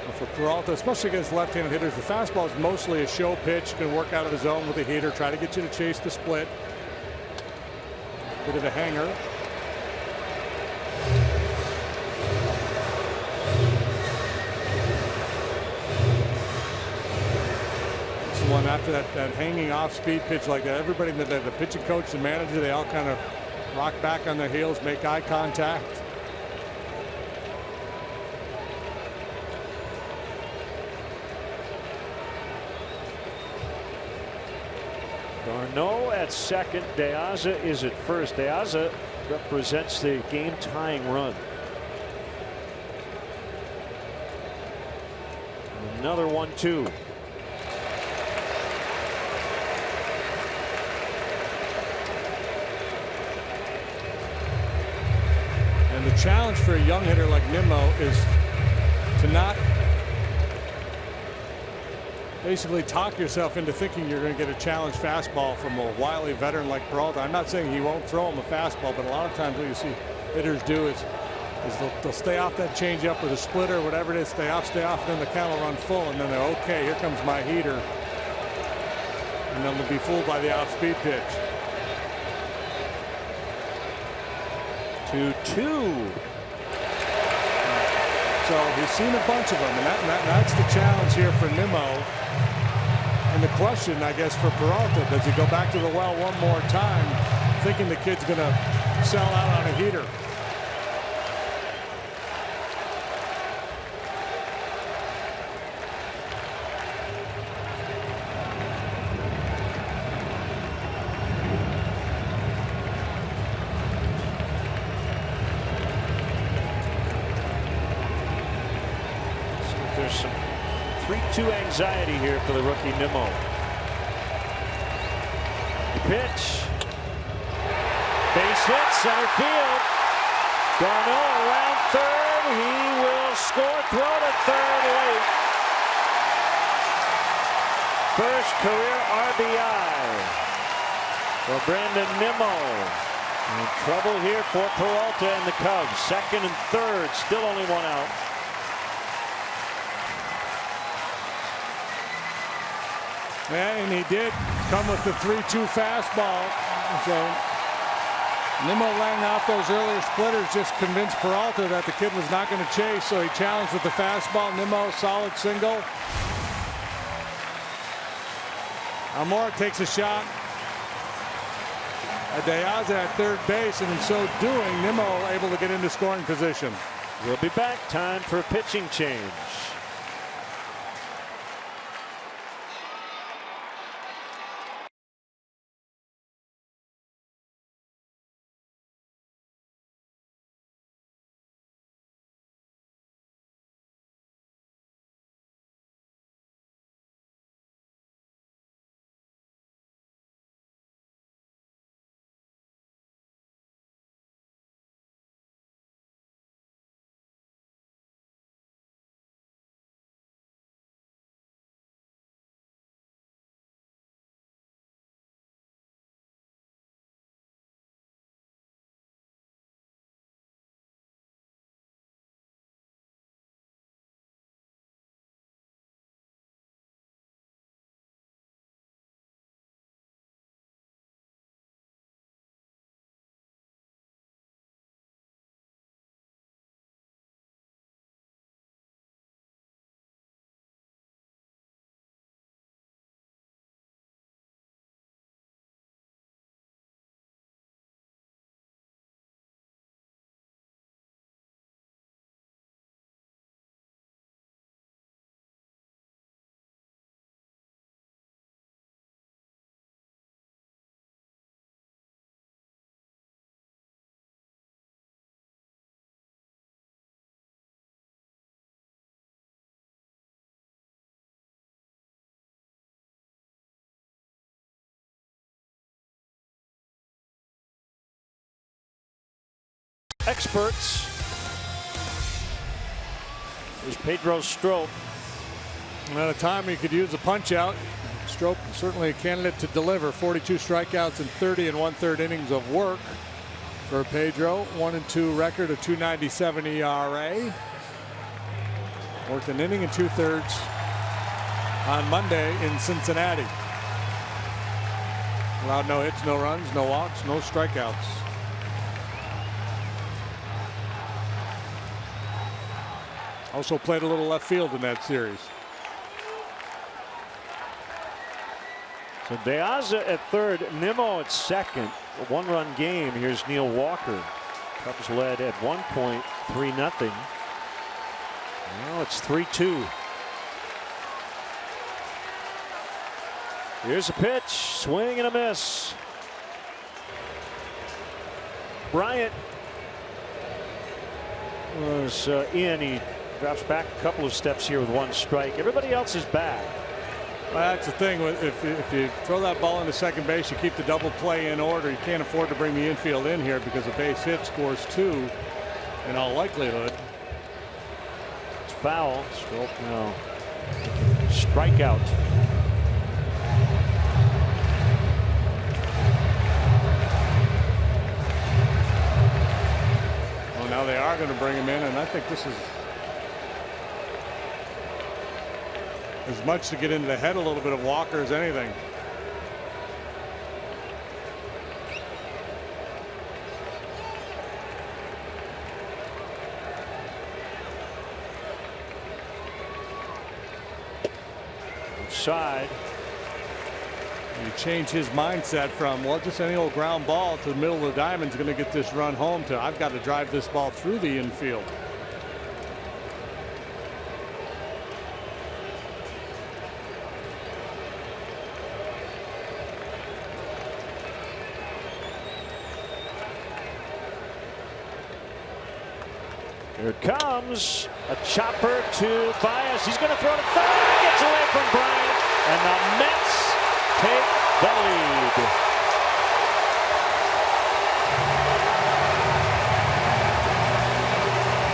But for Peralta, especially against left-handed hitters, the fastball is mostly a show pitch. Can work out of the zone with a heater, try to get you to chase the split. Bit of a hanger. One after that hanging off speed pitch like that, everybody, the pitching coach, the manager, they all kind of rock back on their heels, make eye contact. Darno at second. De Aza is at first. De Aza represents the game tying run. Another 1-2. And the challenge for a young hitter like Nimmo is to not basically talk yourself into thinking you're going to get a challenge fastball from a wily veteran like Peralta. I'm not saying he won't throw him a fastball, but a lot of times what you see hitters do is they'll stay off that changeup or the splitter or whatever it is, stay off, and then the count will run full, and then they're okay, here comes my heater. And then they'll be fooled by the off-speed pitch. 2-2. So he's seen a bunch of them, and that's the challenge here for Nimmo. And the question, I guess, for Peralta, does he go back to the well one more time, thinking the kid's going to sell out on a heater? There's some 3-2 anxiety here for the rookie Nimmo. The pitch. Base hit, center field. Darno around third. He will score. Throw to third late. First career RBI for Brandon Nimmo. In trouble here for Peralta and the Cubs. Second and third. Still only one out. Yeah, and he did come with the 3-2 fastball. So Nimmo laying off those earlier splitters just convinced Peralta that the kid was not going to chase, so he challenged with the fastball. Nimmo, solid single. Almora takes a shot. Diaz at third base, and in so doing, Nimmo able to get into scoring position. We'll be back. Time for a pitching change. Experts. There's Pedro Strop. At a time he could use a punch out. Strop certainly a candidate to deliver. 42 strikeouts in 30 1/3 innings of work for Pedro. 1-2 record, a 2.97 ERA. Worked an inning and 2/3 on Monday in Cincinnati. Allowed no hits, no runs, no walks, no strikeouts. Also played a little left field in that series. So Diaza at third, Nimmo at second. A one-run game. Here's Neil Walker. Cubs led at one point 3-0. Now it's 3-2. Here's a pitch, swing and a miss. Bryant was in. He drops back a couple of steps here with one strike. Everybody else is back. Well, that's the thing. If you throw that ball into second base, you keep the double play in order. You can't afford to bring the infield in here because a base hit scores 2 in all likelihood. It's foul. Stroke now. Strikeout. Well, now they are going to bring him in, and I think this is as much to get into the head a little bit of Walker as anything. Side. You change his mindset from, well, just any old ground ball to the middle of the diamond's going to get this run home to, I've got to drive this ball through the infield. Here it comes. A chopper to Baez. He's going to throw to third. Gets away from Bryant. And the Mets take the lead.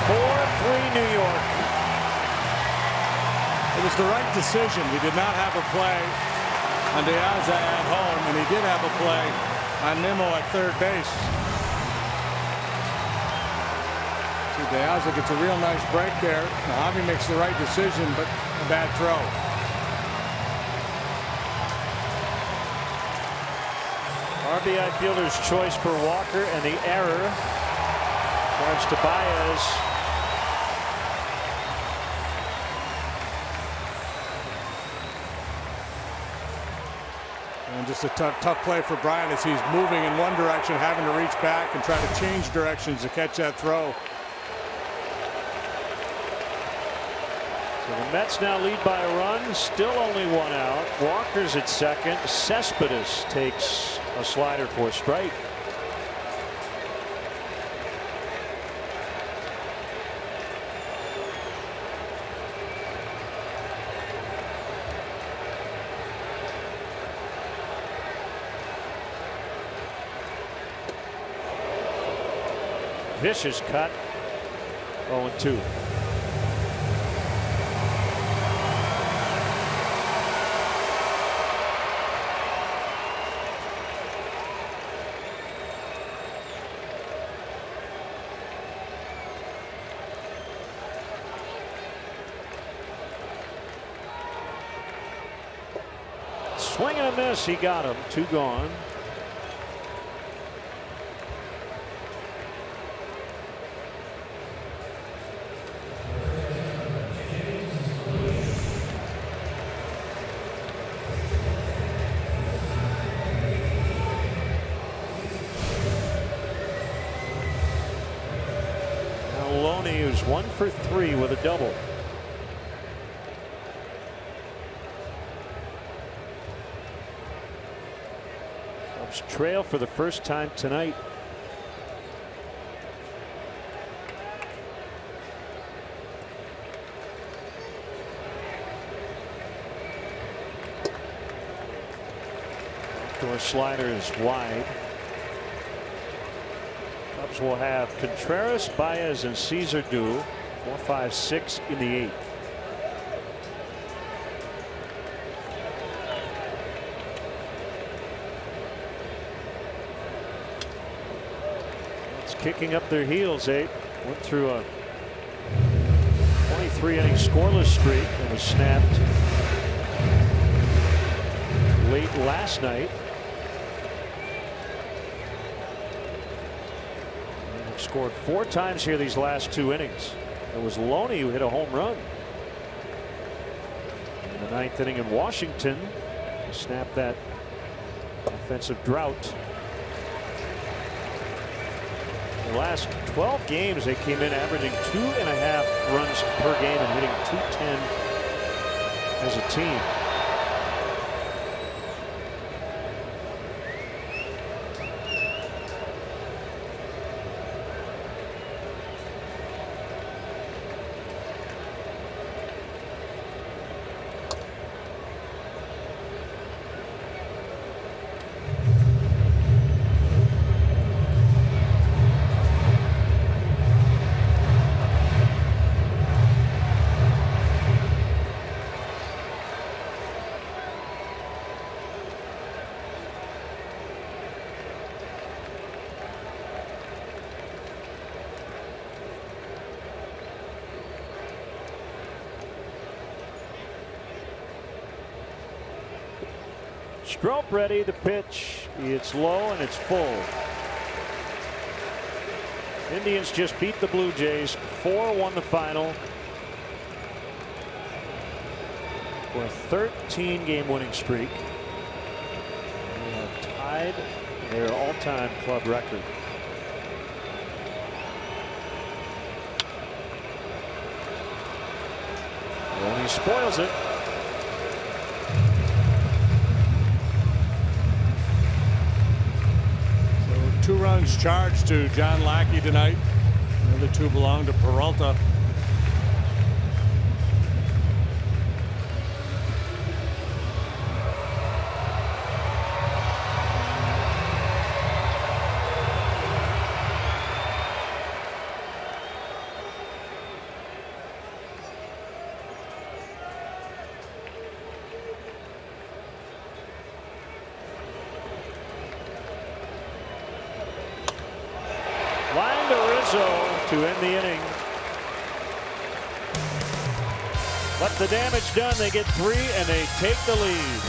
4-3 New York. It was the right decision. He did not have a play on Diaz at home, and he did have a play on Nimmo at third base. Diaz gets a real nice break there. Now, Javi makes the right decision, but a bad throw. RBI fielder's choice for Walker, and the error turns to Baez. And And just a tough play for Bryant as he's moving in one direction, having to reach back and try to change directions to catch that throw. So the Mets now lead by a run, still only one out. Walker's at second. Cespedes takes a slider for a strike. Vicious cut. 0-2. Swing and a miss. He got him. 2 gone. Who's 1 for 3 with a double. Cubs trail for the first time tonight. Door slider is wide. Cubs will have Contreras, Baez, and Caesar do 4, 5, 6 in the 8th. It's kicking up their heels. Went through a 23-inning scoreless streak and was snapped late last night. Scored 4 times here these last 2 innings. It was Loney who hit a home run in the 9th inning in Washington to snap that offensive drought. The last 12 games they came in averaging 2.5 runs per game and hitting .210 as a team. Strop ready, the pitch. It's low and it's full. Indians just beat the Blue Jays 4-1 the final for a 13-game winning streak. They have tied their all-time club record. Loney spoils it. 2 runs charged to John Lackey tonight. The other 2 belong to Peralta. Line to Rizzo to end the inning. But the damage done, they get 3 and they take the lead.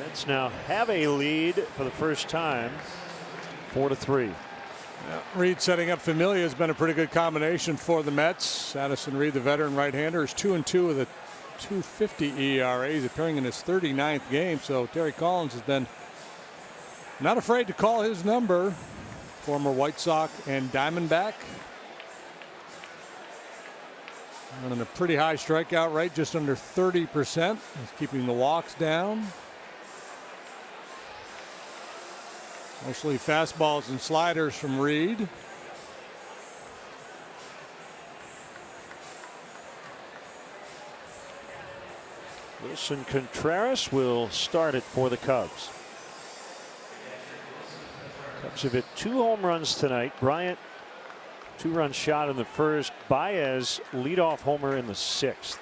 Mets now have a lead for the first time, 4-3. Reed setting up Familia has been a pretty good combination for the Mets. Addison Reed, the veteran right-hander, is 2-2 with a .250 ERA. He's appearing in his 39th game, so Terry Collins has been not afraid to call his number. Former White Sox and Diamondback. Running a pretty high strikeout rate, just under 30%. He's keeping the walks down. Mostly fastballs and sliders from Reed. Wilson Contreras will start it for the Cubs. Cubs have hit 2 home runs tonight. Bryant, 2-run shot in the first. Baez, leadoff homer in the 6th.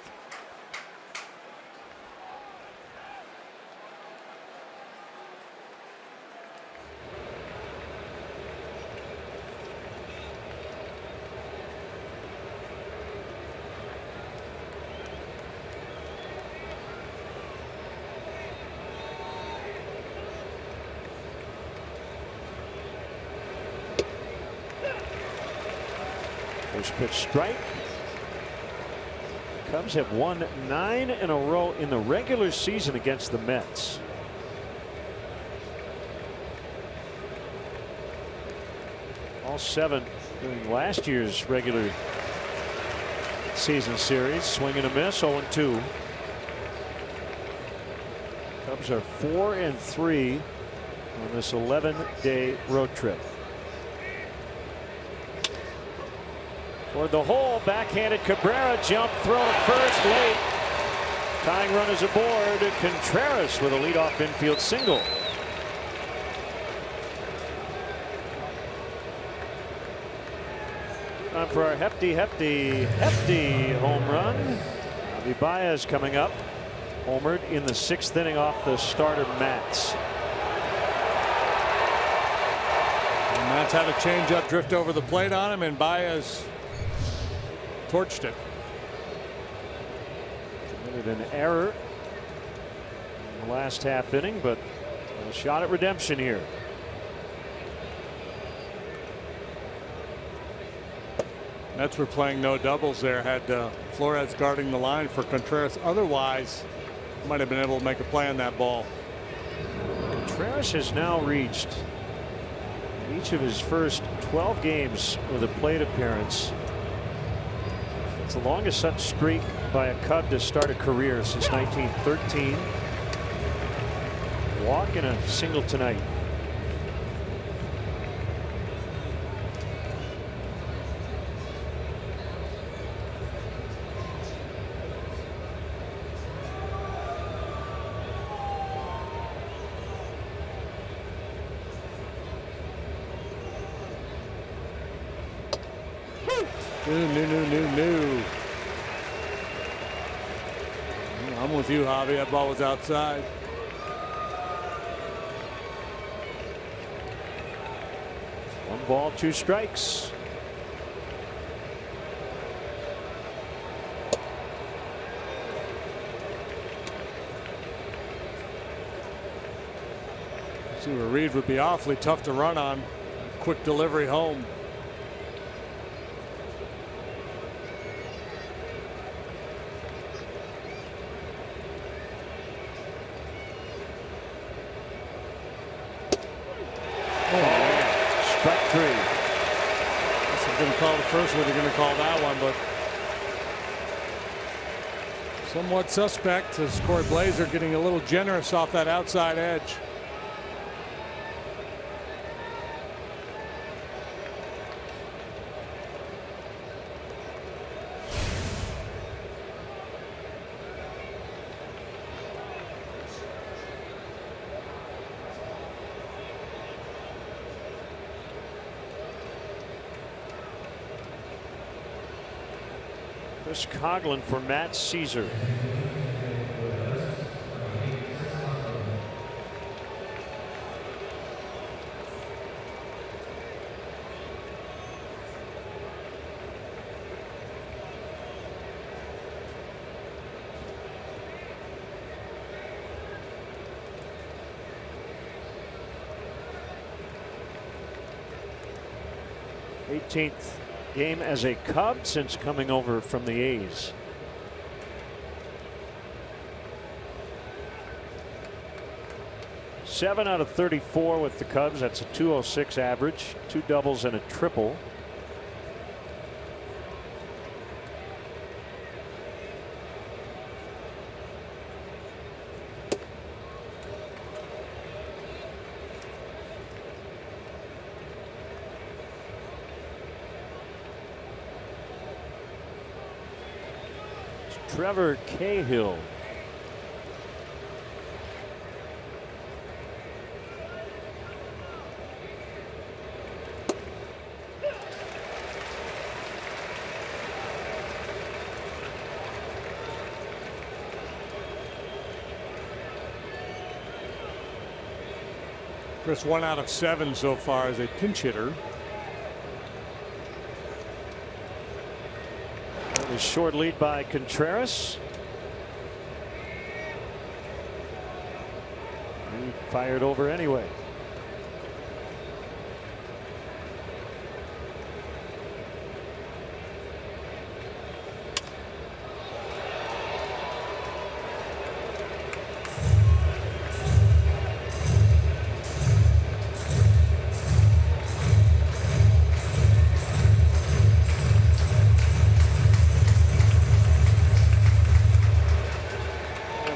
First pitch strike. Cubs have won 9 in a row in the regular season against the Mets. All 7 during last year's regular season series. Swing and a miss, 0-2. Cubs are 4-3 on this 11-day road trip. Toward the hole, backhanded Cabrera, jump, throw to first, late. Tying run is aboard. Contreras with a leadoff infield single. Time for our hefty home run. Javi Baez coming up. Homered in the 6th inning off the starter Matz. And Matz had a changeup drift over the plate on him, and Baez torched it. Committed an error in the last half inning, but a shot at redemption here. Mets were playing no doubles there. Had Flores guarding the line for Contreras. Otherwise, might have been able to make a play on that ball. Contreras has now reached each of his first 12 games with a plate appearance. It's the longest such streak by a Cub to start a career since 1913. Walk and a single tonight. New. I'm with you, Javi. That ball was outside. One ball, 2 strikes. See where Reed would be awfully tough to run on. Quick delivery home. Strike 3. This is going to call the first one. They're going to call that one, but somewhat suspect as Corey Blazer getting a little generous off that outside edge. Chris Coughlin for Matt Caesar. 18th game as a Cub since coming over from the A's. Seven out of 34 with the Cubs. That's a .206 average, 2 doubles and a triple. Trevor Cahill. Chris, 1 out of 7 so far as a pinch hitter. A short lead by Contreras. He fired over anyway.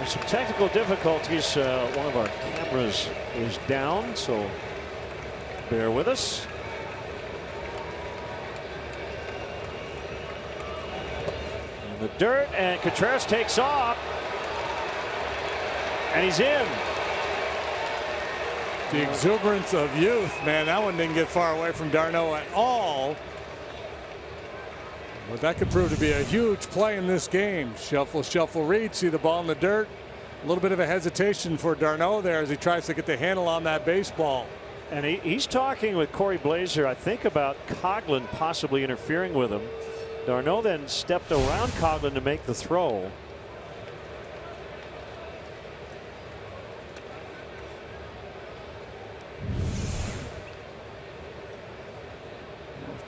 Some technical difficulties. One of our cameras is down, so bear with us. In the dirt, and Contreras takes off, and he's in. The exuberance of youth, man. That one didn't get far away from d'Arnaud at all. But that could prove to be a huge play in this game. Shuffle, shuffle, read. See the ball in the dirt. A little bit of a hesitation for d'Arnaud there as he tries to get the handle on that baseball. And he's talking with Corey Blazer, I think, about Coghlan possibly interfering with him. d'Arnaud then stepped around Coghlan to make the throw.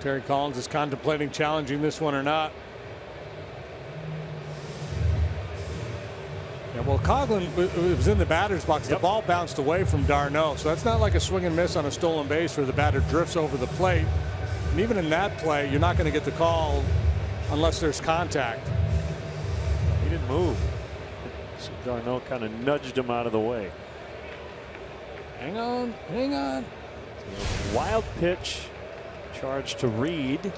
Terry Collins is contemplating challenging this one or not. Yeah, well, Coghlan was in the batter's box. The ball bounced away from d'Arnaud, so that's not like a swing and miss on a stolen base where the batter drifts over the plate. And even in that play, you're not going to get the call unless there's contact. He didn't move. So d'Arnaud kind of nudged him out of the way. Hang on, hang on. Wild pitch. Charge to Reed. A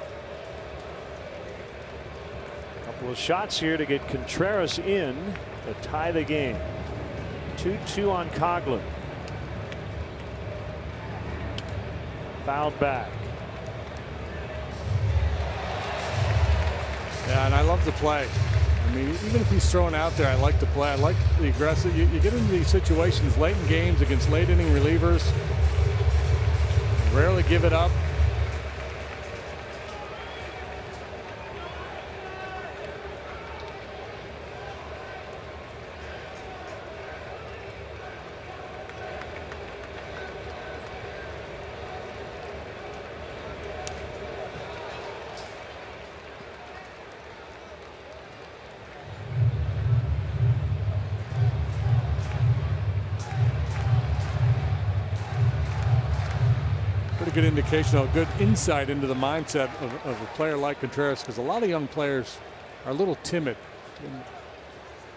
couple of shots here to get Contreras in to tie the game. 2-2 on Coghlan. Fouled back. Yeah, and I love the play. I mean, even if he's thrown out there, I like the play. I like the aggressive. You get into these situations late in games against late inning relievers. Rarely give it up. Good indication of good insight into the mindset of a player like Contreras, because a lot of young players are a little timid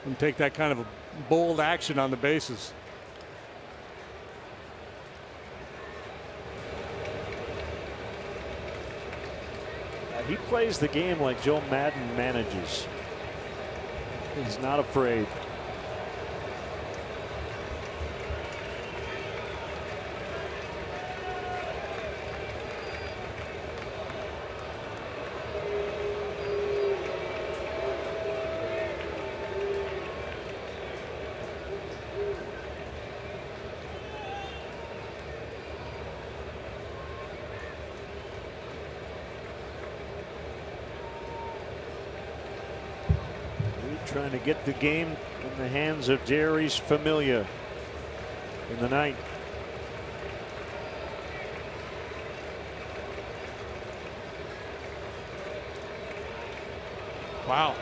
and take that kind of a bold action on the bases. He plays the game like Joe Madden manages. He's not afraid. Trying to get the game in the hands of Jerry's Familia in the ninth. Wow.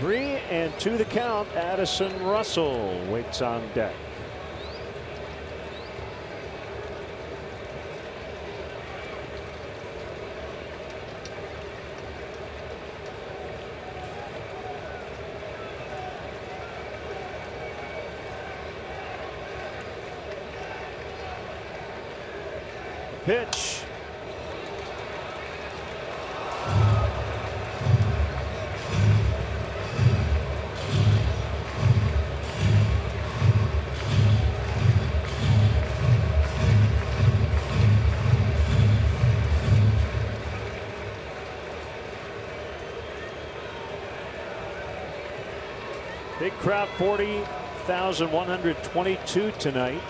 Three and two the count. Addison Russell waits on deck. Pitch. Big crowd, 40,122 tonight.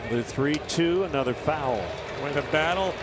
Another 3-2, another foul. Way to battle.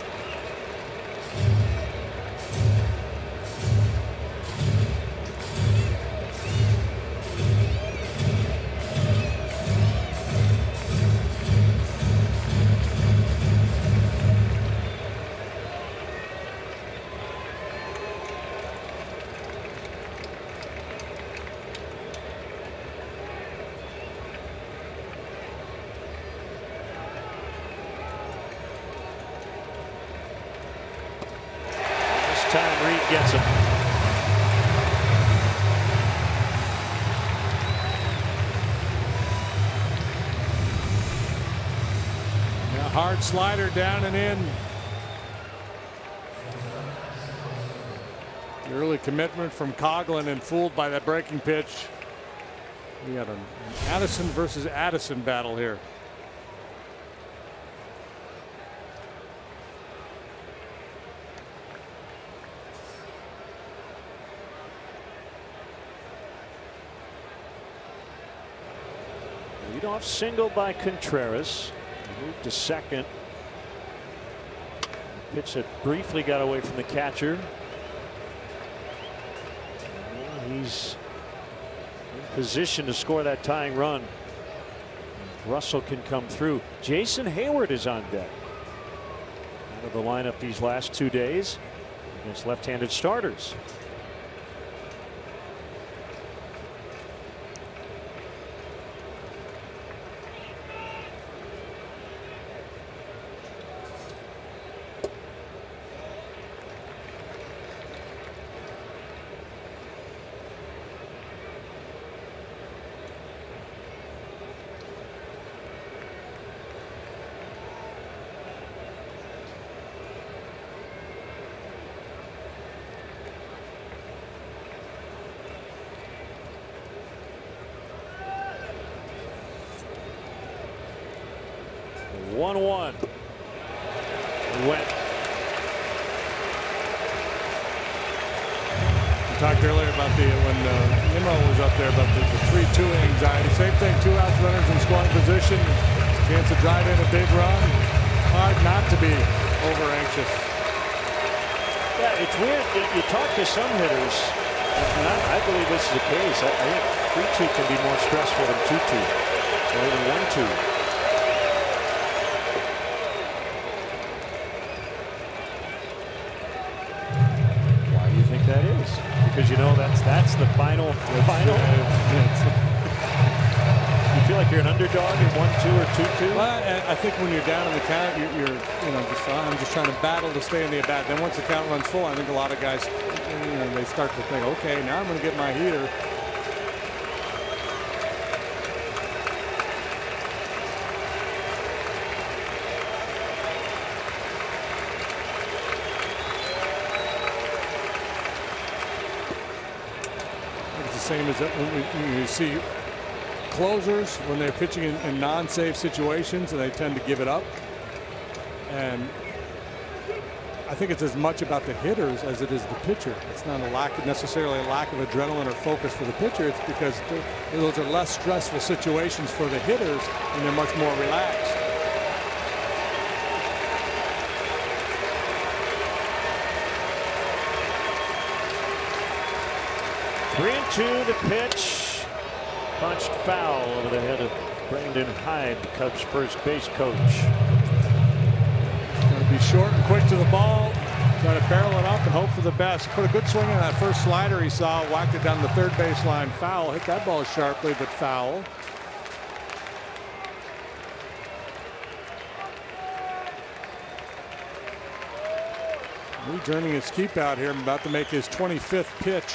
Time Reed gets him. A hard slider down and in. The early commitment from Coughlin and fooled by that breaking pitch. We got an Addison versus Addison battle here. Leadoff single by Contreras. Moved to second. Pitch that briefly got away from the catcher. He's in position to score that tying run. Russell can come through. Jason Hayward is on deck. Out of the lineup these last 2 days against left-handed starters. One. Went. We talked earlier about when Nimmo was up there about the 3-2 anxiety. Same thing, 2 outs, runners in scoring position. Chance to drive in a big run. Hard not to be over anxious. Yeah, it's weird. You talk to some hitters, and I believe this is the case. I think 3-2 can be more stressful than 2-2 or even 1-2. That is because you know that's the final. You feel like you're an underdog in 1-2 or 2-2. Well, I think when you're down in the count, I'm just trying to battle to stay in the at bat. Then once the count runs full, I think a lot of guys, they start to think, okay, now I'm going to get my heater. Same as when you see closers when they're pitching in non-safe situations, and they tend to give it up. And I think it's as much about the hitters as it is the pitcher. It's not necessarily a lack of adrenaline or focus for the pitcher. It's because those are less stressful situations for the hitters, and they're much more relaxed. Three and two, the pitch. Punched foul over the head of Brandon Hyde, the Cubs' first base coach. Going to be short and quick to the ball. Try to barrel it up and hope for the best. Put a good swing on that first slider he saw. Whacked it down the third baseline. Foul. Hit that ball sharply, but foul. He's earning his keep out here. I'm about to make his 25th pitch.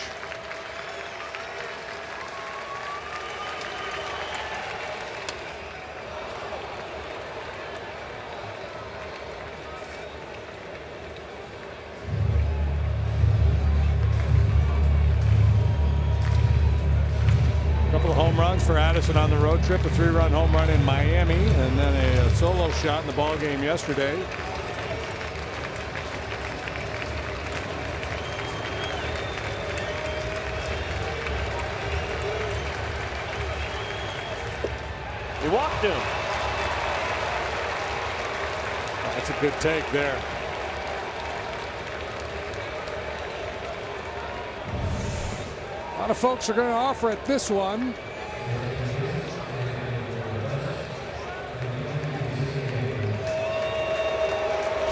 For Addison on the road trip, a 3-run home run in Miami, and then a solo shot in the ball game yesterday. He walked him. That's a good take there. A lot of folks are going to offer at this one.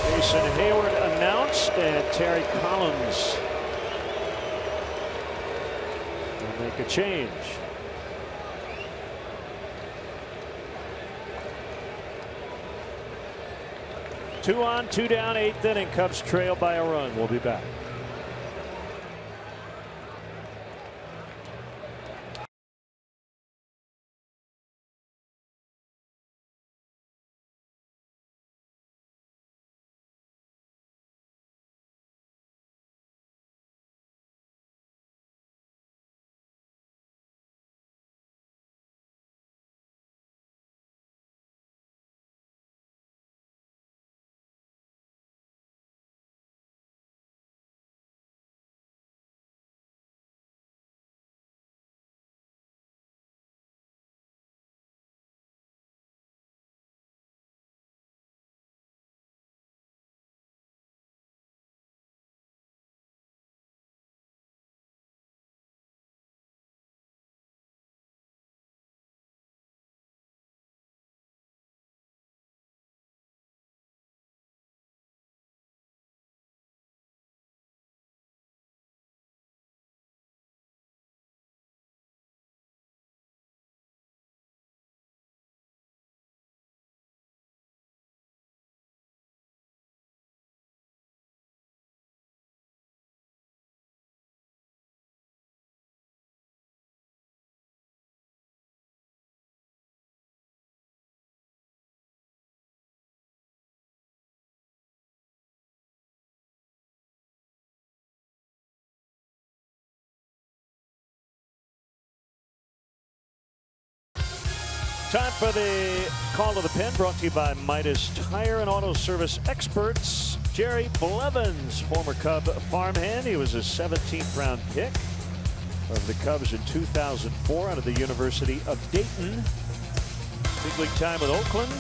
Jason Hayward announced, and Terry Collins will make a change. Two on, two down, 8th inning. Cubs trail by a run. We'll be back. Time for the call to the pen, brought to you by Midas Tire and Auto Service Experts. Jerry Blevins, former Cub farmhand. He was a 17th round pick of the Cubs in 2004 out of the University of Dayton. Big league time with Oakland,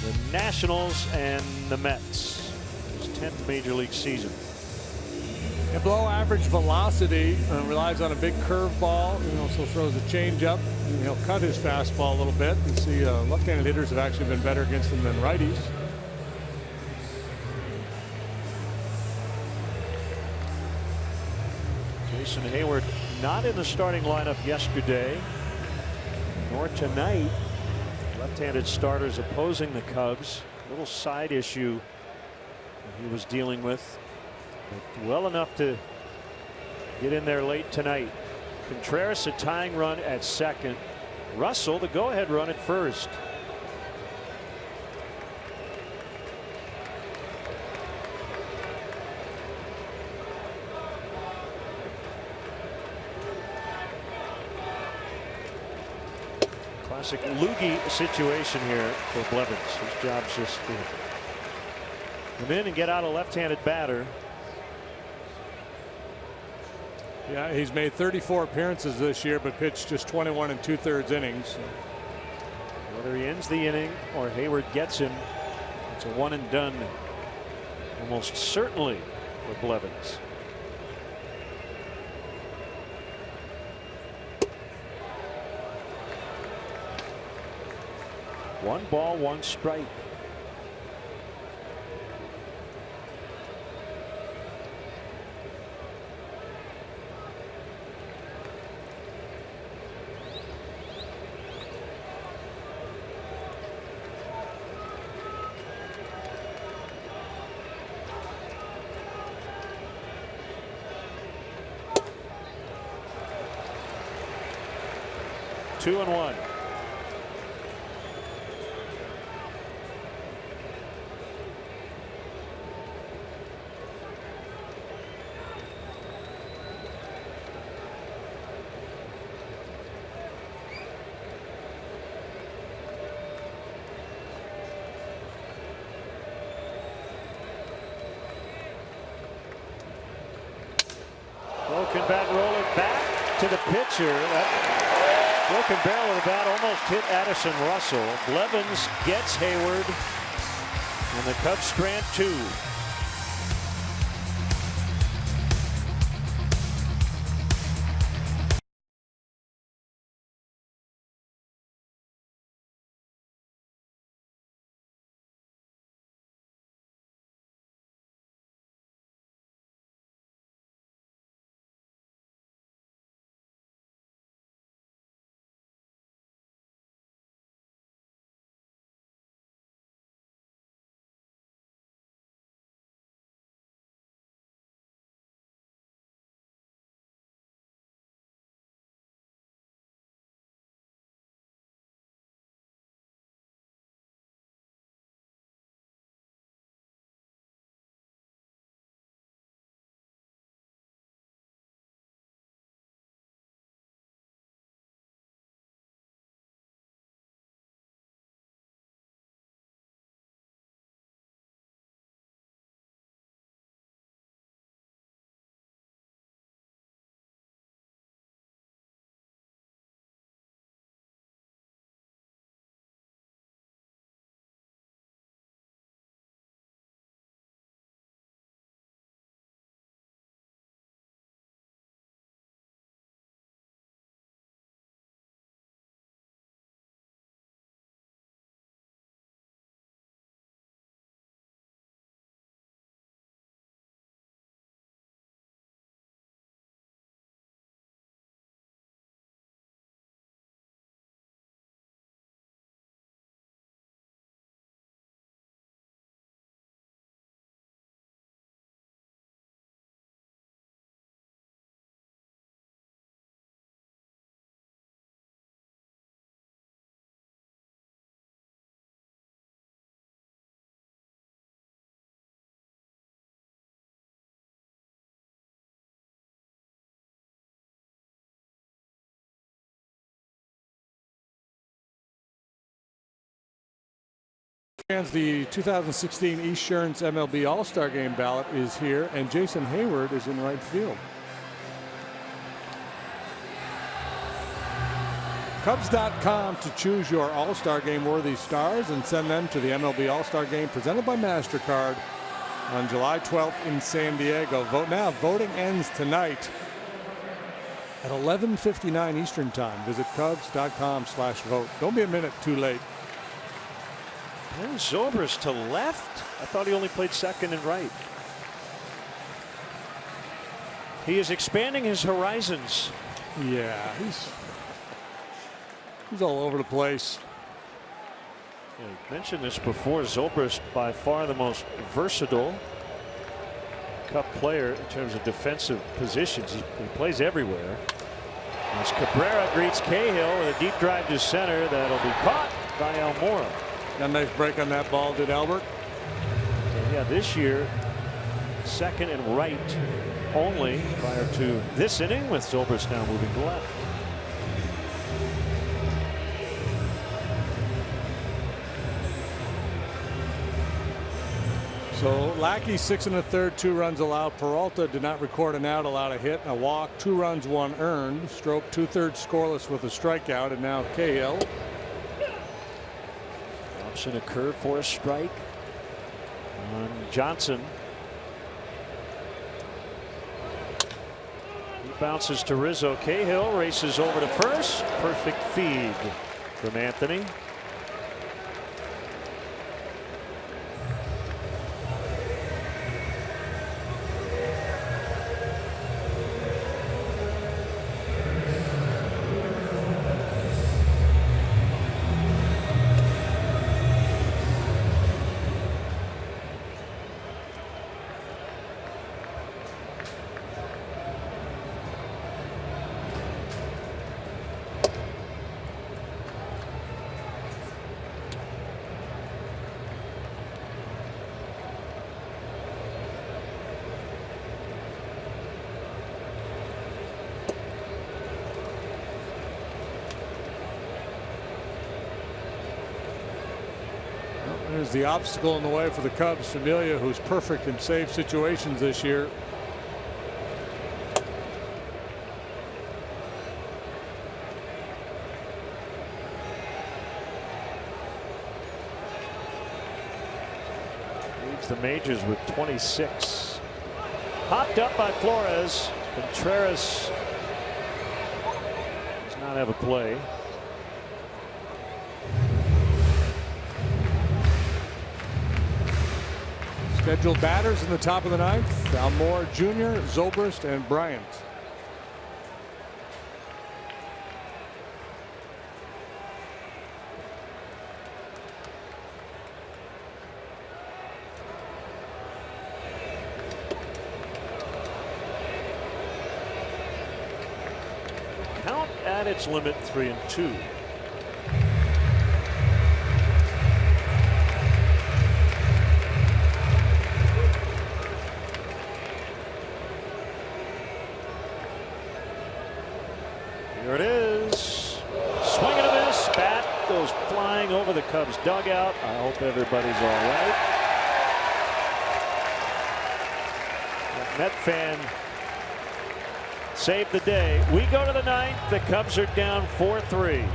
the Nationals, and the Mets. His 10th major league season. And below average velocity, relies on a big curveball. He also throws a changeup. He'll cut his fastball a little bit. You see, left-handed hitters have actually been better against him than righties. Jason Hayward not in the starting lineup yesterday, nor tonight. Left-handed starters opposing the Cubs. A little side issue he was dealing with. But well enough to get in there late tonight. Contreras a tying run at second. Russell the go-ahead run at first. Classic loogie situation here for Blevins. His job's just Come in and get out a left-handed batter. Yeah, he's made 34 appearances this year, but pitched just 21 2/3 innings. So. Whether he ends the inning or Hayward gets him, it's a one and done almost certainly for Blevins. One ball, one strike. Two and one. Broken bat, roll it back to the pitcher. That broken barrel of the bat almost hit Addison Russell. Blevins gets Hayward, and the Cubs strand two. The 2016 Esurance MLB All-Star Game ballot is here, and Jason Hayward is in right field. Cubs.com to choose your All-Star Game worthy stars and send them to the MLB All-Star Game presented by MasterCard on July 12th in San Diego. Vote now. Voting ends tonight at 11:59 Eastern Time. Visit Cubs.com/vote. Don't be a minute too late. And Zobrist to left. I thought he only played second and right. He is expanding his horizons. Yeah, he's all over the place. Yeah, I mentioned this before. Zobrist by far the most versatile Cup player in terms of defensive positions. He plays everywhere. As Cabrera greets Cahill with a deep drive to center that'll be caught by Almora. Got a nice break on that ball, did Albert? So yeah, this year second and right only prior to this inning, with Zobrist now moving to left. So Lackey 6 1/3, 2 runs allowed. Peralta did not record an out, allowed a hit and a walk, 2 runs, 1 earned. Stroke 2/3 scoreless with a strikeout, and now Cahill. Option a curve for a strike on Johnson. He bounces to Rizzo. Cahill races over to first. Perfect feed from Anthony. There's the obstacle in the way for the Cubs. Familia, who's perfect in safe situations this year. Leads the majors with 26. Popped up by Flores. Contreras does not have a play. Scheduled batters in the top of the 9th. Almore Jr., Zobrist, and Bryant. Count at its limit, 3-2. Here it is. Swing and a miss. Bat goes flying over the Cubs dugout. I hope everybody's all right. That Met fan saved the day. We go to the 9th. The Cubs are down 4-3.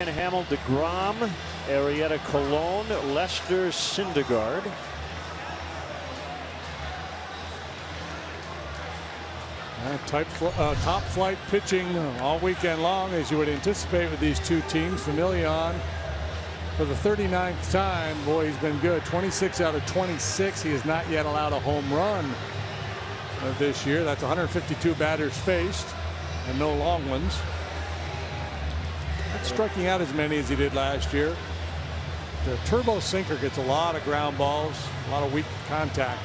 Hamill, DeGrom, Arrieta, Colon, Lester, Syndergaard. Top flight pitching all weekend long, as you would anticipate with these two teams. Familia on for the 39th time. Boy, he's been good. 26 out of 26. He has not yet allowed a home run this year. That's 152 batters faced and no long ones. Not striking out as many as he did last year. The turbo sinker gets a lot of ground balls, a lot of weak contact.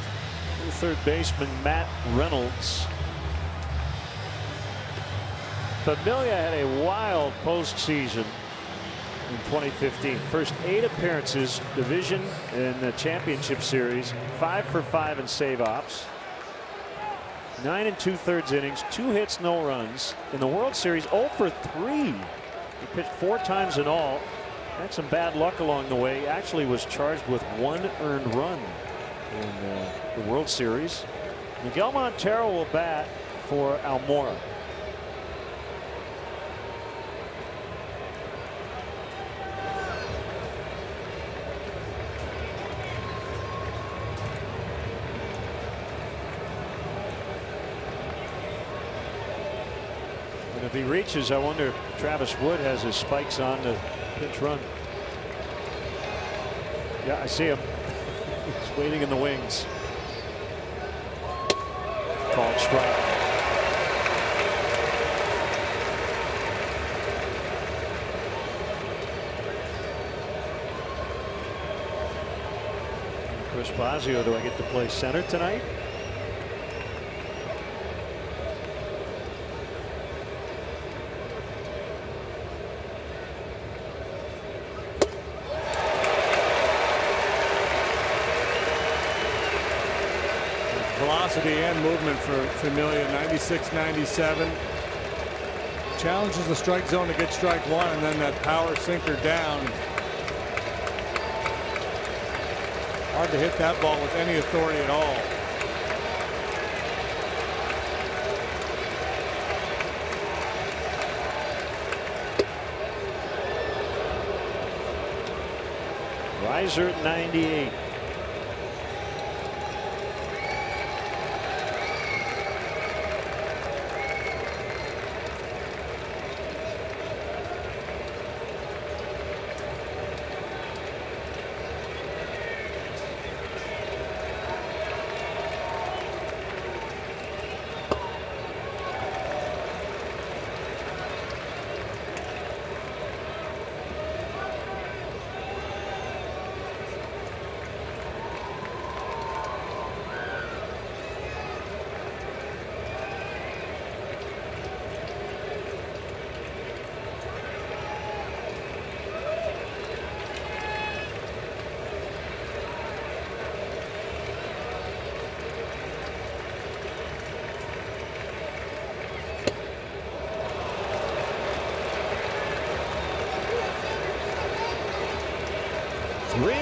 The third baseman Matt Reynolds. Familia had a wild postseason in 2015. First 8 appearances, division and the championship series, 5 for 5 in save ops. 9 2/3 innings, 2 hits, no runs. In the World Series, 0 for 3. He pitched 4 times in all. Had some bad luck along the way. Actually was charged with 1 earned run in the World Series. Miguel Montero will bat for Almora. And if he reaches, I wonder if Travis Wood has his spikes on to pitch run. Yeah, I see him. He's waiting in the wings. Called strike. Chris Bosio, do I get to play center tonight? Velocity and movement for Familia, 96-97. Challenges the strike zone to get strike 1, and then that power sinker down. Hard to hit that ball with any authority at all. Riser at 98.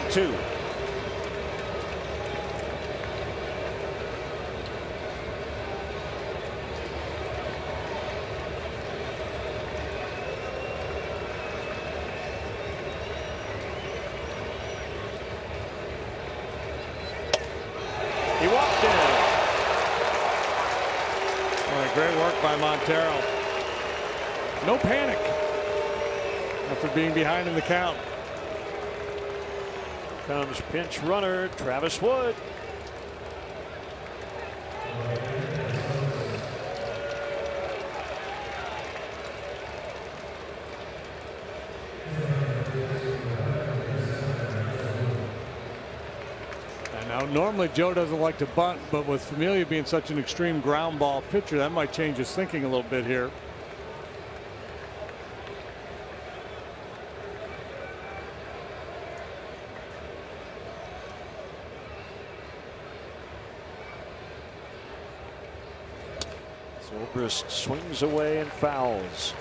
Two. He walked in. All right, great work by Montero. No panic after being behind in the count. Comes pinch runner Travis Wood. And now normally Joe doesn't like to bunt, but with Familia being such an extreme ground ball pitcher, that might change his thinking a little bit here. Zobrist swings away and fouls.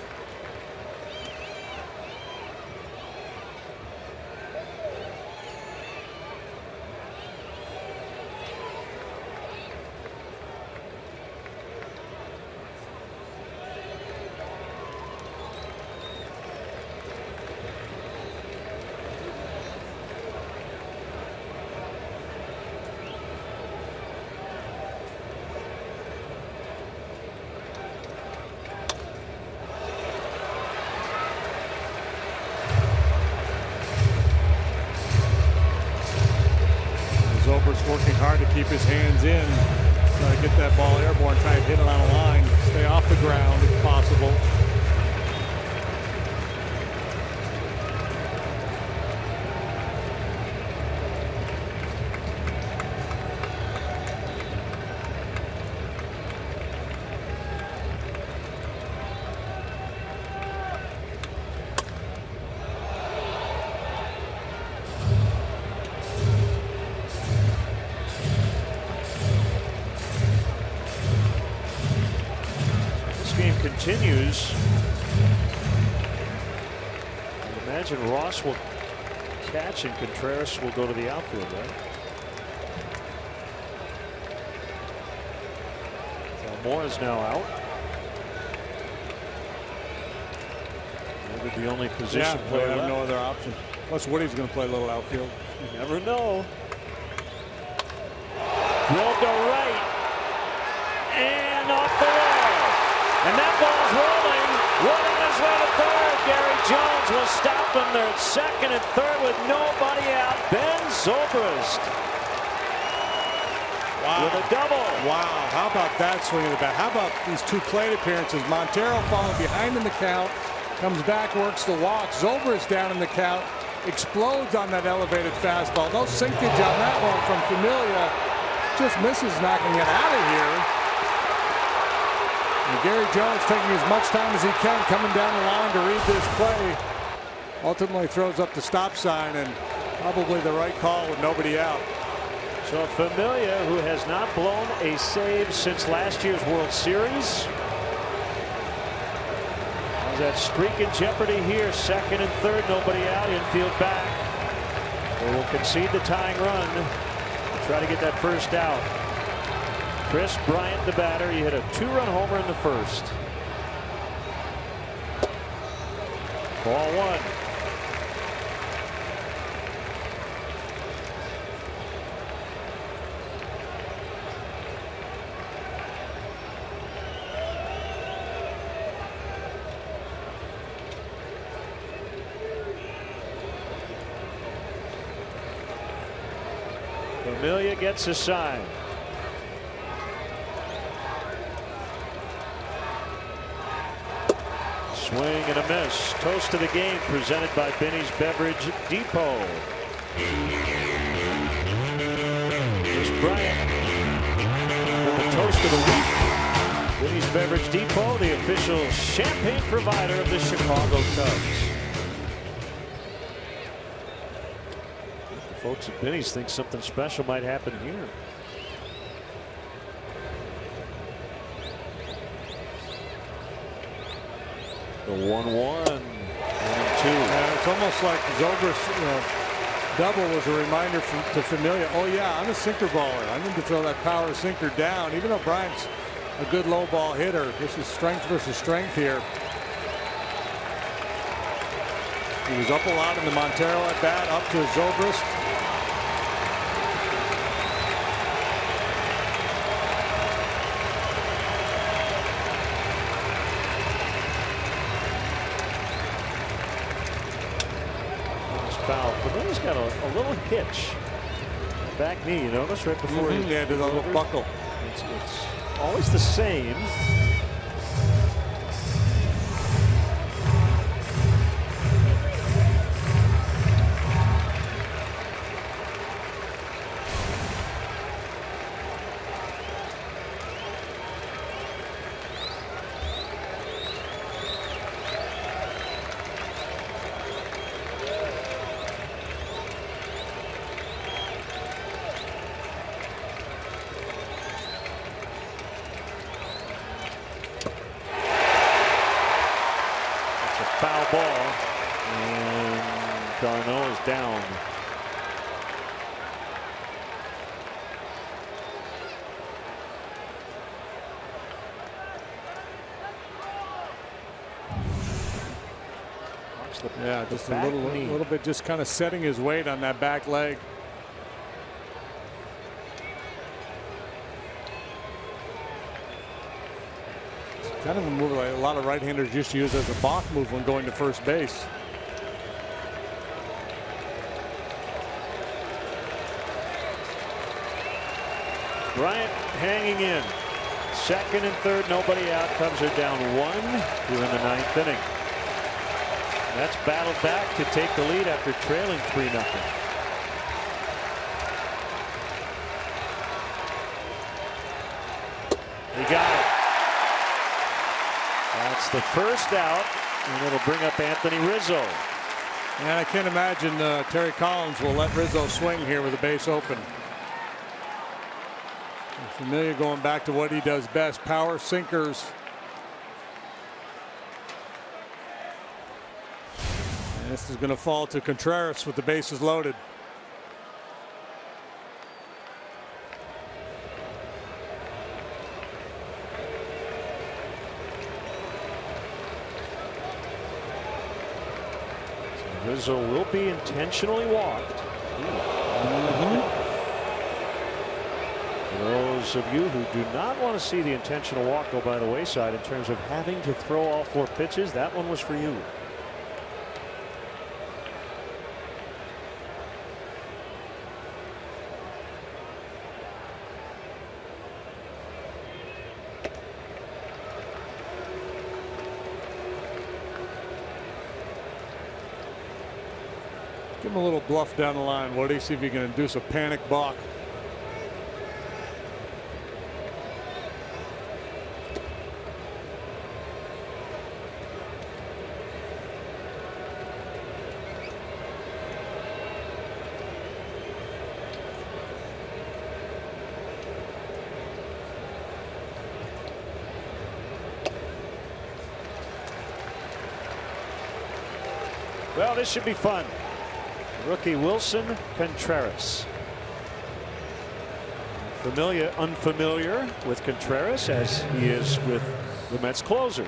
Working hard to keep his hands in, try to get that ball airborne, try to hit it on a line, stay off the ground if possible. game continues, I imagine Ross will catch and Contreras will go to the outfield, right? Moore is now out. Maybe the only position player have left. no other option. Plus Woody's going to play a little outfield. You never know. Drilled to right and off the wall. And that ball's rolling. Wood on his way to third. Gary Jones will stop him there at second and third with nobody out. Ben Zobrist. Wow. With a double. Wow, how about that swing of the bat? How about these two plate appearances? Montero falling behind in the count, comes back, works the walk. Zobrist down in the count, explodes on that elevated fastball. No sinkage on that one from Familia. Just misses knocking it out of here. And Gary Jones taking as much time as he can coming down the line to read this play. Ultimately throws up the stop sign, and probably the right call with nobody out. So Familia, who has not blown a save since last year's World Series. Has that streak in jeopardy here. Second and third, nobody out. Infield back. They will concede the tying run. Try to get that first out. Chris Bryant, the batter. He hit a 2-run homer in the first. Ball one. Familia gets a sign. Swing and a miss. Toast of the game presented by Benny's Beverage Depot. Here's Bryant with the toast of the week. Benny's Beverage Depot, the official champagne provider of the Chicago Cubs. Folks at Benny's think something special might happen here. The 1-1 and 2. And it's almost like Zobrist's double was a reminder to Familia. Oh yeah, I'm a sinker baller. I need to throw that power sinker down. Even though Bryant's a good low ball hitter, this is strength versus strength here. He was up a lot in the Montero at bat, up to Zobrist. Foul. Familia's got a little hitch. Back knee, you notice, right before he did a little buckle. It's always the same. Foul ball, and Darno is down. Yeah, just a little bit, just kind of setting his weight on that back leg. Kind of a move like a lot of right-handers used to use as a balk move when going to first base. Bryant hanging in. Second and third, nobody out. Cubs are down 1 here in the 9th inning. That's battled back to take the lead after trailing 3-0. He got it. That's the first out, and it'll bring up Anthony Rizzo. And I can't imagine Terry Collins will let Rizzo swing here with the base open. Familia going back to what he does best, power sinkers. And this is going to fall to Contreras with the bases loaded. Rizzo will be intentionally walked. For those of you who do not want to see the intentional walk go by the wayside in terms of having to throw all 4 pitches, that one was for you. Give him a little bluff down the line, Woody. See if you can induce a panic balk. Well, this should be fun. Rookie Wilson Contreras. Unfamiliar with Contreras as he is with the Mets closer.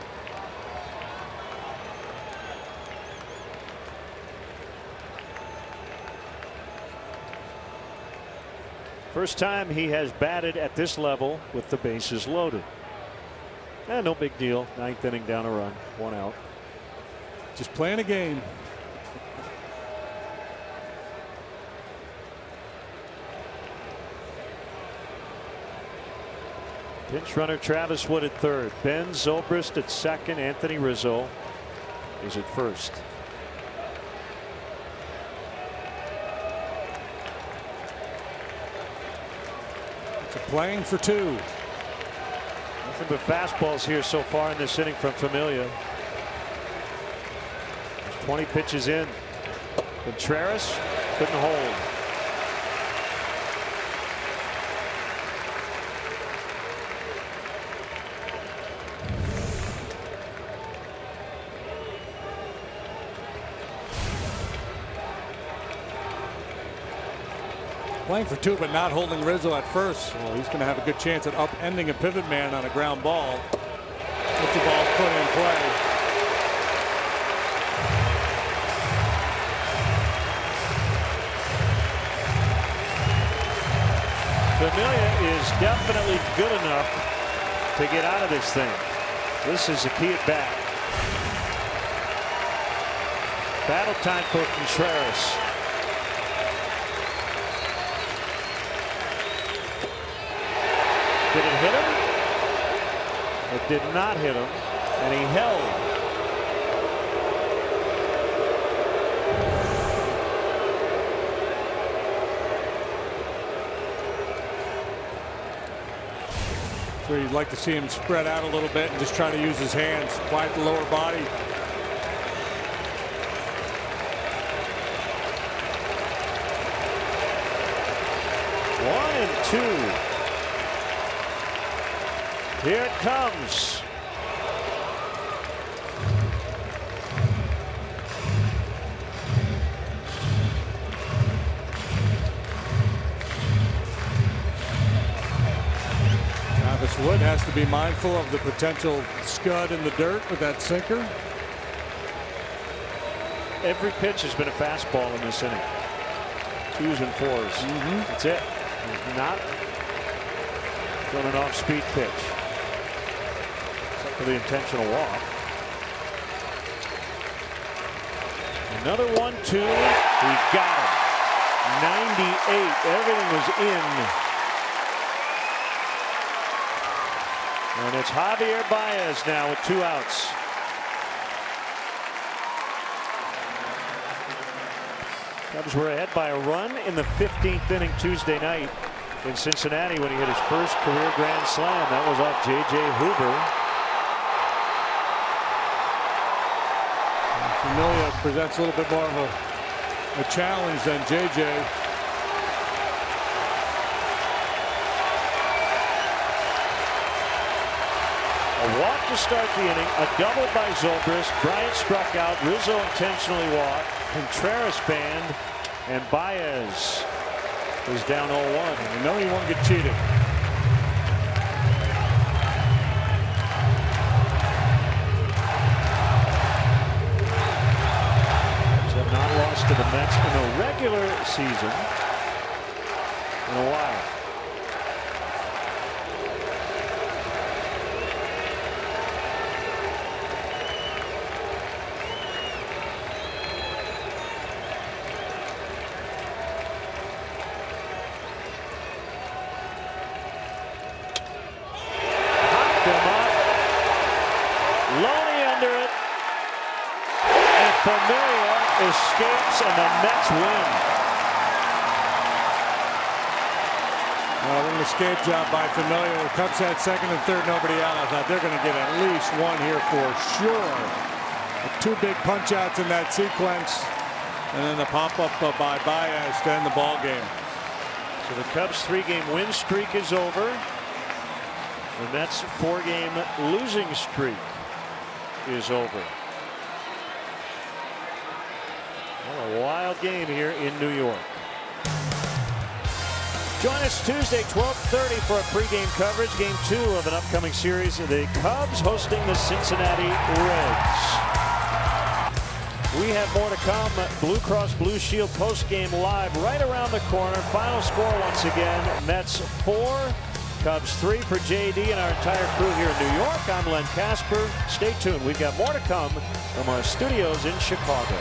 First time he has batted at this level with the bases loaded. No big deal. 9th inning, down a run, 1 out. Just playing a game. Pinch runner Travis Wood at third. Ben Zobrist at second. Anthony Rizzo is at first. It's a playing for 2. Nothing but fastballs here so far in this inning from Familia. 20 pitches in. Contreras couldn't hold. Playing for 2, but not holding Rizzo at first. Well, he's going to have a good chance at upending a pivot man on a ground ball. If the ball's put in play. Familia is definitely good enough to get out of this thing. This is a key at bat. Battle time for Contreras. Did it hit him? It did not hit him, and he held. So you'd like to see him spread out a little bit and just try to use his hands, quiet the lower body. One and 2. Here it comes. Travis Wood has to be mindful of the potential scud in the dirt with that sinker. Every pitch has been a fastball in this inning. 2s and 4s. That's it. He's not thrown an off-speed pitch. For the intentional walk. Another 1-2. He got him. 98. Everything was in. And it's Javier Baez now with 2 outs. Cubs were ahead by a run in the 15th inning Tuesday night in Cincinnati when he hit his first career grand slam. That was off J.J. Hoover. Familia presents a little bit more of a challenge than JJ. A walk to start the inning, a double by Zobrist. Bryant struck out, Rizzo intentionally walked, Contreras banned, and Baez is down 0-1. You know he won't get cheated. Have not lost to the Mets in a regular season in a while. Loney under it, and Familia escapes, and the Mets win. Well, an escape job by Familia. The Cubs had second and third, nobody out. I thought they're going to get at least one here for sure. Two big punch outs in that sequence, and then the pop-up by Baez to end the ball game. So the Cubs' 3-game win streak is over. The Mets' 4-game losing streak is over. What a wild game here in New York. Join us Tuesday, 12:30 for a pregame coverage. Game 2 of an upcoming series of the Cubs hosting the Cincinnati Reds. We have more to come. Blue Cross Blue Shield postgame live right around the corner. Final score once again, Mets 4, Cubs 3 for JD and our entire crew here in New York. I'm Len Casper. Stay tuned. We've got more to come from our studios in Chicago.